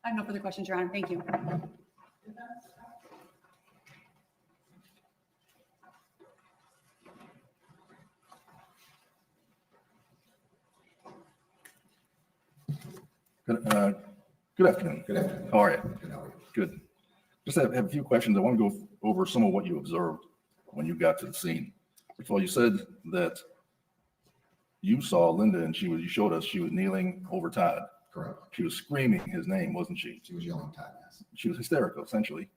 I have no further questions, Your Honor. Thank you. Good afternoon. Good afternoon. How are you? Good, how are you? Good. Just have a few questions. I want to go over some of what you observed when you got to the scene. First of all, you said that you saw Linda and you showed us she was kneeling over Todd. Correct. She was screaming his name, wasn't she? She was yelling Todd, yes. She was hysterical, essentially.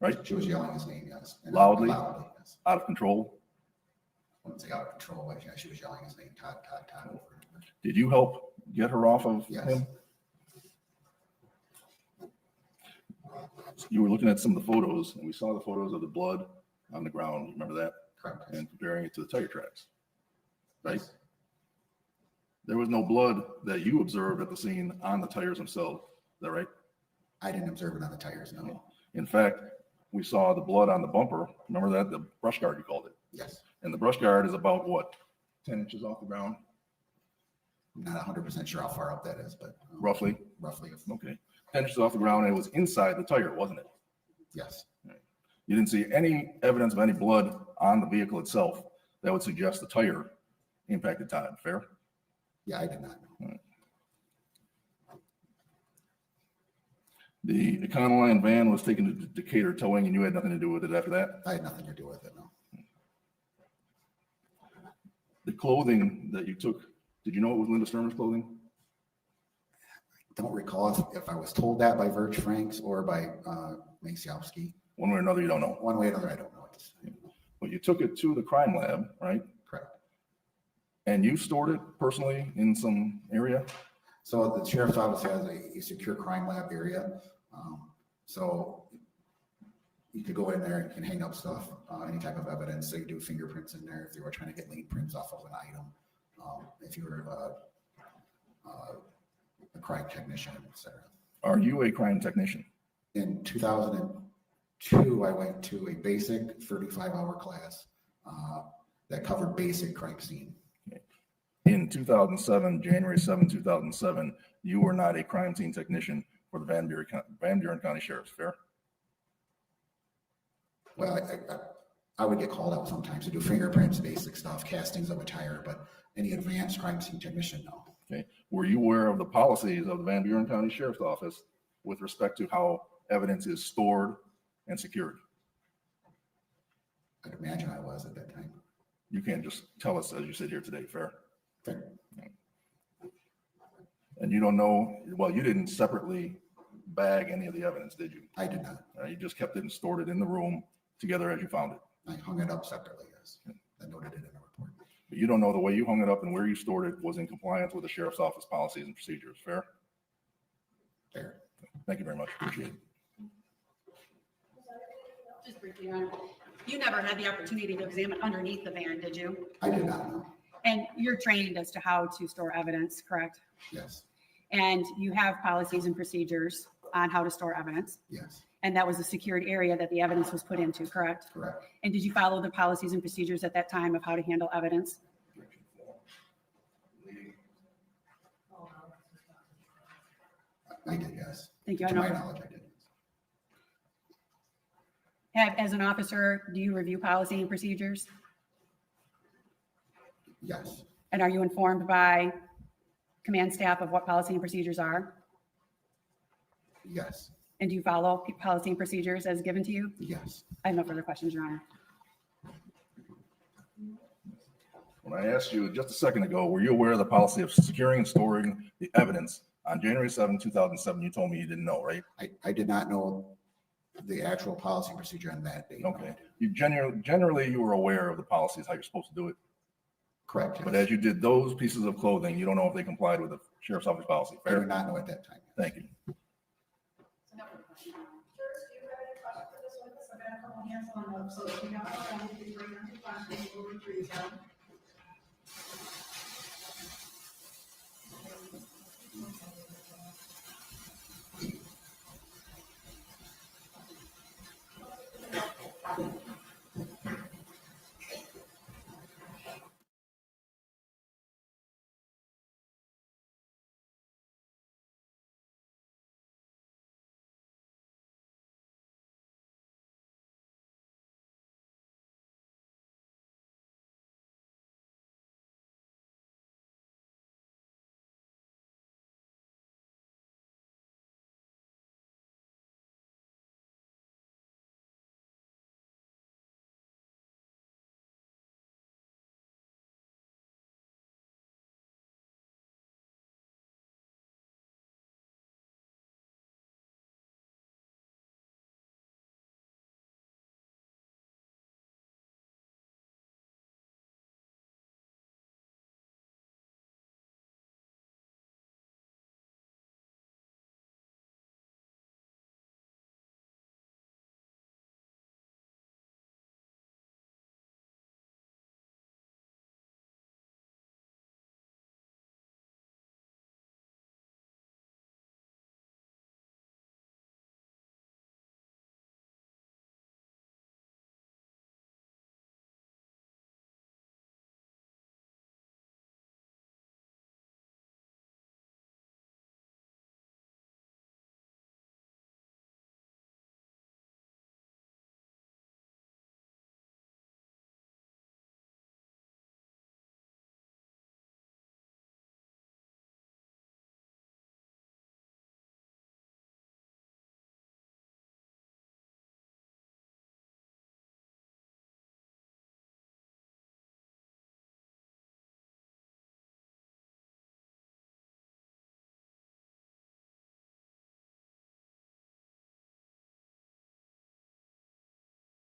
Right? She was yelling his name, yes. And Loudly? Loudly, yes. Out of control? I wouldn't say out of control, but yeah, she was yelling his name, Todd, Todd, Todd, over and over. Did you help get her off of Yes. him? You were looking at some of the photos, and we saw the photos of the blood on the ground. Remember that? Correct. And comparing it to the tire tracks, right? There was no blood that you observed at the scene on the tires themselves. Is that right? I didn't observe it on the tires, no. In fact, we saw the blood on the bumper. Remember that? The brush guard, you called it. Yes. And the brush guard is about what? 10 inches off the ground? I'm not 100% sure how far up that is, but. Roughly? Roughly. Okay. 10 inches off the ground, and it was inside the tire, wasn't it? Yes. Right. You didn't see any evidence of any blood on the vehicle itself that would suggest the tire impacted Todd, fair? Yeah, I did not know. Right. The Econoline van was taken to Decatur towing, and you had nothing to do with it after that? I had nothing to do with it, no. The clothing that you took, did you know it was Linda Stermer's clothing? Don't recall if I was told that by Verge Franks or by Maciowski. One way or another, you don't know. One way or another, I don't know. But you took it to the crime lab, right? Correct. And you stored it personally in some area? So the sheriff's office has a secure crime lab area. So you could go in there and hang up stuff, any type of evidence. So you do fingerprints in there if you were trying to get lien prints off of an item. If you were a crime technician, etc. Are you a crime technician? In 2002, I went to a basic 35-hour class that covered basic crime scene. In 2007, January 7, 2007, you were not a crime scene technician for the Van Buren County Sheriff's, fair? Well, I would get called out sometimes to do fingerprints, basic stuff, castings of a tire, but any advanced crime scene technician, no. Okay. Were you aware of the policies of the Van Buren County Sheriff's Office with respect to how evidence is stored and secured? I'd imagine I was at that time. You can't just tell us as you sit here today, fair? Fair. And you don't know, well, you didn't separately bag any of the evidence, did you? I did not. You just kept it and stored it in the room together as you found it. I hung it up separately, yes. I noted it in a report. But you don't know the way you hung it up and where you stored it was in compliance with the Sheriff's Office policies and procedures, fair? Fair. Thank you very much. Appreciate it. Just briefly, Your Honor, you never had the opportunity to examine underneath the van, did you? I did not know. And you're trained as to how to store evidence, correct? Yes. And you have policies and procedures on how to store evidence. Yes. And that was a secured area that the evidence was put into, correct? Correct. And did you follow the policies and procedures at that time of how to handle evidence? I did, yes. Thank you. To my knowledge, I did. As an officer, do you review policy and procedures? Yes. And are you informed by command staff of what policy and procedures are? Yes. And do you follow policy and procedures as given to you? Yes. I have no further questions, Your Honor. When I asked you just a second ago, were you aware of the policy of securing and storing the evidence on January 7, 2007? You told me you didn't know, right? I did not know the actual policy and procedure on that date. Okay. You generally you were aware of the policies, how you're supposed to do it. Correct. But as you did those pieces of clothing, you don't know if they complied with the sheriff's office policy. I do Fair? not know at that time. Thank you.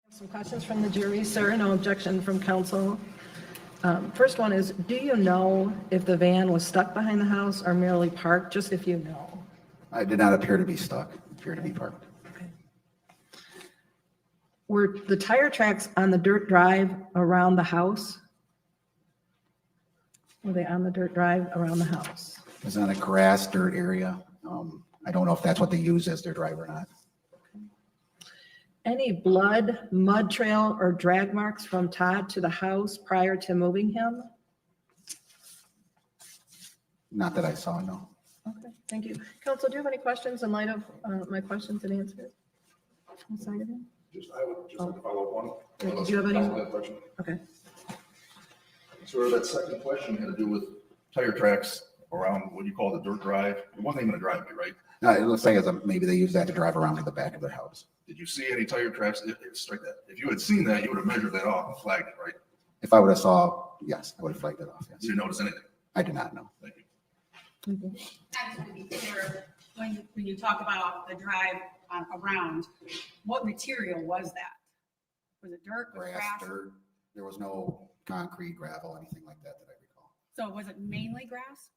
Some questions from the jury, sir. No objection from counsel. First one is, do you know if the van was stuck behind the house or merely parked, just if you know? I did not appear to be stuck, appear to be parked. Were the tire tracks on the dirt drive around the house? Were they on the dirt drive around the house? It was on a grass dirt area. I don't know if that's what they use as their drive or not. Any blood, mud trail, or drag marks from Todd to the house prior to moving him? Not that I saw, no. Okay, thank you. Counsel, do you have any questions in light of my questions and answers? Inside of him? I would just like to follow up one. Did you have any? Question. Okay. So that second question had to do with tire tracks around what you call the dirt drive. It wasn't even a driveway, right? No, it looks like maybe they use that to drive around to the back of their house. Did you see any tire tracks? Strike that. If you had seen that, you would have measured that off and flagged it, right? If I would have saw, yes, I would have flagged it off, yes. Did you notice anything? I did not know. Thank you. And to be clear, when you talk about the drive around, what material was that? Was it dirt, was it Grass, grass? dirt, there was no concrete, gravel, anything like that that I recall. So was it mainly grass?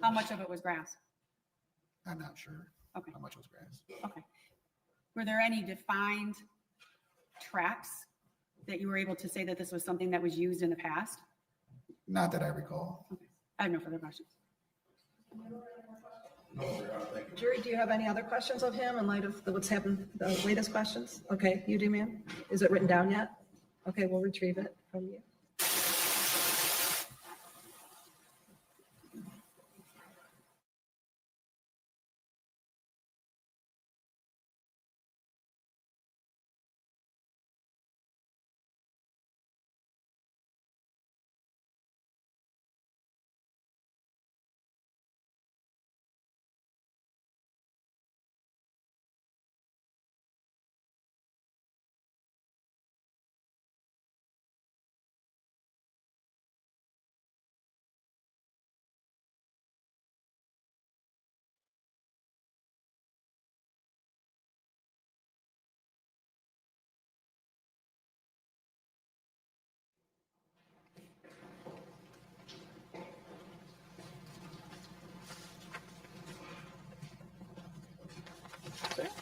How much of it was grass? I'm not sure Okay. how much was grass. Okay. Were there any defined tracks that you were able to say that this was something that was used in the past? Not that I recall. I have no further questions. Jury, do you have any other questions of him in light of what's happened, the latest questions? Okay, you do, ma'am? Is it written down yet? Okay, we'll retrieve it from you.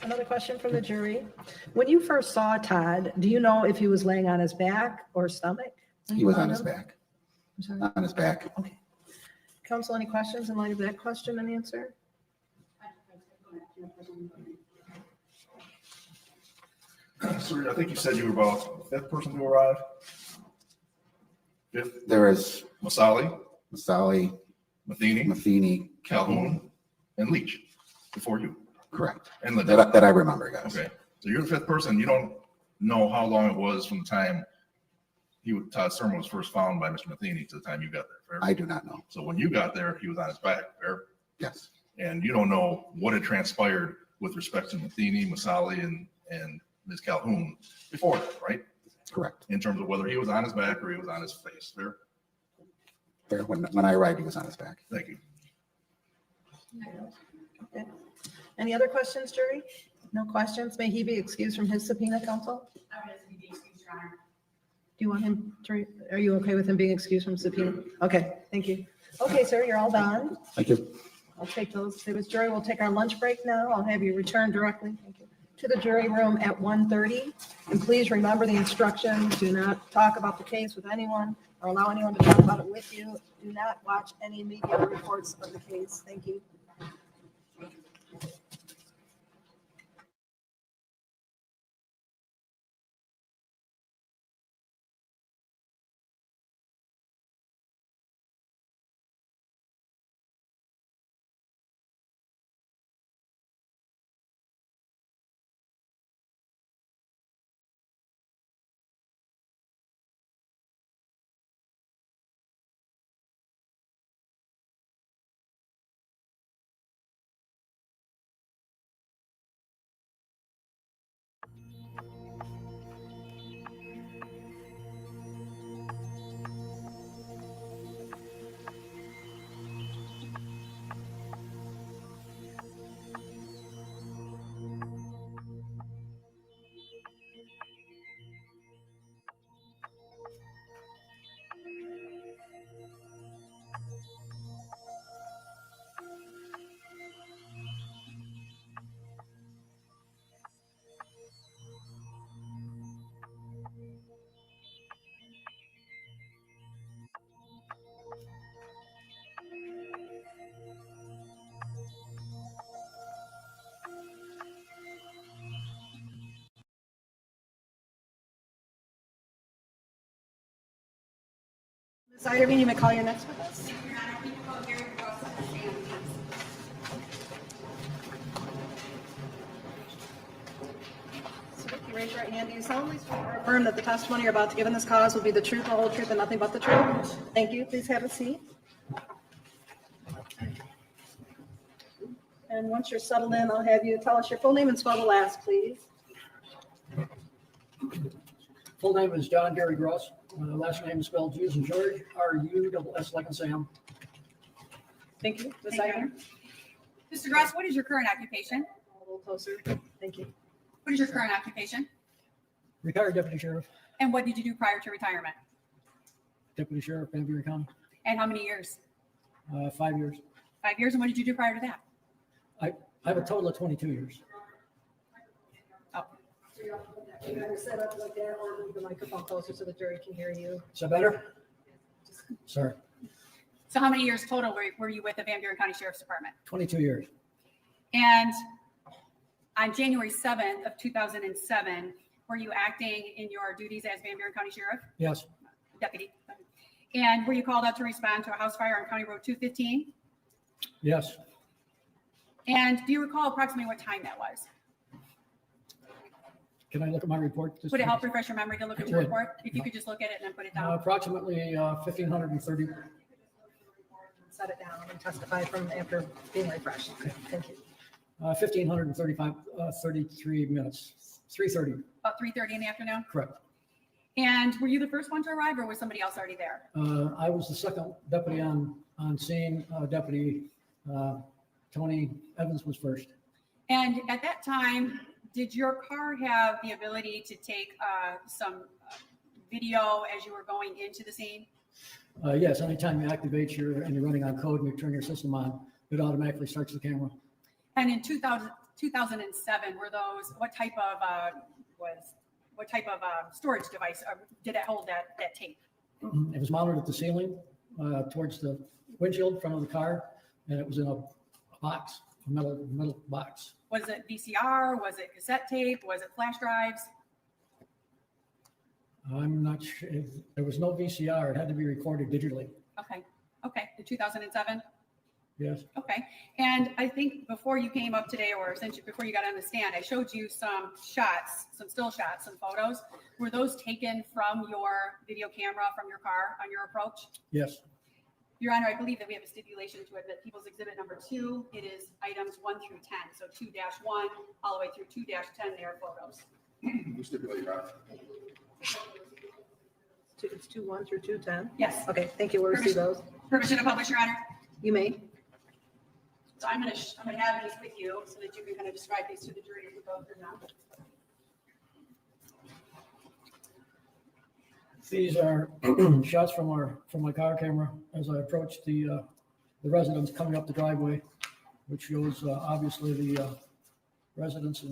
Another question from the jury. When you first saw Todd, do you know if he was laying on his back or stomach? He was on his back. I'm sorry. On his back. Okay. Counsel, any questions in light of that question and answer? Sir, I think you said you were about the fifth person to arrive. Fifth? There is Masali, Matheny, Calhoun, and Leach before you. Correct. And Liddell. That I remember, guys. Okay. So you're the fifth person. You don't know how long it was from the time Todd Stermer was first found by Mr. Matheny to the time you got there. Fair? I do not know. So when you got there, he was on his back. Fair? Yes. And you don't know what had transpired with respect to Matheny, Masali, and Ms. Calhoun before that, right? Correct. In terms of whether he was on his back or he was on his face. Fair? Fair. When I arrived, he was on his back. Thank you. Okay. Any other questions, jury? No questions? May he be excused from his subpoena, counsel? I would ask him to be excused, Your Honor. Do you want him to, are you okay with him being excused from subpoena? Okay, thank you. Okay, sir, you're all done. Thank you. I'll take those exhibits. Jury, we'll take our lunch break now. I'll have you return directly, thank you, to the jury room at 1:30. And please remember the instructions. Do not talk about the case with anyone or allow anyone to talk about it with you. Do not watch any media reports of the case. Thank you. Ms. Irene, you may call your next witness. So if you raise your right hand, do you solemnly swear or affirm that the testimony you're about to give in this cause will be the truth, the whole truth, and nothing but the truth? Thank you. Please have a seat. And once you're settled in, I'll have you tell us your full name and spell the last, please. Full name is John Gary Gross. Last name is spelled G as in George, R-U-S-S like in Sam. Thank you. Ms. Thank you. Irene? Mr. Gross, what is your current occupation? A little closer. Thank you. What is your current occupation? Retired Deputy Sheriff, And what did you do prior to retirement? Deputy Sheriff, Van Buren County, And how many years? 5 years. 5 years. And what did you do prior to that? I have a total of 22 years. Oh. You better set up like that or move the microphone closer so the jury can hear you. Is that better? Sorry, So how many years total were you with the Van Buren County Sheriff's Department? 22 years. And on January 7th of 2007, were you acting in your duties as Van Buren County Sheriff? Yes, Deputy. And were you called out to respond to a house fire on County Road 215? yes. And do you recall approximately what time that was? Can I look at my report? Would it help refresh your memory to look at your Would. report? If you could just look at it and then put it down. Approximately 1,530. Set it down and testify from after being refreshed. Okay, thank you. 1,535, 33 minutes, 3:30, About 3:30 in the afternoon? correct. And were you the first one to arrive or was somebody else already there? I was the second deputy on scene. Deputy Tony Evans was first. And at that time, did your car have the ability to take some video as you were going into the scene? Yes, anytime you activate and you're running on code and you turn your system on, it automatically starts the camera. And in 2000, 2007, were those, what type of storage device did it hold that tape? It was mounted at the ceiling towards the windshield front of the car, and it was in a box, a metal box. Was it VCR? Was it cassette tape? Was it flash drives? I'm not sure. There was no VCR. It had to be recorded digitally. Okay. Okay. In 2007? Yes. Okay. And I think before you came up today, or before you got on the stand, I showed you some shots, some still shots, some photos. Were those taken from your video camera from your car on your approach? Yes. Your Honor, I believe that we have a stipulation to admit People's Exhibit number 2. It is items 1 through 10. So 2-1 all the way through 2-10, they are photos. We stipulate, Your Honor. It's 2-1 through 2-10? Yes. Okay, thank you. We'll receive those. Permission to publish, Your Honor? You may. So I'm going to have these with you so that you can kind of describe these to the jury as we go through them. These are shots from my car camera as I approached the residents coming up the driveway, which shows obviously the residents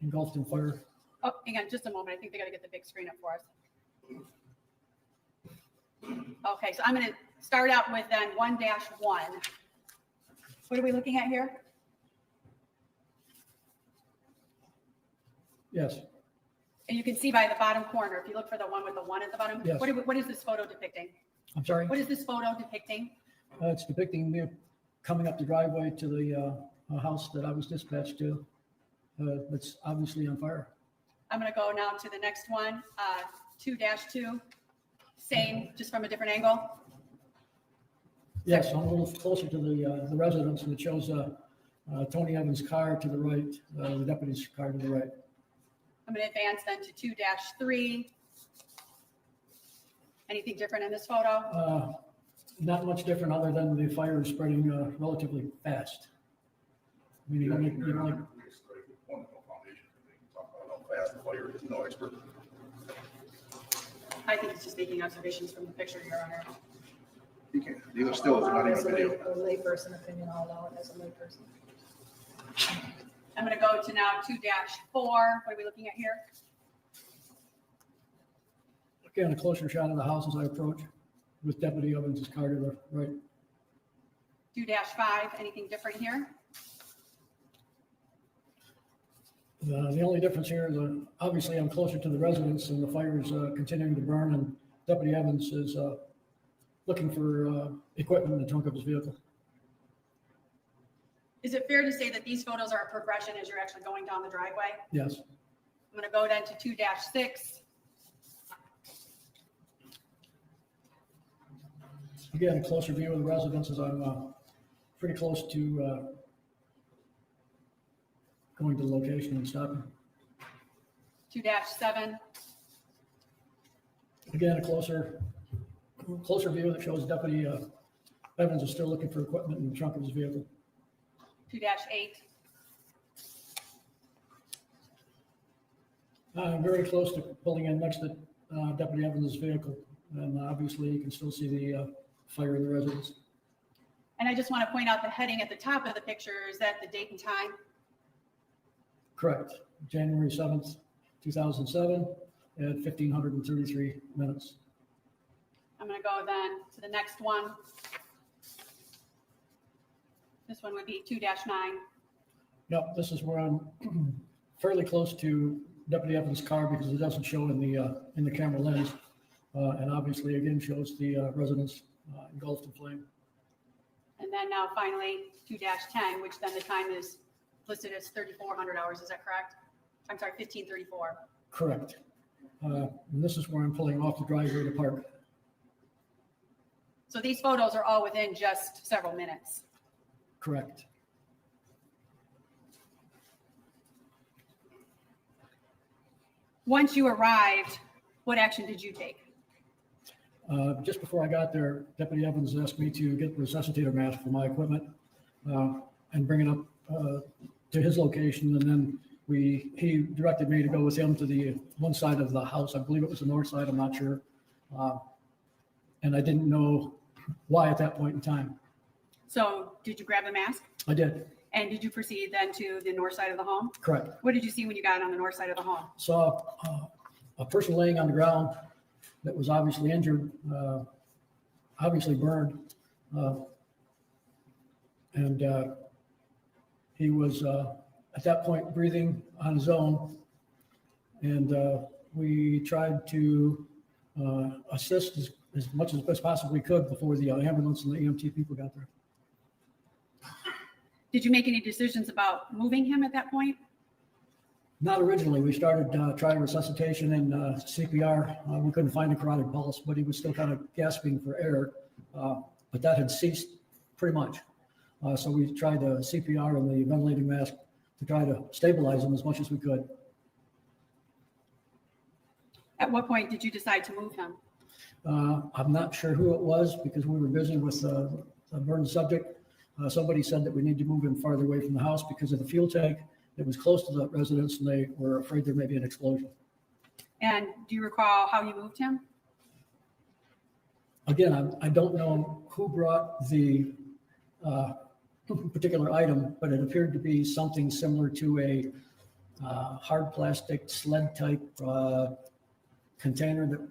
engulfed in fire. Oh, hang on just a moment. I think they got to get the big screen up for us. Okay, so I'm going to start out with then 1-1. What are we looking at here? Yes. And you can see by the bottom corner, if you look for the one with the 1 at the bottom, Yes. what is this photo depicting? I'm sorry? What is this photo depicting? It's depicting me coming up the driveway to the house that I was dispatched to. It's obviously on fire. I'm going to go now to the next one, 2-2. Same, just from a different angle. Yes, I'm a little closer to the residence, and it shows Tony Evans' car to the right, the deputy's car to the right. I'm going to advance then to 2-3. Anything different in this photo? Not much different other than the fire is spreading relatively fast. I mean, you don't like. No expert. I think it's just making observations from the picture, Your Honor. You can't. These are still not even As a video. layperson opinion, I'll allow it as a layperson. I'm going to go to now 2-4. What are we looking at here? Again, a closer shot of the house as I approach with Deputy Evans' car to the right. 2-5. Anything different here? The only difference here is obviously I'm closer to the residence and the fire is continuing to burn, and Deputy Evans is looking for equipment in the trunk of his vehicle. Is it fair to say that these photos are a progression as you're actually going down the driveway? Yes. I'm going to go then to 2-6. Again, a closer view of the residence as I'm pretty close to going to the location and stopping. 2-7. Again, a closer view that shows Deputy Evans is still looking for equipment in the trunk of his vehicle. 2-8. I'm very close to pulling in next to Deputy Evans' vehicle, and obviously you can still see the fire in the residence. And I just want to point out the heading at the top of the picture. Is that the date and time? Correct. January 7th, 2007 at 1533 minutes. I'm going to go then to the next one. This one would be 2-9. Yep, this is where I'm fairly close to Deputy Evans' car because it doesn't show in the camera lens, and obviously again shows the residence engulfed in flame. And then now finally 2-10, which then the time is listed as 3,400 hours. Is that correct? I'm sorry, 1534. Correct. And this is where I'm pulling off the driveway to park. So these photos are all within just several minutes. Correct. Once you arrived, what action did you take? Just before I got there, Deputy Evans asked me to get the resuscitator mask for my equipment and bring it up to his location. And then he directed me to go with him to the one side of the house. I believe it was the north side. I'm not sure. And I didn't know why at that point in time. So did you grab the mask? I did. And did you proceed then to the north side of the home? Correct. What did you see when you got on the north side of the home? Saw a person laying on the ground that was obviously injured, obviously burned. And he was at that point breathing on his own. And we tried to assist as much as possibly could before the ambulance and the EMT people got there. Did you make any decisions about moving him at that point? Not originally. We started trying resuscitation and CPR. We couldn't find a carotid pulse, but he was still kind of gasping for air. But that had ceased pretty much. So we tried the CPR and the ventilating mask to try to stabilize him as much as we could. At what point did you decide to move him? I'm not sure who it was because we were busy with a burned subject. Somebody said that we need to move him farther away from the house because of the fuel tank. It was close to the residence and they were afraid there may be an explosion. And do you recall how you moved him? Again, I don't know who brought the particular item, but it appeared to be something similar to a hard plastic sled type container that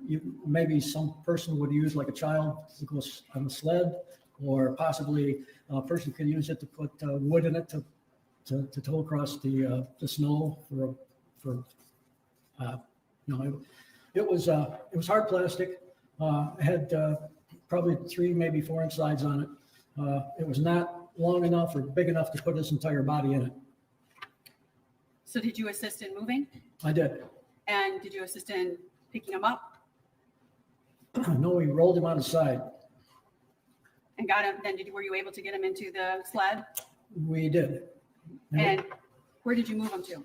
maybe some person would use, like a child to go on a sled, or possibly a person could use it to put wood in it to tow across the snow it was hard plastic. It had probably 3, maybe 4 inch sides on it. It was not long enough or big enough to put his entire body in it. So did you assist in moving? I did. And did you assist in picking him up? No, we rolled him on the side. And got him, then were you able to get him into the sled? We did. And where did you move him to?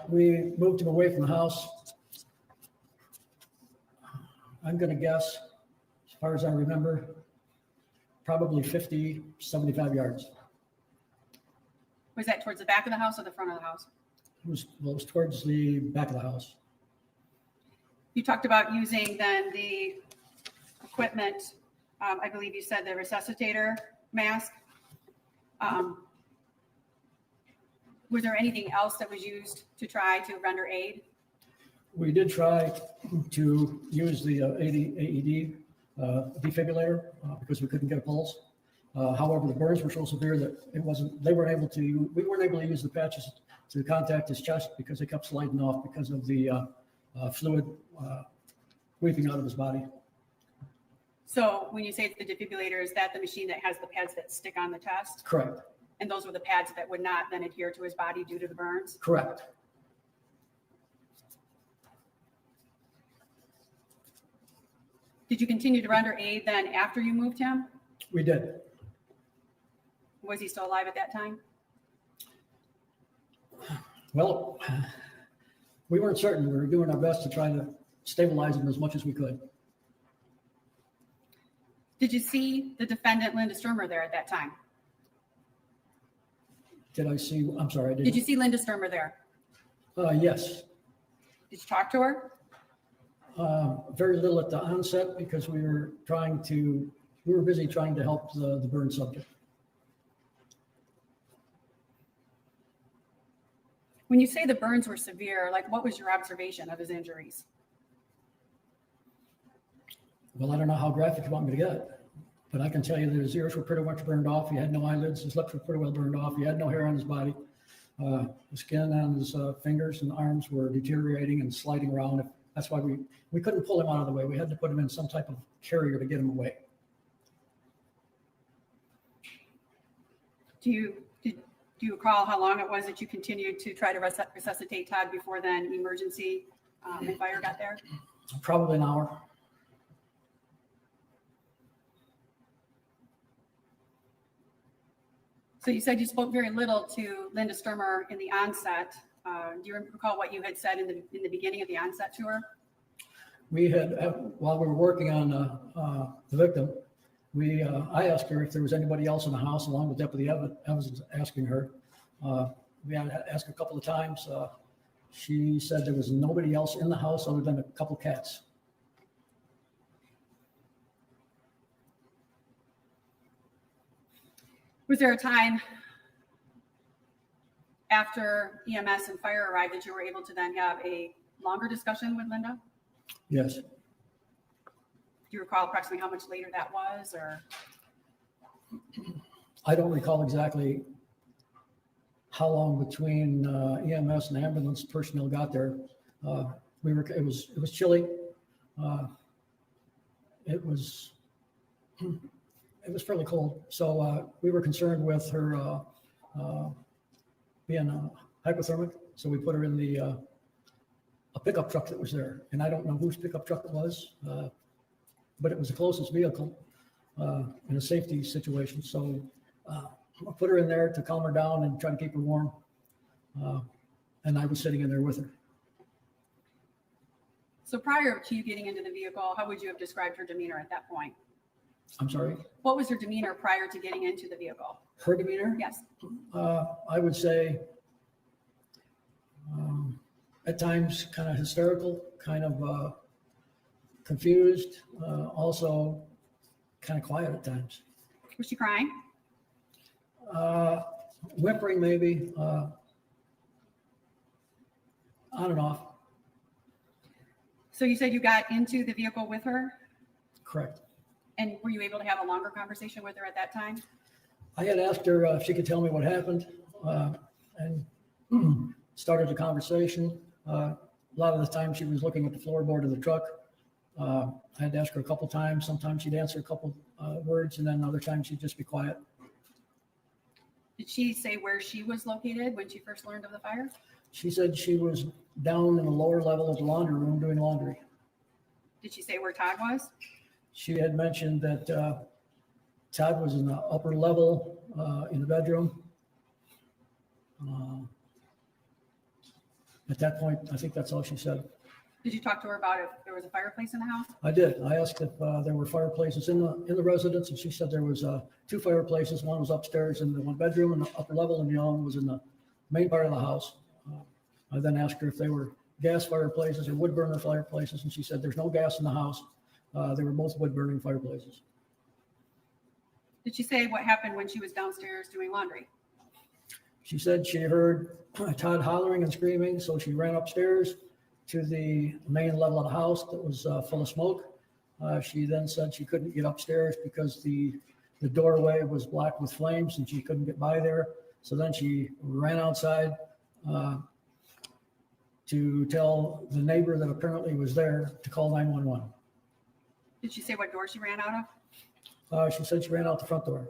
We moved him away from the house. I'm going to guess, as far as I remember, probably 50, 75 yards. Was that towards the back of the house or the front of the house? It was towards the back of the house. You talked about using then the equipment. I believe you said the resuscitator mask. Was there anything else that was used to try to render aid? We did try to use the AED defibrillator because we couldn't get a pulse. However, the burns were so severe that we weren't able to use the patches to contact his chest because they kept sliding off because of the fluid weeping out of his body. So when you say the defibrillator, is that the machine that has the pads that stick on the chest? Correct. And those were the pads that would not then adhere to his body due to the burns? Correct. Did you continue to render aid then after you moved him? We did. Was he still alive at that time? Well, we weren't certain. We were doing our best to try to stabilize him as much as we could. Did you see the defendant, Linda Stermer, there at that time? Did I see? I'm sorry. I didn't. Did you see Linda Stermer there? Yes. Did you talk to her? Very little at the onset because we were busy trying to help the burn subject. When you say the burns were severe, like what was your observation of his injuries? Well, I don't know how graphic you want me to get, but I can tell you that his ears were pretty much burned off. He had no eyelids. His lips were pretty well burned off. He had no hair on his body. The skin on his fingers and arms were deteriorating and sliding around. That's why we couldn't pull him out of the way. We had to put him in some type of carrier to get him away. Do you recall how long it was that you continued to try to resuscitate Todd before then emergency and fire got there? Probably an hour. So you said you spoke very little to Linda Stermer in the onset. Do you recall what you had said in the beginning of the onset to her? We had, while we were working on the victim, I asked her if there was anybody else in the house, along with Deputy Evans asking her. We had asked a couple of times. She said there was nobody else in the house other than a couple cats. Was there a time after EMS and fire arrived that you were able to then have a longer discussion with Linda? Yes. Do you recall approximately how much later that was, or? I don't recall exactly how long between EMS and ambulance personnel got there. It was chilly. It was fairly cold. So we were concerned with her being hypothermic. So we put her in a pickup truck that was there. And I don't know whose pickup truck it was, but it was the closest vehicle in a safety situation. So I put her in there to calm her down and try to keep her warm. And I was sitting in there with her. So prior to you getting into the vehicle, how would you have described her demeanor at that point? I'm sorry? What was her demeanor prior to getting into the vehicle? Her demeanor? Yes. I would say at times kind of hysterical, kind of confused, also kind of quiet at times. Was she crying? Whimpering maybe, on and off. So you said you got into the vehicle with her, Correct. and were you able to have a longer conversation with her at that time? I had asked her if she could tell me what happened, and started a conversation. A lot of the time she was looking at the floorboard of the truck. I had to ask her a couple times. Sometimes she'd answer a couple words, and then other times she'd just be quiet. Did she say where she was located when she first learned of the fire? She said she was down in the lower level of the laundry room doing laundry. Did she say where Todd was? She had mentioned that Todd was in the upper level in the bedroom. At that point, I think that's all she said. Did you talk to her about if there was a fireplace in the house? I did. I asked if there were fireplaces in the residence, and she said there was 2 fireplaces. One was upstairs in the one bedroom in the upper level, and the other one was in the main part of the house. I then asked her if they were gas fireplaces or wood burner fireplaces, and she said there's no gas in the house. They were both wood burning fireplaces. Did she say what happened when she was downstairs doing laundry? She said she heard Todd hollering and screaming, so she ran upstairs to the main level of the house that was full of smoke. She then said she couldn't get upstairs because the doorway was black with flames and she couldn't get by there. So then she ran outside to tell the neighbor that apparently was there to call 911. Did she say what door she ran out of? She said she ran out the front door.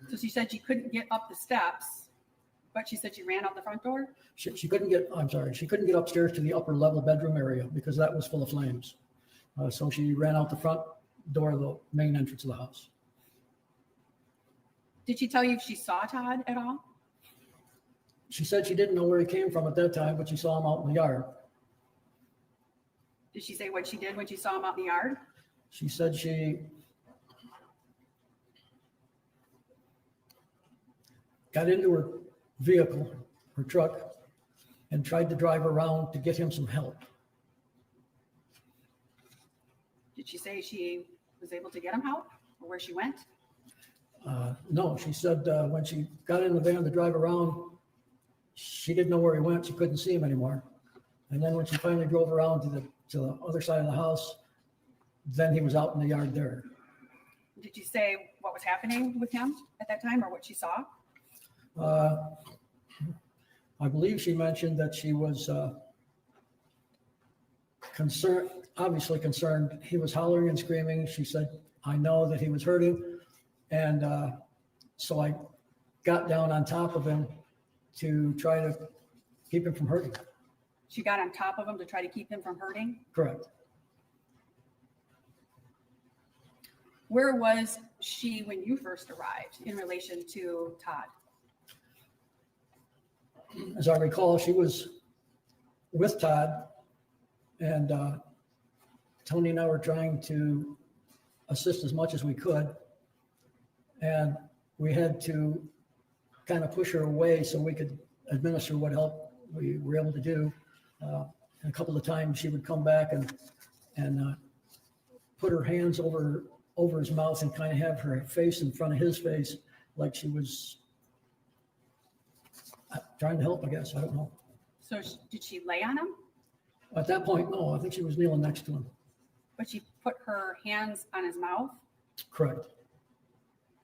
So she said she couldn't get up the steps, but she said she ran out the front door? She couldn't get, I'm sorry, she couldn't get upstairs to the upper level bedroom area because that was full of flames. So she ran out the front door of the main entrance of the house. Did she tell you if she saw Todd at all? She said she didn't know where he came from at that time, but she saw him out in the yard. Did she say what she did when she saw him out in the yard? She said she got into her vehicle, her truck, and tried to drive around to get him some help. Did she say she was able to get him help or where she went? No, she said when she got in the van to drive around, she didn't know where he went. She couldn't see him anymore. And then when she finally drove around to the other side of the house, then he was out in the yard there. Did you say what was happening with him at that time or what she saw? I believe she mentioned that she was concerned, obviously concerned. He was hollering and screaming. She said, I know that he was hurting. And so I got down on top of him to try to keep him from hurting. She got on top of him to try to keep him from hurting? Correct. Where was she when you first arrived in relation to Todd? As I recall, she was with Todd, and Tony and I were trying to assist as much as we could. And we had to kind of push her away so we could administer what help we were able to do. And a couple of times she would come back and put her hands over his mouth and kind of have her face in front of his face, like she was trying to help, I guess. I don't know. So did she lay on him? At that point, no, I think she was kneeling next to him. But she put her hands on his mouth? Correct.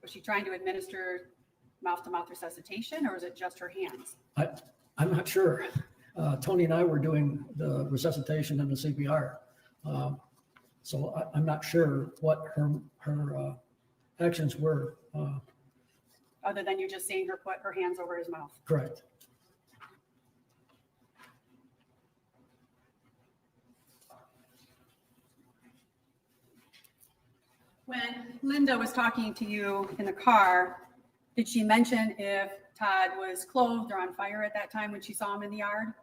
Was she trying to administer mouth-to-mouth resuscitation, or was it just her hands? I'm not sure. Tony and I were doing the resuscitation and the CPR. So I'm not sure what her actions were. Other than you just seeing her put her hands over his mouth? Correct. When Linda was talking to you in the car, did she mention if Todd was clothed or on fire at that time when she saw him in the yard?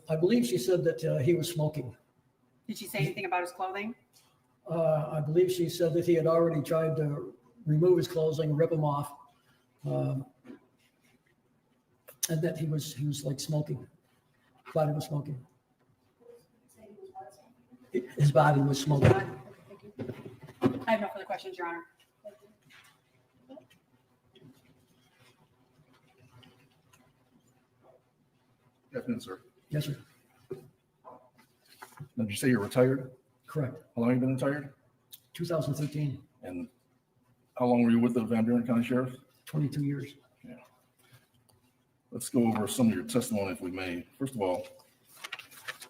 I believe she said that he was smoking. Did she say anything about his clothing? I believe she said that he had already tried to remove his clothing, rip them off, and that he was like smoking. Body was smoking. His body was smoking. I have no further questions, Your Honor. Afternoon, sir. Yes, sir. Now, did you say you're retired? Correct. How long have you been retired? 2013, And how long were you with the Van Buren County Sheriff? 22 years. Yeah. Let's go over some of your testimony, if we may. First of all,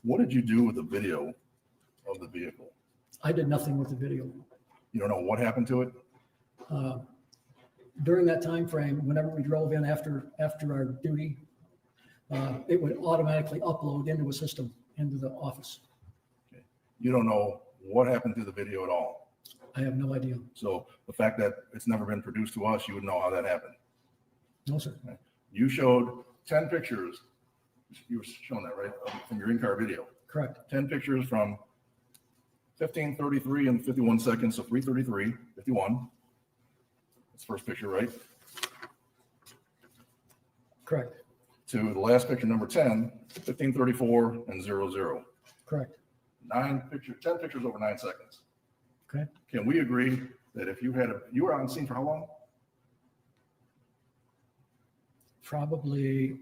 what did you do with the video of the vehicle? I did nothing with the video. You don't know what happened to it? During that time frame, whenever we drove in after our duty, it would automatically upload into a system, into the office. Okay. You don't know what happened to the video at all? I have no idea. So the fact that it's never been produced to us, you would know how that happened? No, sir. Okay. You showed 10 pictures. You were showing that, right? From your in-car video. Correct. 10 pictures from 15:33 and 51 seconds, so 3:33, 51. That's the first picture, right? Correct. To the last picture, number 10, 15:34 and 00. Correct. 10 pictures over 9 seconds. Okay. Can we agree that if you you were on scene for how long? Probably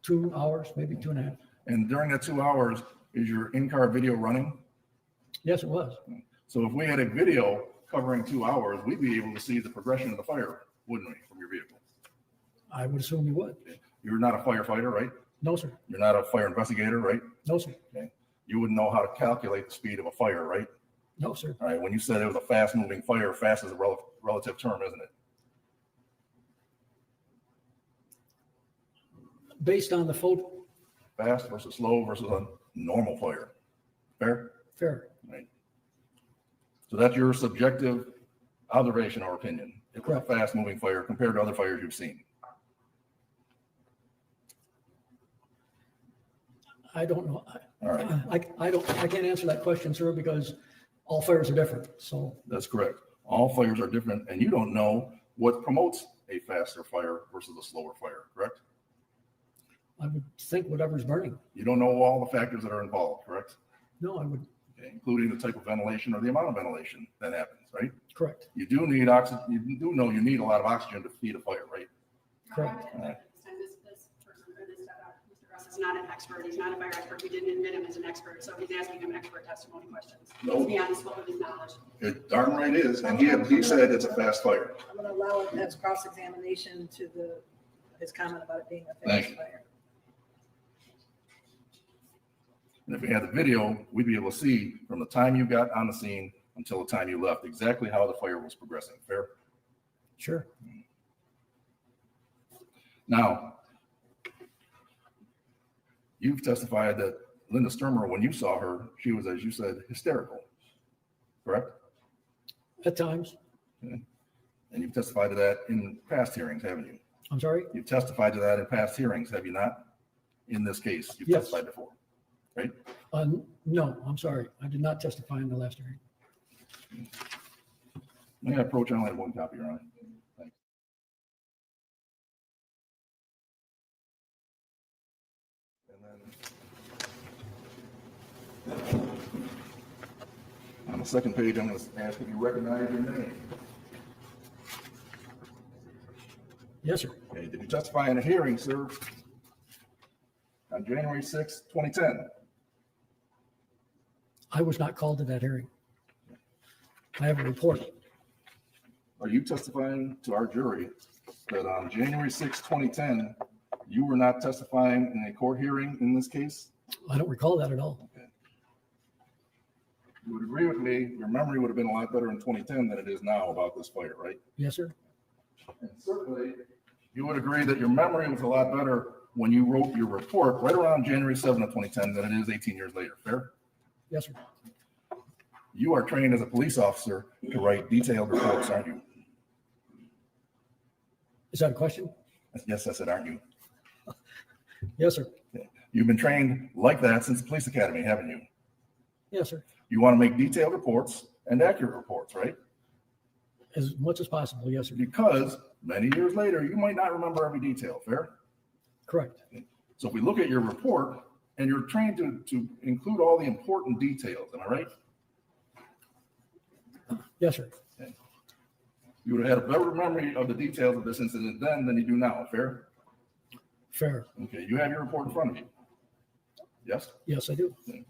2 hours, maybe 2.5. And during that 2 hours, is your in-car video running? Yes, it was. So if we had a video covering 2 hours, we'd be able to see the progression of the fire, wouldn't we, from your vehicle? I would assume you would. You're not a firefighter, right? No, sir. You're not a fire investigator, right? No, sir. Okay. You wouldn't know how to calculate the speed of a fire, right? No, sir. All right. When you said it was a fast-moving fire, fast is a relative term, isn't it? Based on the photo. Fast versus slow versus a normal fire. Fair? Fair. Right. So that's your subjective observation or opinion. It was a fast-moving fire compared to other fires you've seen. I don't know. All right. I can't answer that question, sir, because all fires are different. So That's correct. All fires are different, and you don't know what promotes a faster fire versus a slower fire, correct? I would think whatever's burning. You don't know all the factors that are involved, correct? No, I would. Okay, including the type of ventilation or the amount of ventilation that happens, right? Correct. You do need oxygen. You do know you need a lot of oxygen to feed a fire, right? Correct. All right. This person, or this, Mr. Russ is not an expert. He's not a fire expert. We didn't admit him as an expert, so he's asking him expert testimony questions. No. Let's be honest with his knowledge. It darn right is, and he said it's a fast fire. I'm going to allow it as cross-examination to his comment about it being a Thank fast you. fire. And if we had the video, we'd be able to see from the time you got on the scene until the time you left exactly how the fire was progressing. Fair? Sure. Now, you've testified that Linda Stermer, when you saw her, she was, as you said, hysterical. Correct? At times. Okay. And you've testified to that in past hearings, haven't you? I'm sorry? You've testified to that in past hearings, have you not? In this case, you've Yes. testified before, right? No, I'm sorry. I did not testify in the last hearing. May I approach? I only have one copy, Your Honor. Thanks. And then on the second page, I'm going to ask if you recognize your name. Yes, sir. Okay. Did you testify in a hearing, sir, on January 6, 2010? I was not called to that hearing. I have a report. Are you testifying to our jury that on January 6, 2010, you were not testifying in a court hearing in this case? I don't recall that at all. Okay. You would agree with me, your memory would have been a lot better in 2010 than it is now about this fire, right? Yes, sir. And certainly, you would agree that your memory was a lot better when you wrote your report right around January 7 of 2010 than it is 18 years later, fair? Yes, sir. You are trained as a police officer to write detailed reports, aren't you? Is that a question? Yes, I said, aren't you? Yes, sir. You've been trained like that since the police academy, haven't you? Yes, sir. You want to make detailed reports and accurate reports, right? As much as possible, yes, sir. Because many years later, you might not remember every detail, fair? Correct. So if we look at your report and you're trained to include all the important details, am I right? Yes, sir. Okay. You would have had a better memory of the details of this incident then than you do now, fair? Fair. Okay, you have your report in front of you. Yes? Yes, I do. Okay.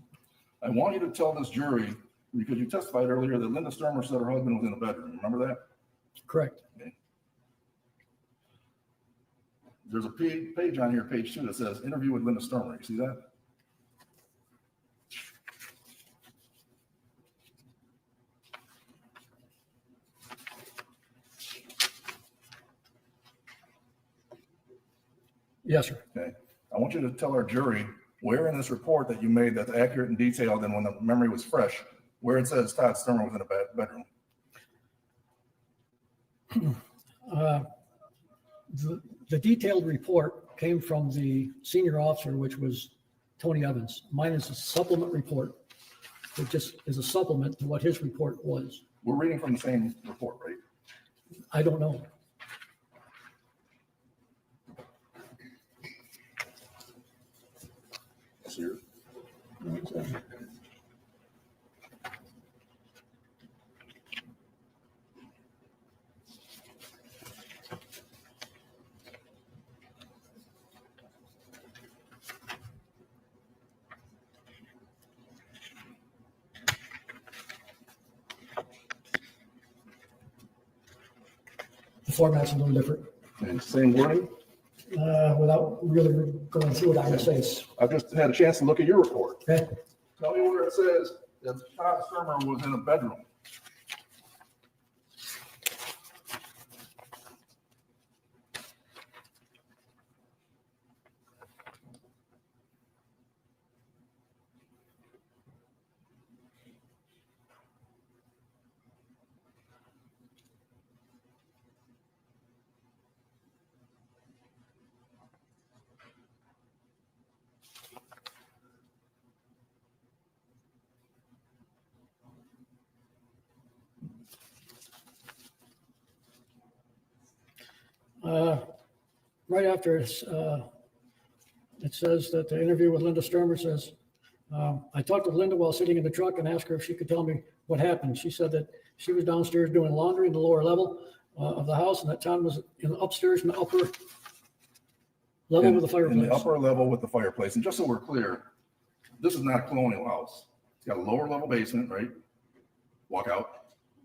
I want you to tell this jury, because you testified earlier that Linda Stermer said her husband was in the bedroom. Remember that? Correct. Okay. There's a page on here, page 2, that says interview with Linda Stermer. You see that? Yes, sir. Okay. I want you to tell our jury where in this report that you made that's accurate and detailed and when the memory was fresh, where it says Todd Stermer was in a bedroom. The detailed report came from the senior officer, which was Tony Evans. Mine is a supplement report. It just is a supplement to what his report was. We're reading from the same report, right? I don't know. Here. The format's a little different. And same wording? Without really going through it, I would say. I've just had a chance to look at your report. Okay. Tell me where it says that Todd Stermer was in a bedroom. Right after it says that the interview with Linda Stermer says, I talked to Linda while sitting in the truck and asked her if she could tell me what happened. She said that she was downstairs doing laundry in the lower level of the house, and that Tom was in upstairs in the upper level with the fireplace. In the upper level with the fireplace. And just so we're clear, this is not a colonial house. It's got a lower level basement, right? Walk out.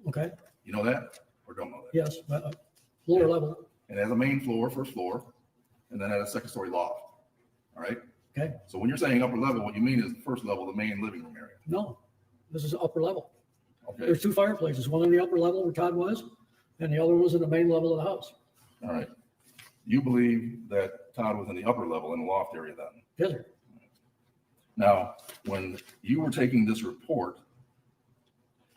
Okay. You know that or don't know that? Yes, lower level. And it has a main floor, first floor, and then it has a second story loft. All right. Okay. So when you're saying upper level, what you mean is the first level, the main living room area. No, this is upper level. Okay. There's two fireplaces, one in the upper level where Todd was, and the other was in the main level of the house. All right. You believe that Todd was in the upper level in the loft area then? Yes, sir. Now, when you were taking this report,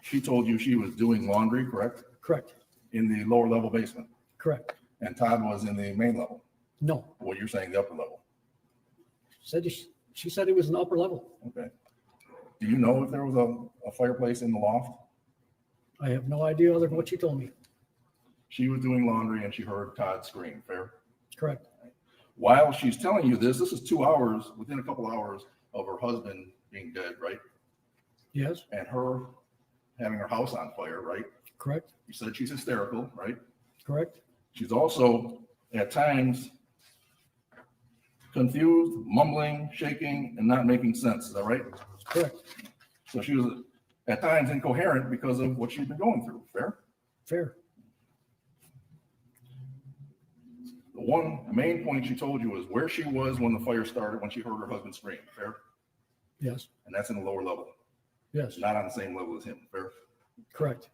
she told you she was doing laundry, correct? Correct. In the lower level basement. Correct. And Todd was in the main level. No. Well, you're saying the upper level. She said it was an upper level. Okay. Do you know if there was a fireplace in the loft? I have no idea other than what she told me. She was doing laundry and she heard Todd scream, fair? Correct. While she's telling you this is 2 hours, within a couple hours of her husband being dead, right? Yes. And her having her house on fire, right? Correct. You said she's hysterical, right? Correct. She's also at times confused, mumbling, shaking, and not making sense. Is that right? Correct. So she was at times incoherent because of what she'd been going through. Fair? Fair. The one main point she told you was where she was when the fire started, when she heard her husband scream. Fair? Yes. And that's in the lower level. Yes. Not on the same level as him. Fair? Correct.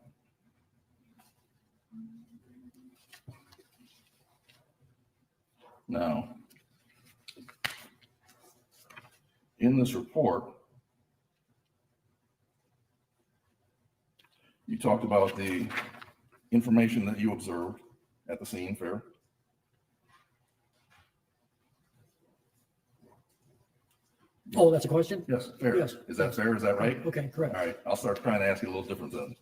Now, in this report, you talked about the information that you observed at the scene. Fair? Oh, that's a question? Yes, fair. Yes. Is that fair? Is that right? Okay, correct. All right, I'll start trying to ask you a little different then.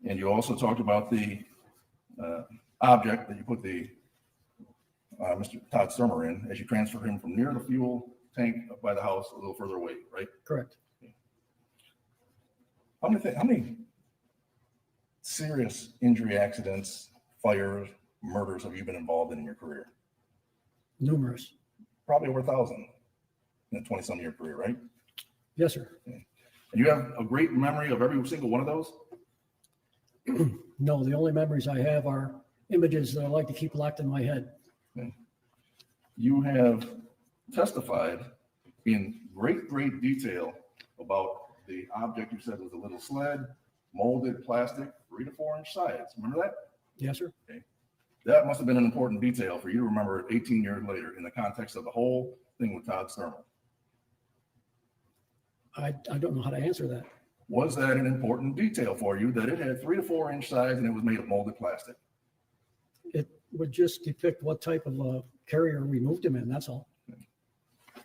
And you also talked about the object that you put the Mr. Todd Stermer in as you transferred him from near the fuel tank up by the house a little further away, right? Correct. How many serious injury accidents, fires, murders have you been involved in your career? Numerous. Probably over 1,000 in a 20-some year career, right? Yes, sir. And you have a great memory of every single one of those? No, the only memories I have are images that I like to keep locked in my head. Okay. You have testified in great detail about the object you said was a little sled, molded plastic, 3 to 4 inch size. Remember that? Yes, sir. Okay. That must have been an important detail for you to remember it 18 years later in the context of the whole thing with Todd Stermer. I don't know how to answer that. Was that an important detail for you that it had 3 to 4 inch size and it was made of molded plastic? It would just depict what type of carrier we moved him in, that's all.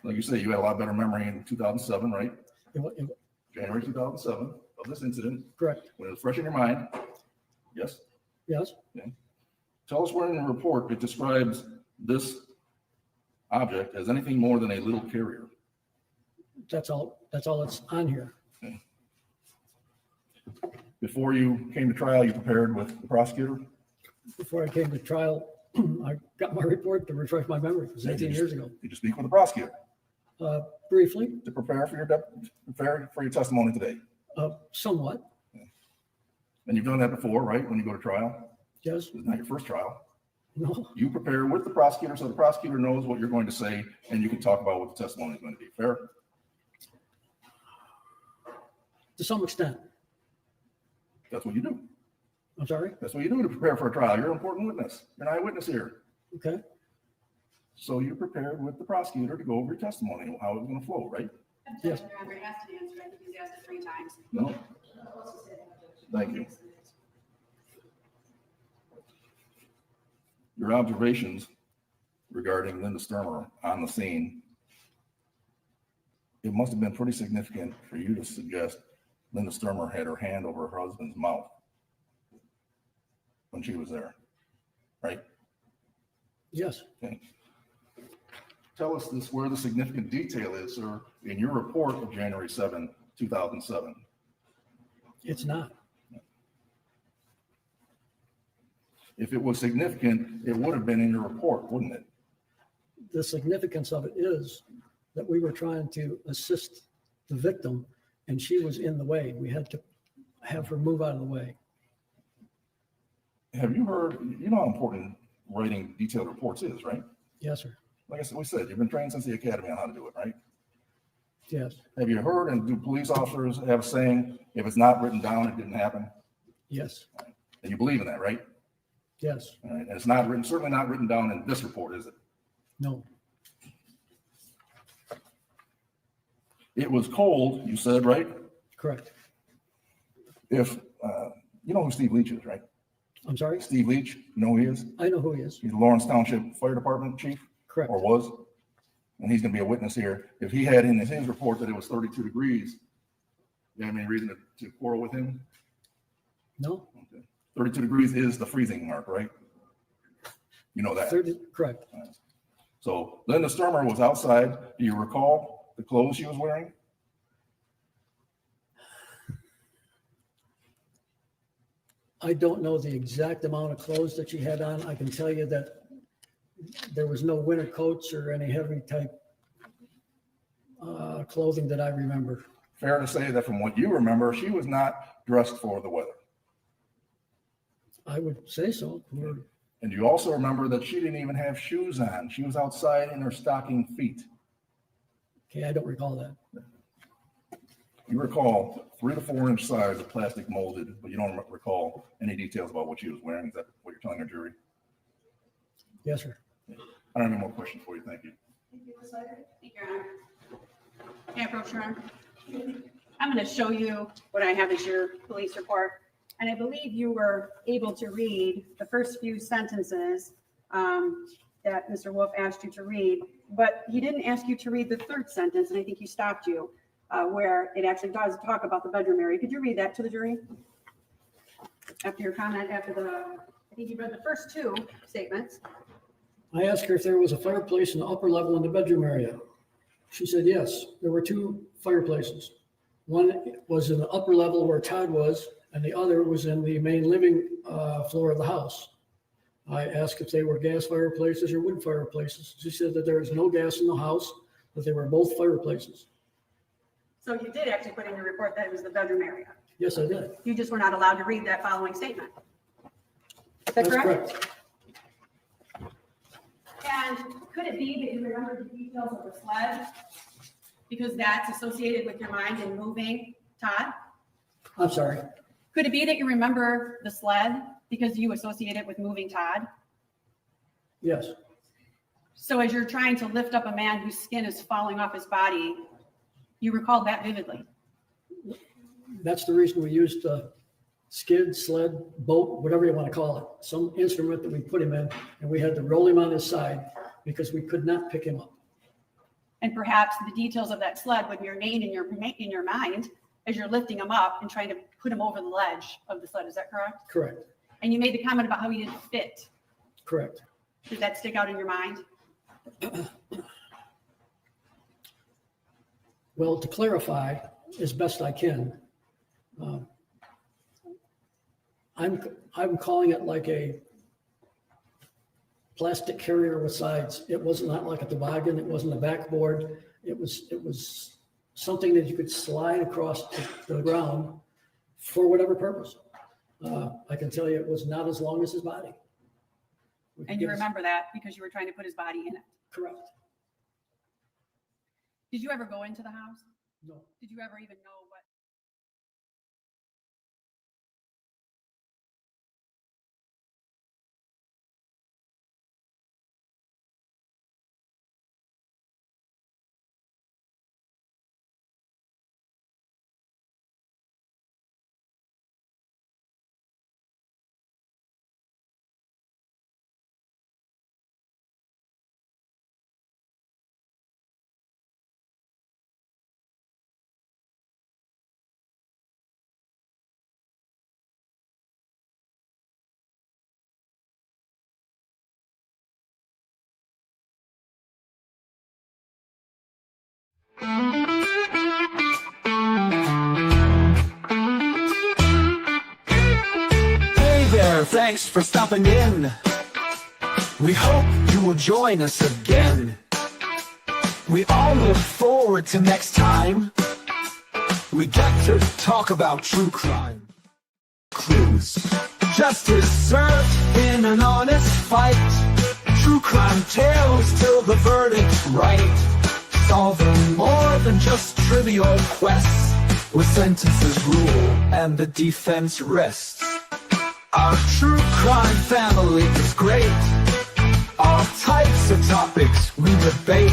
Like you say, you had a lot better memory in 2007, right? It- January 2007 of this incident. Correct. When it was fresh in your mind. Yes? Yes. Okay. Tell us where in the report it describes this object as anything more than a little carrier. That's all that's on here. Okay. Before you came to trial, you prepared with the prosecutor? Before I came to trial, I got my report to refresh my memory. It was 18 years ago. Did you speak with the prosecutor? Briefly. To prepare for your testimony today? Somewhat. And you've done that before, right? When you go to trial? Yes. It's not your first trial. No. You prepare with the prosecutor so the prosecutor knows what you're going to say and you can talk about what the testimony is going to be. Fair? To some extent. That's what you do. I'm sorry? That's what you do to prepare for a trial. You're an important witness. You're an eyewitness here. Okay. So you prepared with the prosecutor to go over your testimony, how it was going to flow, right? Yes. Your Honor, he has to answer. I think he's asked it 3 times. No. Thank you. Your observations regarding Linda Stermer on the scene, it must have been pretty significant for you to suggest Linda Stermer had her hand over her husband's mouth when she was there, right? Yes. Okay. Tell us this, where the significant detail is, sir, in your report of January 7, 2007. It's not. If it was significant, it would have been in your report, wouldn't it? The significance of it is that we were trying to assist the victim and she was in the way. We had to have her move out of the way. Have you heard, you know how important writing detailed reports is, right? Yes, sir. Like I said, we said, you've been trained since the academy on how to do it, right? Yes. Have you heard, and do police officers have a saying, if it's not written down, it didn't happen? Yes. And you believe in that, right? Yes. All right. And it's not written, certainly not written down in this report, is it? No. It was cold, you said, right? Correct. If, you know who Steve Leach is, right? I'm sorry? Steve Leach, you know who he is? I know who he is. He's the Lawrence Township Fire Department chief. Correct. Or was. And he's going to be a witness here. If he had in his report that it was 32 degrees, you have any reason to quarrel with him? No. Okay. 32 degrees is the freezing mark, right? You know that. 30, correct. Right. So Linda Stermer was outside. Do you recall the clothes she was wearing? I don't know the exact amount of clothes that she had on. I can tell you that there was no winter coats or any heavy type clothing that I remember. Fair to say that from what you remember, she was not dressed for the weather. I would say so. And you also remember that she didn't even have shoes on. She was outside in her stocking feet. Okay, I don't recall that. You recall 3 to 4 inch size of plastic molded, but you don't recall any details about what she was wearing. Is that what you're telling our jury? Yes, sir. I don't have any more questions for you. Thank you. Thank you, Your Honor. May I approach, Your Honor? I'm going to show you what I have as your police report. And I believe you were able to read the first few sentences that Mr. Wolf asked you to read, but he didn't ask you to read the third sentence, and I think he stopped you, where it actually does talk about the bedroom area. Could you read that to the jury? After your comment, I think you read the first 2 statements. I asked her if there was a fireplace in the upper level in the bedroom area. She said yes, there were 2 fireplaces. One was in the upper level where Todd was, and the other was in the main living floor of the house. I asked if they were gas fireplaces or wood fireplaces. She said that there is no gas in the house, that they were both fireplaces. So you did actually put in your report that it was the bedroom area. Yes, I did. You just were not allowed to read that following statement. Is that That's correct? correct. And could it be that you remember the details of the sled? Because that's associated with your mind in moving, Todd? I'm sorry. Could it be that you remember the sled because you associate it with moving Todd? Yes. So as you're trying to lift up a man whose skin is falling off his body, you recall that vividly? That's the reason we used skid, sled, boat, whatever you want to call it, some instrument that we put him in, and we had to roll him on his side because we could not pick him up. And perhaps the details of that sled would remain in your mind as you're lifting him up and trying to put him over the ledge of the sled. Is that correct? Correct. And you made the comment about how he didn't fit. Correct. Did that stick out in your mind? Well, to clarify as best I can, I'm calling it like a plastic carrier with sides. It was not like a toboggan. It wasn't a backboard. It was something that you could slide across the ground for whatever purpose. I can tell you it was not as long as his body. And you remember that because you were trying to put his body in it. Correct. Did you ever go into the house? No. Did you ever even know what? Hey there, thanks for stopping in. We hope you will join us again. We all look forward to next time. We get to talk about true crime. Clues. Justice served in an honest fight. True crime tales till the verdict's right. Solving more than just trivial quests, where sentences rule and the defense rests. Our true crime family is great. All types of topics we debate.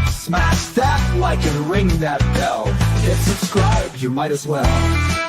Smash that like and ring that bell. Hit subscribe, you might as well.